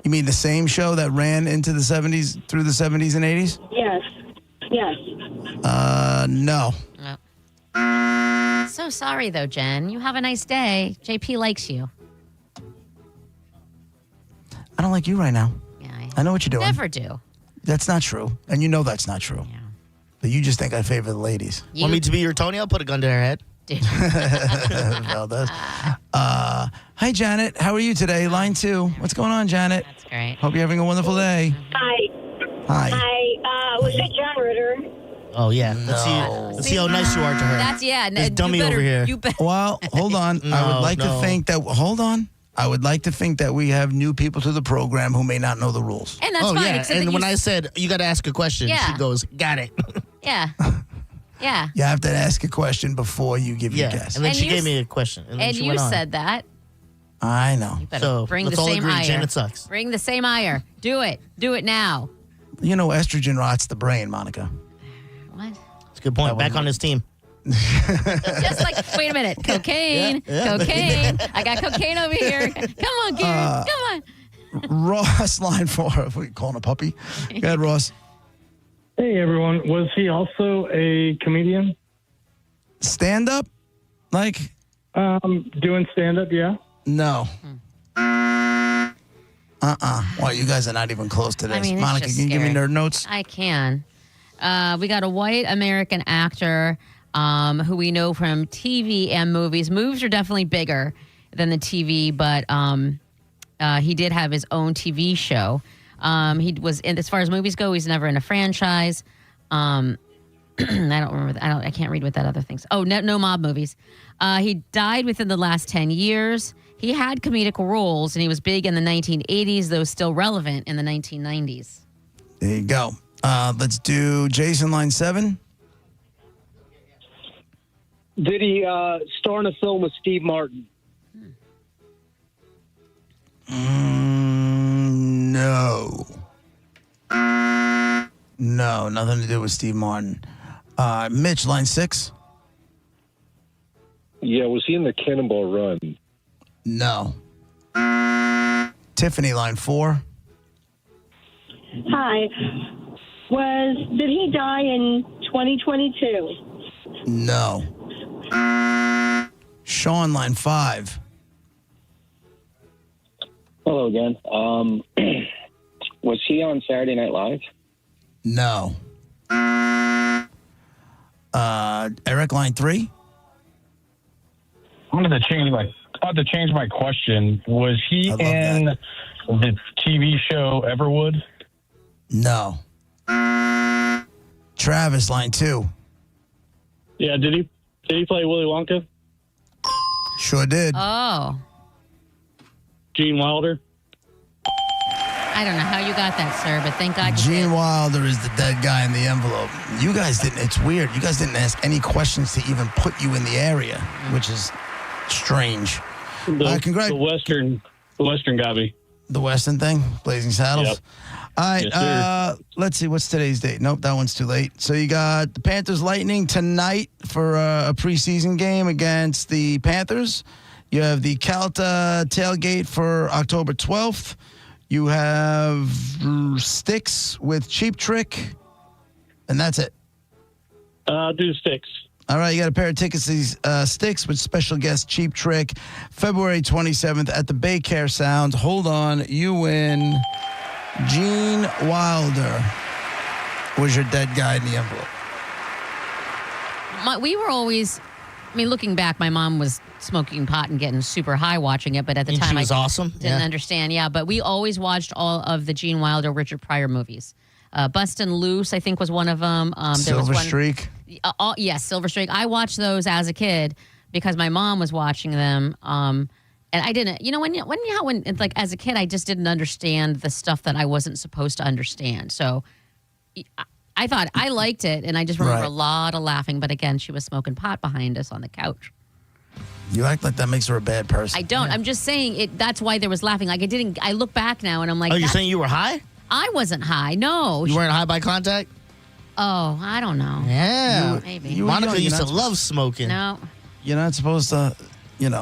Speaker 5: You mean the same show that ran into the 70s, through the 70s and 80s?
Speaker 13: Yes. Yes.
Speaker 5: No.
Speaker 7: So sorry, though, Jen. You have a nice day. JP likes you.
Speaker 5: I don't like you right now.
Speaker 7: Yeah,
Speaker 5: I know what you're doing.
Speaker 7: Never do.
Speaker 5: That's not true. And you know that's not true. Yeah. But you just think I favor the ladies.
Speaker 6: Want me to be your Tony? I'll put a gun to her head.
Speaker 5: Valdez. Hi, Janet. How are you today? Line 2. What's going on, Janet?
Speaker 7: That's great.
Speaker 5: Hope you're having a wonderful day.
Speaker 13: Hi.
Speaker 5: Hi.
Speaker 13: Hi. Was it John Ritter?
Speaker 6: Oh, yeah. Let's see how nice you are to her.
Speaker 7: That's, yeah.
Speaker 6: This dummy over here.
Speaker 7: You better.
Speaker 5: Well, hold on. I would like to think that. Hold on. I would like to think that we have new people to the program who may not know the rules.
Speaker 7: And that's fine.
Speaker 6: Yeah.
Speaker 7: Except
Speaker 6: And
Speaker 7: that
Speaker 6: when I said you got to ask a question,
Speaker 7: Yeah.
Speaker 6: she goes, "Got it."
Speaker 7: Yeah. Yeah.
Speaker 5: You have to ask a question before you give your guess.
Speaker 6: And then
Speaker 7: And
Speaker 6: she
Speaker 7: you
Speaker 6: gave me a question. And, then
Speaker 7: And
Speaker 6: she
Speaker 7: you
Speaker 6: went on.
Speaker 7: said that.
Speaker 5: I know.
Speaker 7: You better
Speaker 6: So
Speaker 7: bring
Speaker 6: let's
Speaker 7: the
Speaker 6: all
Speaker 7: same
Speaker 6: agree,
Speaker 7: ire.
Speaker 6: Janet sucks.
Speaker 7: Bring the same ire. Do it. Do it now.
Speaker 5: You know, estrogen rots the brain, Monica.
Speaker 7: What?
Speaker 6: That's a good point. Back on his team.
Speaker 7: Just like, wait a minute. Cocaine.
Speaker 6: Yeah,
Speaker 7: cocaine. I got cocaine over here. Come on, Gary. Come on.
Speaker 5: Ross, line 4. What are you calling a puppy? Go ahead, Ross.
Speaker 24: Hey, everyone. Was he also a comedian?
Speaker 5: Stand up? Like?
Speaker 24: Doing stand-up, yeah.
Speaker 5: No. Well, you guys are not even close to this.
Speaker 7: I mean, it's
Speaker 5: Monica,
Speaker 7: just
Speaker 5: can you give me
Speaker 7: scary.
Speaker 5: nerd notes?
Speaker 7: I can. We got a white American actor who we know from TV and movies. Movies are definitely bigger than the TV, but he did have his own TV show. He was in, as far as movies go, he's never in a franchise. I don't remember. I can't read what that other thing's. Oh, no mob movies. He died within the last 10 years. He had comedic roles, and he was big in the 1980s, though still relevant in the 1990s.
Speaker 5: There you go. Let's do Jason, line 7.
Speaker 16: Did he star in a film with Steve Martin?
Speaker 5: No. No, nothing to do with Steve Martin. Mitch, line 6.
Speaker 24: Yeah, was he in the Cannonball Run?
Speaker 5: No. Tiffany, line 4.
Speaker 13: Hi. Did he die in 2022?
Speaker 5: No. Sean, line 5.
Speaker 10: Hello again. Was he on Saturday Night Live?
Speaker 5: No. Eric, line 3.
Speaker 24: I wanted to change my question. Was he in the TV show Everwood?
Speaker 5: No. Travis, line 2.
Speaker 24: Yeah, did he play Willy Wonka?
Speaker 5: Sure did.
Speaker 7: Oh.
Speaker 24: Gene Wilder?
Speaker 7: I don't know how you got that, sir, but thank God you
Speaker 5: Gene
Speaker 7: did.
Speaker 5: Wilder is the dead guy in the envelope. You guys didn't. It's weird. You guys didn't ask any questions to even put you in the area, which is strange.
Speaker 24: The Western got me.
Speaker 5: The Western thing, Blazing Saddles.
Speaker 24: Yep.
Speaker 5: All right,
Speaker 24: Yes, sir.
Speaker 5: let's see. What's today's date? Nope, that one's too late. So you got the Panthers Lightning tonight for a preseason game against the Panthers. You have the Calta tailgate for October 12th. You have Sticks with Cheap Trick, and that's it.
Speaker 24: Do Sticks.
Speaker 5: All right, you got a pair of tickets to these Sticks with special guest Cheap Trick, February 27th at the Bay Care Sound. Hold on, you win. Gene Wilder was your dead guy in the envelope.
Speaker 7: We were always, I mean, looking back, my mom was smoking pot and getting super high watching it, but at the
Speaker 6: And
Speaker 7: time
Speaker 6: she was awesome?
Speaker 7: Didn't
Speaker 6: Yeah.
Speaker 7: understand. Yeah, but we always watched all of the Gene Wilder, Richard Pryor movies. Bustin' Loose, I think, was one of them.
Speaker 5: Silver Streak.
Speaker 7: Yes, Silver Streak. I watched those as a kid because my mom was watching them. And I didn't, when it's like as a kid, I just didn't understand the stuff that I wasn't supposed to understand. So I thought I liked it, and I just remember
Speaker 5: Right.
Speaker 7: a lot of laughing. But again, she was smoking pot behind us on the couch.
Speaker 5: You act like that makes her a bad person.
Speaker 7: I don't. I'm just saying it. That's why there was laughing. Like I look back now, and I'm like,
Speaker 6: Oh, you're saying you were high?
Speaker 7: I wasn't high. No.
Speaker 6: You weren't high by contact?
Speaker 7: Oh, I don't know.
Speaker 6: Yeah.
Speaker 7: Maybe.
Speaker 6: Monica used to love smoking.
Speaker 7: No.
Speaker 5: You're not supposed to,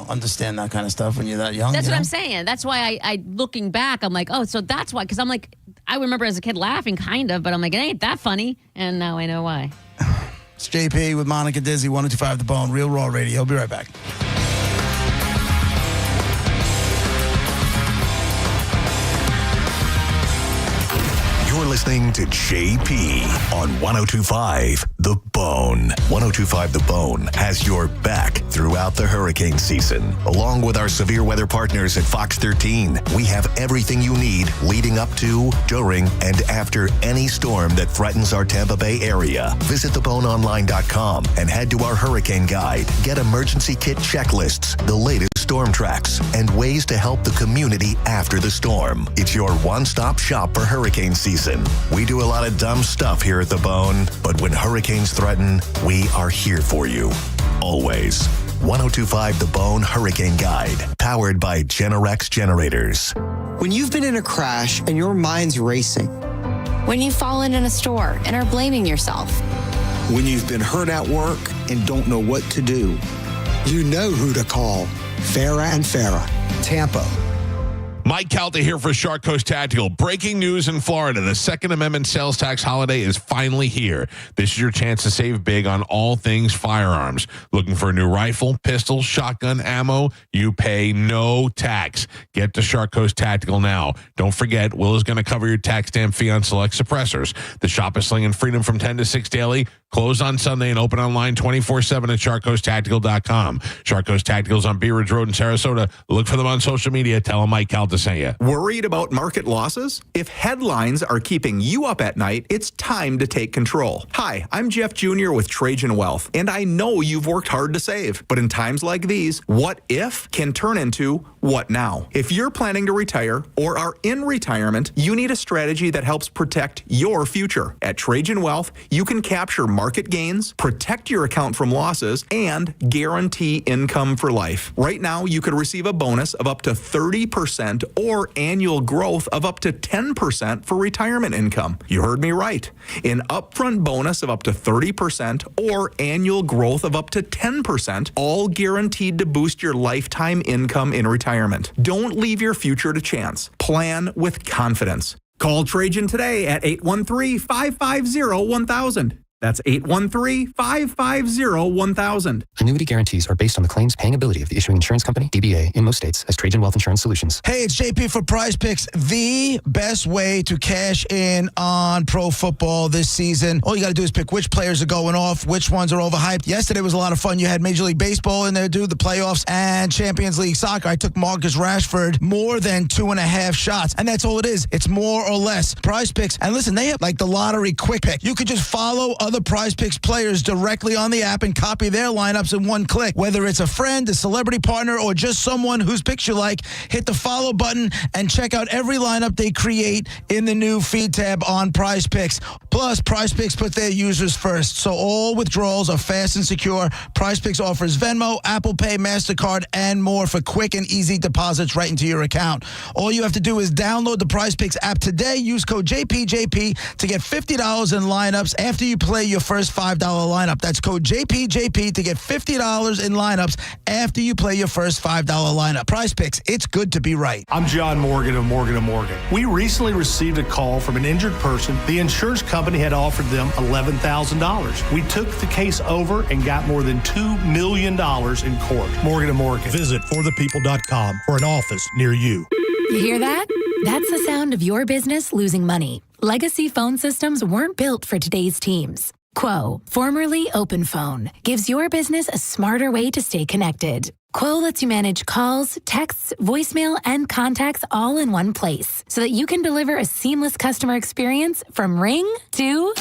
Speaker 5: understand that kind of stuff when you're that young.
Speaker 7: That's
Speaker 5: you
Speaker 7: what
Speaker 5: know?
Speaker 7: I'm saying. That's why I looking back, I'm like, oh, so that's why. Because I'm like, I remember as a kid laughing, kind of, but I'm like, it ain't that funny. And now I know why.
Speaker 5: It's JP with Monica Dizzy, 102.5 The Bone, Real Raw Radio. I'll be right back.
Speaker 1: You're listening to JP on 102.5 The Bone. 102.5 The Bone has your back throughout the hurricane season. Along with our severe weather partners at Fox 13, we have everything you need leading up to, during, and after any storm that threatens our Tampa Bay area. Visit theboneonline.com and head to our hurricane guide. Get emergency kit checklists, the latest storm tracks, and ways to help the community after the storm. It's your one-stop shop for hurricane season. We do a lot of dumb stuff here at The Bone, but when hurricanes threaten, we are here for you. Always. 102.5 The Bone Hurricane Guide, powered by Generex Generators.
Speaker 2: When you've been in a crash and your mind's racing.
Speaker 3: When you've fallen in a store and are blaming yourself.
Speaker 9: When you've been hurt at work and don't know what to do.
Speaker 2: You know who to call. Farah and Farah, Tampa.
Speaker 14: Mike Calta here for Shark Coast Tactical. Breaking news in Florida. The Second Amendment sales tax holiday is finally here. This is your chance to save big on all things firearms. Looking for a new rifle, pistol, shotgun, ammo? You pay no tax. Get to Shark Coast Tactical now. Don't forget, Will is going to cover your tax stamp fee on select suppressors. The shop is slinging freedom from 10 to 6 daily. Closed on Sunday and open online 24/7 at SharkCoastTactical.com. Shark Coast Tactical's on Bee Ridge Road in Sarasota. Look for them on social media. Tell them Mike Calta sent you.
Speaker 17: Worried about market losses? If headlines are keeping you up at night, it's time to take control. Hi, I'm Jeff Jr. with Trajan Wealth, and I know you've worked hard to save. But in times like these, what if can turn into what now? If you're planning to retire or are in retirement, you need a strategy that helps protect your future. At Trajan Wealth, you can capture market gains, protect your account from losses, and guarantee income for life. Right now, you could receive a bonus of up to 30% or annual growth of up to 10% for retirement income. You heard me right. An upfront bonus of up to 30% or annual growth of up to 10%, all guaranteed to boost your lifetime income in retirement. Don't leave your future to chance. Plan with confidence. Call Trajan today at 813-550-1000. That's 813-550-1000.
Speaker 18: Annuity guarantees are based on the claims paying ability of the issuing insurance company, DBA, in most states as Trajan Wealth Insurance Solutions.
Speaker 5: Hey, it's JP for Prize Picks, the best way to cash in on pro football this season. All you got to do is pick which players are going off, which ones are overhyped. Yesterday was a lot of fun. You had Major League Baseball in there, dude, the playoffs, and Champions League Soccer. I took Marcus Rashford more than 2.5 shots, and that's all it is. It's more or less. Prize Picks, and listen, they have like the lottery quick pick. You could just follow other Prize Picks players directly on the app and copy their lineups in one click. Whether it's a friend, a celebrity partner, or just someone whose picks you like, hit the follow button and check out every lineup they create in the new feed tab on Prize Picks. Plus, Prize Picks put their users first, so all withdrawals are fast and secure. Prize Picks offers Venmo, Apple Pay, MasterCard, and more for quick and easy deposits right into your account. All you have to do is download the Prize Picks app today. Use code JPJP to get $50 in lineups after you play your first $5 lineup. That's code JPJP to get $50 in lineups after you play your first $5 lineup. Prize Picks, it's good to be right.
Speaker 25: I'm John Morgan of Morgan & Morgan. We recently received a call from an injured person. The insurance company had offered them $11,000. We took the case over and got more than $2 million in court. Morgan & Morgan. Visit forthepeople.com for an office near you.
Speaker 26: You hear that? That's the sound of your business losing money. Legacy phone systems weren't built for today's teams. Quo, formerly OpenPhone, gives your business a smarter way to stay connected. Quo lets you manage calls, texts, voicemail, and contacts all in one place so that you can deliver a seamless customer experience from ring to...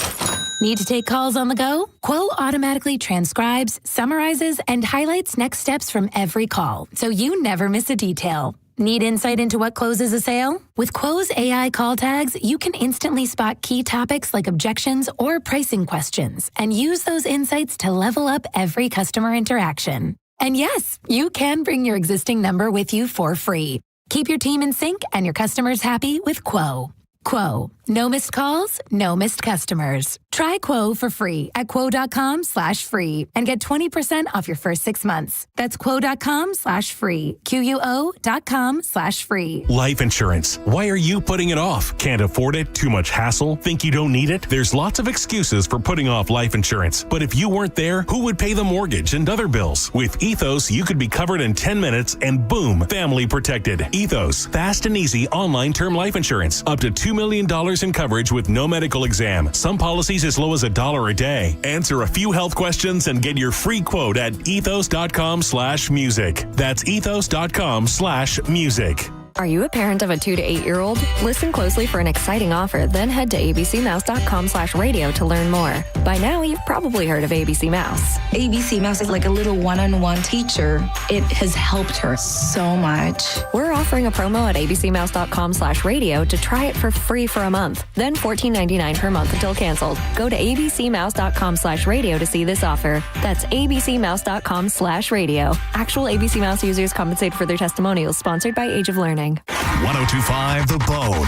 Speaker 26: Need to take calls on the go? Quo automatically transcribes, summarizes, and highlights next steps from every call, so you never miss a detail. Need insight into what closes a sale? With Quo's AI call tags, you can instantly spot key topics like objections or pricing questions and use those insights to level up every customer interaction. And yes, you can bring your existing number with you for free. Keep your team in sync and your customers happy with Quo. Quo. No missed calls, no missed customers. Try Quo for free at quo.com/free and get 20% off your first 6 months. That's quo.com/free. QUO.com/free.
Speaker 8: Life insurance. Why are you putting it off? Can't afford it? Too much hassle? Think you don't need it? There's lots of excuses for putting off life insurance. But if you weren't there, who would pay the mortgage and other bills? With Ethos, you could be covered in 10 minutes and boom, family protected. Ethos. Fast and easy online term life insurance. Up to $2 million in coverage with no medical exam. Some policies as low as $1 a day. Answer a few health questions and get your free quote at ethos.com/music. That's ethos.com/music.
Speaker 19: Are you a parent of a 2 to 8 year old? Listen closely for an exciting offer, then head to abcmouse.com/radio to learn more. By now, you've probably heard of ABC Mouse.
Speaker 20: ABC Mouse is like a little one-on-one teacher. It has helped her so much.
Speaker 19: We're offering a promo at abcmouse.com/radio to try it for free for a month, then $14.99 per month until canceled. Go to abcmouse.com/radio to see this offer. That's abcmouse.com/radio. Actual ABC Mouse users compensate for their testimonials, sponsored by Age of Learning.
Speaker 1: 1025 The Bone,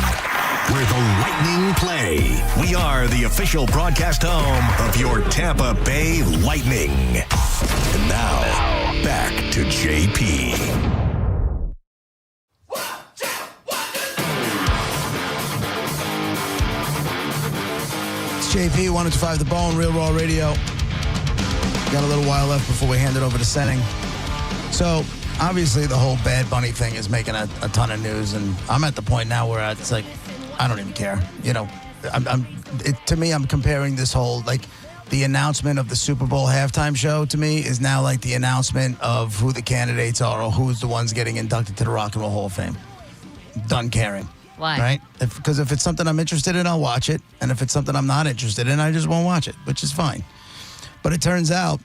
Speaker 1: where the Lightning play. We are the official broadcast home of your Tampa Bay Lightning. And now, back to JP.
Speaker 5: It's JP, 1025 The Bone, Real Raw Radio. Got a little while left before we hand it over to Senning. So, obviously, the whole Bad Bunny thing is making a ton of news, and I'm at the point now where it's like, I don't even care. You know, to me, I'm comparing this whole, like, the announcement of the Super Bowl halftime show to me is now like the announcement of who the candidates are or who's the ones getting inducted to the Rock and Roll Hall of Fame. Done caring.
Speaker 7: Why?
Speaker 5: Right? Because if it's something I'm interested in, I'll watch it. And if it's something I'm not interested in, I just won't watch it, which is fine. But it turns out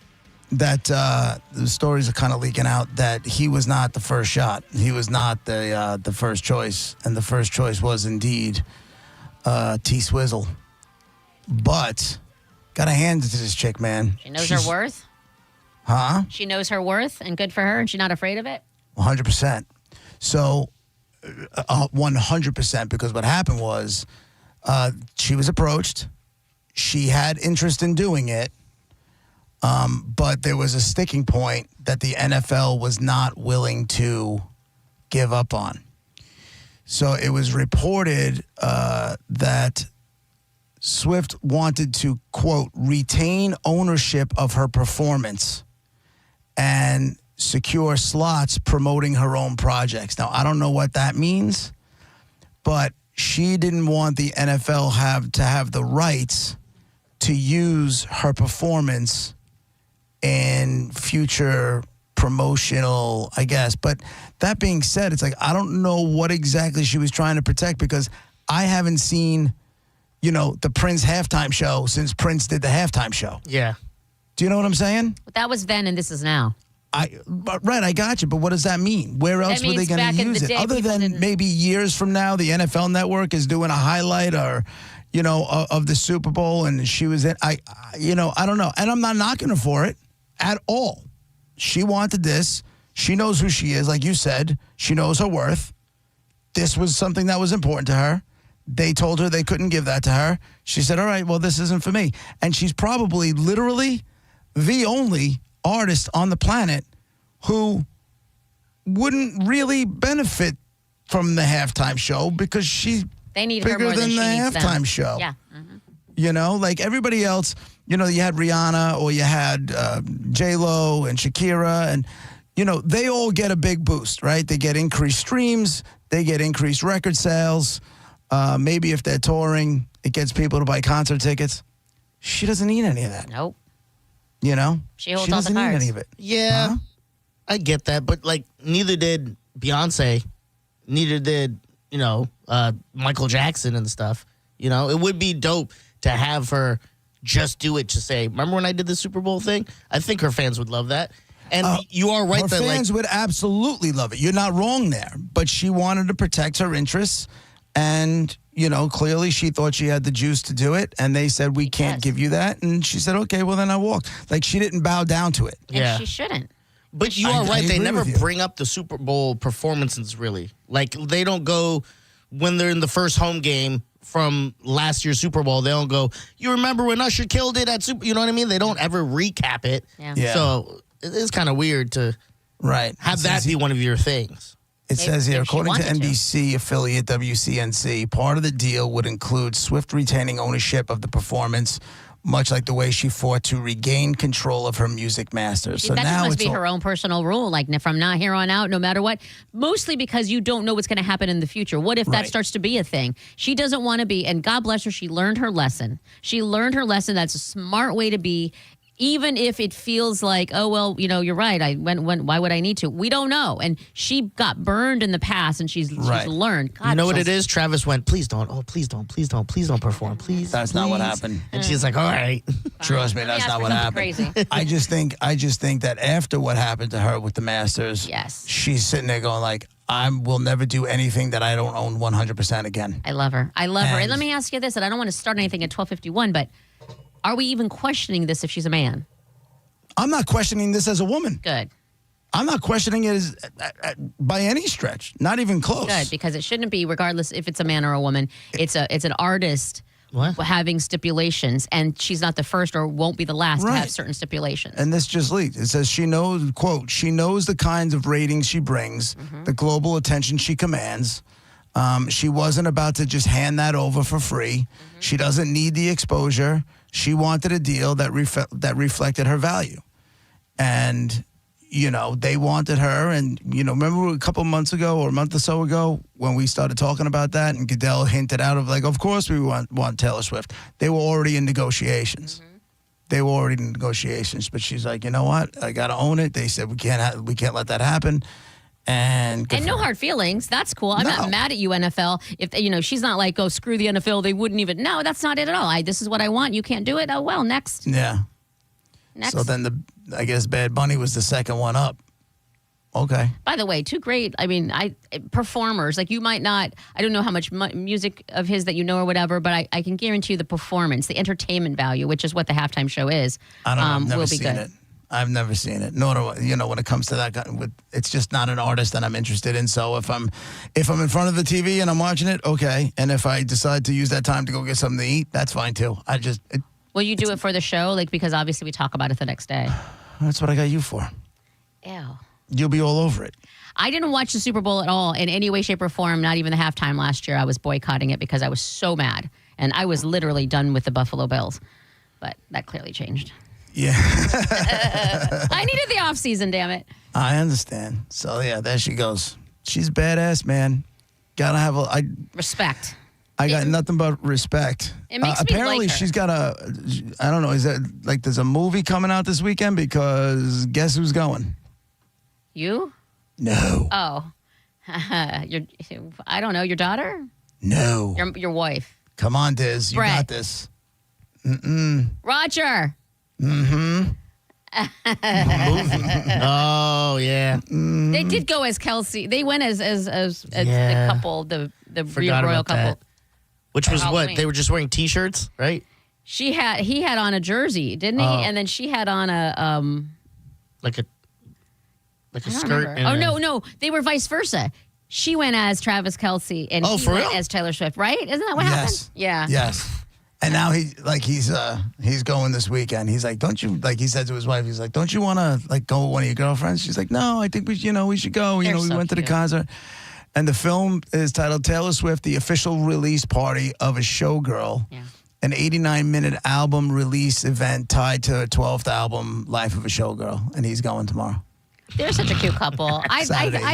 Speaker 5: that the stories are kind of leaking out that he was not the first shot. He was not the first choice. And the first choice was indeed T-Swizzle. But got to hand it to this chick, man.
Speaker 7: She knows her worth?
Speaker 5: Huh?
Speaker 7: She knows her worth, and good for her, and she's not afraid of it?
Speaker 5: 100%. So, 100%, because what happened was she was approached. She had interest in doing it. But there was a sticking point that the NFL was not willing to give up on. So it was reported that Swift wanted to, quote, retain ownership of her performance and secure slots promoting her own projects. Now, I don't know what that means, but she didn't want the NFL to have the rights to use her performance in future promotional, I guess. But that being said, it's like, I don't know what exactly she was trying to protect, because I haven't seen, you know, the Prince halftime show since Prince did the halftime show.
Speaker 6: Yeah.
Speaker 5: Do you know what I'm saying?
Speaker 7: But that was then and this is now.
Speaker 5: Right, I got you. But what does that mean? Where else were they going to use it? Other than maybe years from now, the NFL Network is doing a highlight or, you know, of the Super Bowl, and she was in. I don't know. And I'm not knocking her for it at all. She wanted this. She knows who she is. Like you said, she knows her worth. This was something that was important to her. They told her they couldn't give that to her. She said, all right, well, this isn't for me. And she's probably literally the only artist on the planet who wouldn't really benefit from the halftime show, because she's bigger
Speaker 7: her more
Speaker 5: than the
Speaker 7: needs
Speaker 5: halftime
Speaker 7: them.
Speaker 5: show.
Speaker 7: Yeah.
Speaker 5: You know, like everybody else, you know, you had Rihanna or you had J-Lo and Shakira, and, you know, they all get a big boost, right? They get increased streams. They get increased record sales. Maybe if they're touring, it gets people to buy concert tickets. she doesn't need any of that.
Speaker 7: Nope.
Speaker 5: You know?
Speaker 7: She holds all the
Speaker 5: doesn't need
Speaker 7: cards.
Speaker 5: any of it.
Speaker 6: Yeah, I get that, but like neither did Beyonce, neither did Michael Jackson and stuff. You know, it would be dope to have her just do it to say, remember when I did the Super Bowl thing? I think her fans would love that. And you are right
Speaker 5: Her
Speaker 6: that
Speaker 5: fans would absolutely love it. You're not wrong there. But she wanted to protect her interests. And, clearly she thought she had the juice to do it. And they said, we can't give you that. And she said, okay, well, then I walked. Like, she didn't bow down to it.
Speaker 7: And she shouldn't.
Speaker 6: But you are right. They
Speaker 5: agree
Speaker 6: never
Speaker 5: with you.
Speaker 6: bring up the Super Bowl performances, really. Like, they don't go, when they're in the first home game from last year's Super Bowl, they don't go, you remember when Usher killed it at Super, you know what I mean? They don't ever recap it.
Speaker 5: Yeah.
Speaker 6: So it is kind of weird to have that be one of your things.
Speaker 5: It says here,
Speaker 6: if she
Speaker 5: according to
Speaker 6: wanted to.
Speaker 5: NBC affiliate WCNC, part of the deal would include Swift retaining ownership of the performance, much like the way she fought to regain control of her music masters. So
Speaker 7: that
Speaker 5: now
Speaker 7: must
Speaker 5: it's
Speaker 7: be
Speaker 5: all-
Speaker 7: her own personal rule, like from now here on out, no matter what. Mostly because you don't know what's going to happen in the future. What if that
Speaker 5: Right.
Speaker 7: starts to be a thing? She doesn't want to be, and God bless her, she learned her lesson. She learned her lesson. That's a smart way to be. Even if it feels like, oh, well, you're right. I went, why would I need to? We don't know. And she got burned in the past and she's learned. God,
Speaker 6: You know what it is? Travis went, please don't. Oh, please don't. Please don't. Please don't perform. Please.
Speaker 5: That's not what
Speaker 6: please."
Speaker 5: happened.
Speaker 6: And she's like, all right.
Speaker 5: Trust me, that's
Speaker 7: ask
Speaker 5: not
Speaker 7: for
Speaker 5: what
Speaker 7: something
Speaker 5: happened.
Speaker 7: crazy.
Speaker 5: I just think that after what happened to her with the Masters, she's sitting there going like, I will never do anything that I don't own 100% again.
Speaker 7: I love her. I love her. And
Speaker 5: And-
Speaker 7: let me ask you this, and I don't want to start anything at 12:51, but are we even questioning this if she's a man?
Speaker 5: I'm not questioning this as a woman.
Speaker 7: Good.
Speaker 5: I'm not questioning it as, by any stretch, not even close.
Speaker 7: Good, because it shouldn't be, regardless if it's a man or a woman. It's an artist having stipulations, and she's not the first or won't be the last to have
Speaker 5: Right.
Speaker 7: certain stipulations.
Speaker 5: And this just leaked. It says she knows, quote, she knows the kinds of ratings she brings, the global attention she commands. She wasn't about to just hand that over for free. She doesn't need the exposure. She wanted a deal that reflected her value. And, they wanted her. And, remember a couple months ago or a month or so ago when we started talking about that and Goodell hinted out of like, of course we want Taylor Swift. They were already in negotiations. They were already in negotiations. But she's like, you know what? I got to own it. They said we can't let that happen. And
Speaker 7: no hard feelings. That's cool. I'm not mad at you, NFL. If she's not like, oh, screw the NFL. They wouldn't even. No, that's not it at all. This is what I want. You can't do it. Oh well, next.
Speaker 5: Yeah.
Speaker 7: Next.
Speaker 5: So then I guess Bad Bunny was the second one up. Okay.
Speaker 7: By the way, two great. I mean, performers. Like you might not. I don't know how much music of his that you know or whatever, but I can guarantee you the performance, the entertainment value, which is what the halftime show is.
Speaker 5: I don't know. I've never
Speaker 7: will be
Speaker 5: seen
Speaker 7: good.
Speaker 5: it. I've never seen it. Nor do I, when it comes to that, it's just not an artist that I'm interested in. So if I'm in front of the TV and I'm watching it, okay. And if I decide to use that time to go get something to eat, that's fine too.
Speaker 7: Will you do it for the show? Like because obviously we talk about it the next day.
Speaker 5: That's what I got you for.
Speaker 7: Ew.
Speaker 5: You'll be all over it.
Speaker 7: I didn't watch the Super Bowl at all in any way, shape, or form. Not even the halftime last year. I was boycotting it because I was so mad, and I was literally done with the Buffalo Bills. But that clearly changed.
Speaker 5: Yeah.
Speaker 7: I needed the off season, damn it.
Speaker 5: I understand. So yeah, there she goes. She's badass, man. Gotta have
Speaker 7: respect.
Speaker 5: I got nothing but respect.
Speaker 7: It makes me
Speaker 5: apparently
Speaker 7: like her.
Speaker 5: she's got I don't know, is that like there's a movie coming out this weekend because guess who's going?
Speaker 7: You?
Speaker 5: No.
Speaker 7: Oh. I don't know. Your daughter?
Speaker 5: No.
Speaker 7: Your wife.
Speaker 5: Come on, Diz. You
Speaker 7: Brett.
Speaker 5: got this. Mm-mm.
Speaker 7: Roger.
Speaker 5: Mm-hmm.
Speaker 6: Oh, yeah.
Speaker 7: They did go as Kelsey. They went as the
Speaker 6: Yeah.
Speaker 7: couple, the
Speaker 6: Forgot
Speaker 7: royal
Speaker 6: about
Speaker 7: couple.
Speaker 6: that. Which was
Speaker 7: Halloween.
Speaker 6: what? They were just wearing T-shirts, right?
Speaker 7: He had on a jersey, didn't he?
Speaker 6: Oh.
Speaker 7: And then she had on a
Speaker 6: Like a
Speaker 7: I don't
Speaker 6: skirt.
Speaker 7: remember.
Speaker 6: and
Speaker 7: Oh no, they were vice versa. She went as Travis Kelsey, and he
Speaker 5: for
Speaker 7: went
Speaker 5: real?
Speaker 7: as Taylor Swift. Right? Isn't that what
Speaker 5: Yes.
Speaker 7: happened? Yeah.
Speaker 5: Yes. And now he's going this weekend. He's like, don't you, like he said to his wife, he's like, don't you want to like go with one of your girlfriends? She's like, no, I think we should go.
Speaker 7: They're
Speaker 5: We
Speaker 7: so
Speaker 5: went to the
Speaker 7: cute.
Speaker 5: concert. And the film is titled Taylor Swift, the official release party of a showgirl.
Speaker 7: Yeah.
Speaker 5: An 89-minute album release event tied to her 12th album, Life of a Showgirl. And he's going tomorrow.
Speaker 7: They're such a cute couple. I love
Speaker 5: Saturday
Speaker 7: that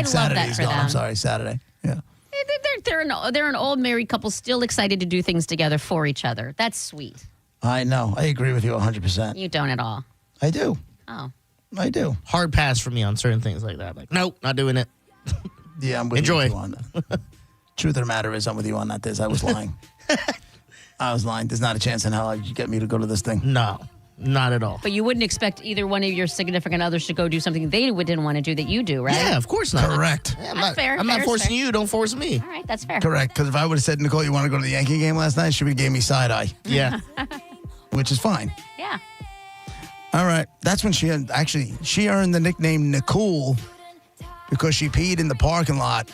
Speaker 5: he's
Speaker 7: for
Speaker 5: going.
Speaker 7: them.
Speaker 5: I'm sorry, Saturday. Yeah.
Speaker 7: They're an old married couple still excited to do things together for each other. That's sweet.
Speaker 5: I know. I agree with you 100%.
Speaker 7: You don't at all.
Speaker 5: I do.
Speaker 7: Oh.
Speaker 5: I do.
Speaker 6: Hard pass for me on certain things like that. Like, nope, not doing it.
Speaker 5: Yeah, I'm with
Speaker 6: Enjoy.
Speaker 5: you on that. Truth of the matter is, I'm with you on that, Diz. I was lying. I was lying. There's not a chance in hell you'd get me to go to this thing.
Speaker 6: No, not at all.
Speaker 7: But you wouldn't expect either one of your significant others to go do something they didn't want to do that you do, right?
Speaker 6: Yeah, of course not.
Speaker 5: Correct.
Speaker 6: Yeah,
Speaker 7: That's fair.
Speaker 6: I'm
Speaker 7: Fair
Speaker 6: not
Speaker 7: is
Speaker 6: forcing
Speaker 7: fair.
Speaker 6: you. Don't force me.
Speaker 7: All right, that's fair.
Speaker 5: Correct. Because if I would have said, Nicole, you want to go to the Yankee game last night, she would have gave me side eye.
Speaker 6: Yeah.
Speaker 5: Which is fine.
Speaker 7: Yeah.
Speaker 5: All right. That's when she earned the nickname Nicole because she peed in the parking lot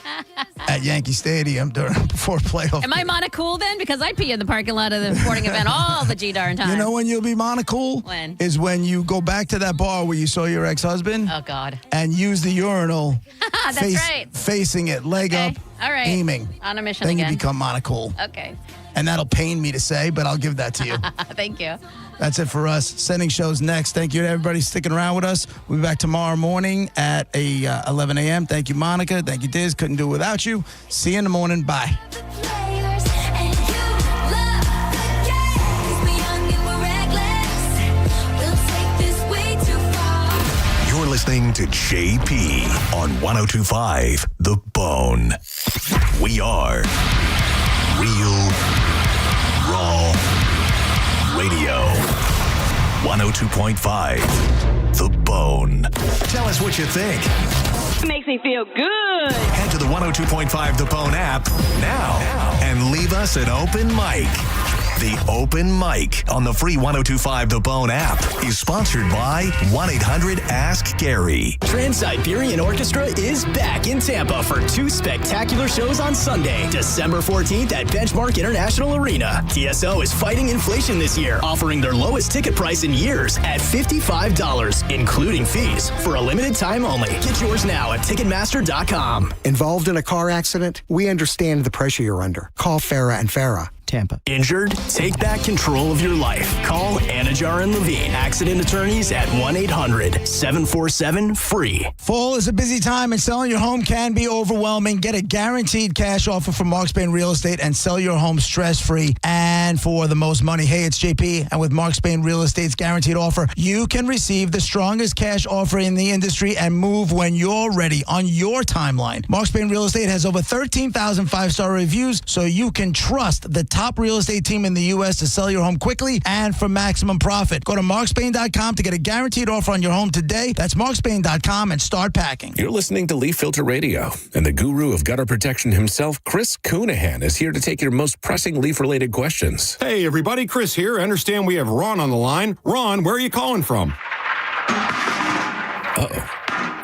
Speaker 5: at Yankee Stadium before playoff.
Speaker 7: Am I monocool then? Because I pee in the parking lot of the sporting event all the darn time.
Speaker 5: You know when you'll be monocool?
Speaker 7: When?
Speaker 5: Is when you go back to that bar where you saw your ex-husband.
Speaker 7: Oh, God.
Speaker 5: And use the urinal.
Speaker 7: That's right.
Speaker 5: Facing it, leg up,
Speaker 7: All right.
Speaker 5: aiming.
Speaker 7: On a mission
Speaker 5: Then
Speaker 7: again.
Speaker 5: you become monocool.
Speaker 7: Okay.
Speaker 5: And that'll pain me to say, but I'll give that to you.
Speaker 7: Thank you.
Speaker 5: That's it for us. Sending shows next. Thank you to everybody sticking around with us. We'll be back tomorrow morning at 11 a.m. Thank you, Monica. Thank you, Diz. Couldn't do it without you. See you in the morning. Bye.
Speaker 1: You're listening to JP on 102.5 The Bone. We are Real Raw Radio. 102.5 The Bone. Tell us what you think.
Speaker 13: It makes me feel good.
Speaker 1: Head to the 102.5 The Bone app now and leave us an open mic. The Open Mic on the free 102.5 The Bone app is sponsored by 1-800-ASK-GARY.
Speaker 4: Trans-Siberian Orchestra is back in Tampa for 2 spectacular shows on Sunday, December 14th at Benchmark International Arena. TSO is fighting inflation this year, offering their lowest ticket price in years at $55, including fees, for a limited time only. Get yours now at Ticketmaster.com.
Speaker 2: Involved in a car accident? We understand the pressure you're under. Call Farah and Farah. Tampa.
Speaker 4: Injured? Take back control of your life. Call Anajar and Levine, accident attorneys at 1-800-747-FREE.
Speaker 5: Fall is a busy time and selling your home can be overwhelming. Get a guaranteed cash offer from Mark Spain Real Estate and sell your home stress-free and for the most money. Hey, it's JP, and with Mark Spain Real Estate's guaranteed offer, you can receive the strongest cash offer in the industry and move when you're ready on your timeline. Mark Spain Real Estate has over 13,000 five-star reviews, so you can trust the top real estate team in the U.S. to sell your home quickly and for maximum profit. Go to markspain.com to get a guaranteed offer on your home today. That's markspain.com and start packing.
Speaker 8: You're listening to Leaf Filter Radio, and the guru of gutter protection himself, Chris Coonahan, is here to take your most pressing leaf-related questions.
Speaker 11: Hey, everybody, Chris here. I understand we have Ron on the line. Ron, where are you calling from?
Speaker 8: Uh-oh.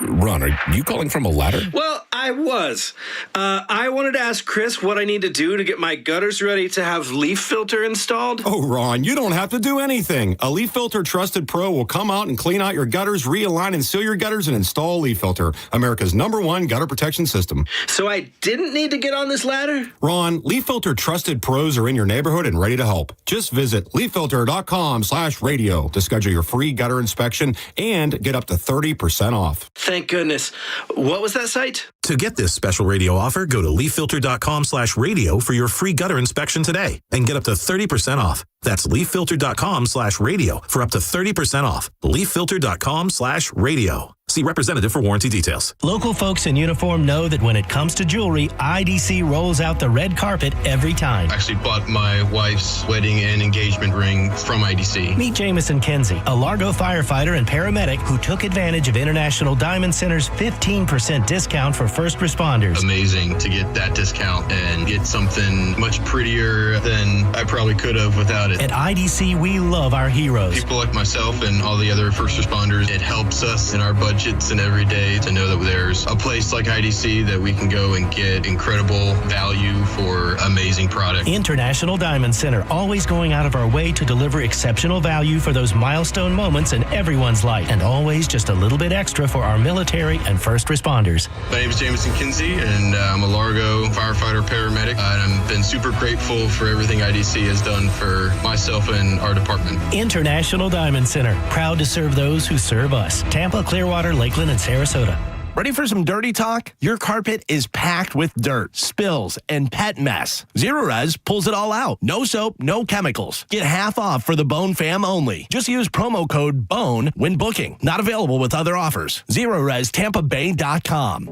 Speaker 8: Ron, are you calling from a ladder?
Speaker 15: Well, I was. I wanted to ask Chris what I need to do to get my gutters ready to have Leaf Filter installed.
Speaker 11: Oh, Ron, you don't have to do anything. A Leaf Filter Trusted Pro will come out and clean out your gutters, realign and seal your gutters, and install Leaf Filter, America's #1 gutter protection system.
Speaker 15: So I didn't need to get on this ladder?
Speaker 11: Ron, Leaf Filter Trusted Pros are in your neighborhood and ready to help. Just visit leaffilter.com/radio to schedule your free gutter inspection and get up to 30% off.
Speaker 15: Thank goodness. What was that site?
Speaker 21: To get this special radio offer, go to leaffilter.com/radio for your free gutter inspection today and get up to 30% off. That's leaffilter.com/radio for up to 30% off. leaffilter.com/radio. See representative for warranty details.
Speaker 22: Local folks in uniform know that when it comes to jewelry, IDC rolls out the red carpet every time.
Speaker 23: I actually bought my wife's wedding and engagement ring from IDC.
Speaker 22: Meet Jameson Kinsey, a Largo firefighter and paramedic who took advantage of International Diamond Center's 15% discount for first responders.
Speaker 23: Amazing to get that discount and get something much prettier than I probably could have without it.
Speaker 22: At IDC, we love our heroes.
Speaker 23: People like myself and all the other first responders, it helps us in our budgets and every day to know that there's a place like IDC that we can go and get incredible value for amazing product.
Speaker 22: International Diamond Center, always going out of our way to deliver exceptional value for those milestone moments in everyone's life, and always just a little bit extra for our military and first responders.
Speaker 23: My name is Jameson Kinsey, and I'm a Largo firefighter paramedic, and I've been super grateful for everything IDC has done for myself and our department.
Speaker 22: International Diamond Center, proud to serve those who serve us. Tampa, Clearwater, Lakeland, and Sarasota.
Speaker 3: Ready for some dirty talk? Your carpet is packed with dirt, spills, and pet mess. Zerorez pulls it all out. No soap, no chemicals. Get half off for the Bone fam only. Just use promo code BONE when booking. Not available with other offers. ZerorezTampaBay.com.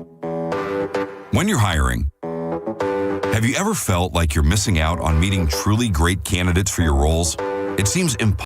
Speaker 9: When you're hiring, have you ever felt like you're missing out on meeting truly great candidates for your roles? It seems impossible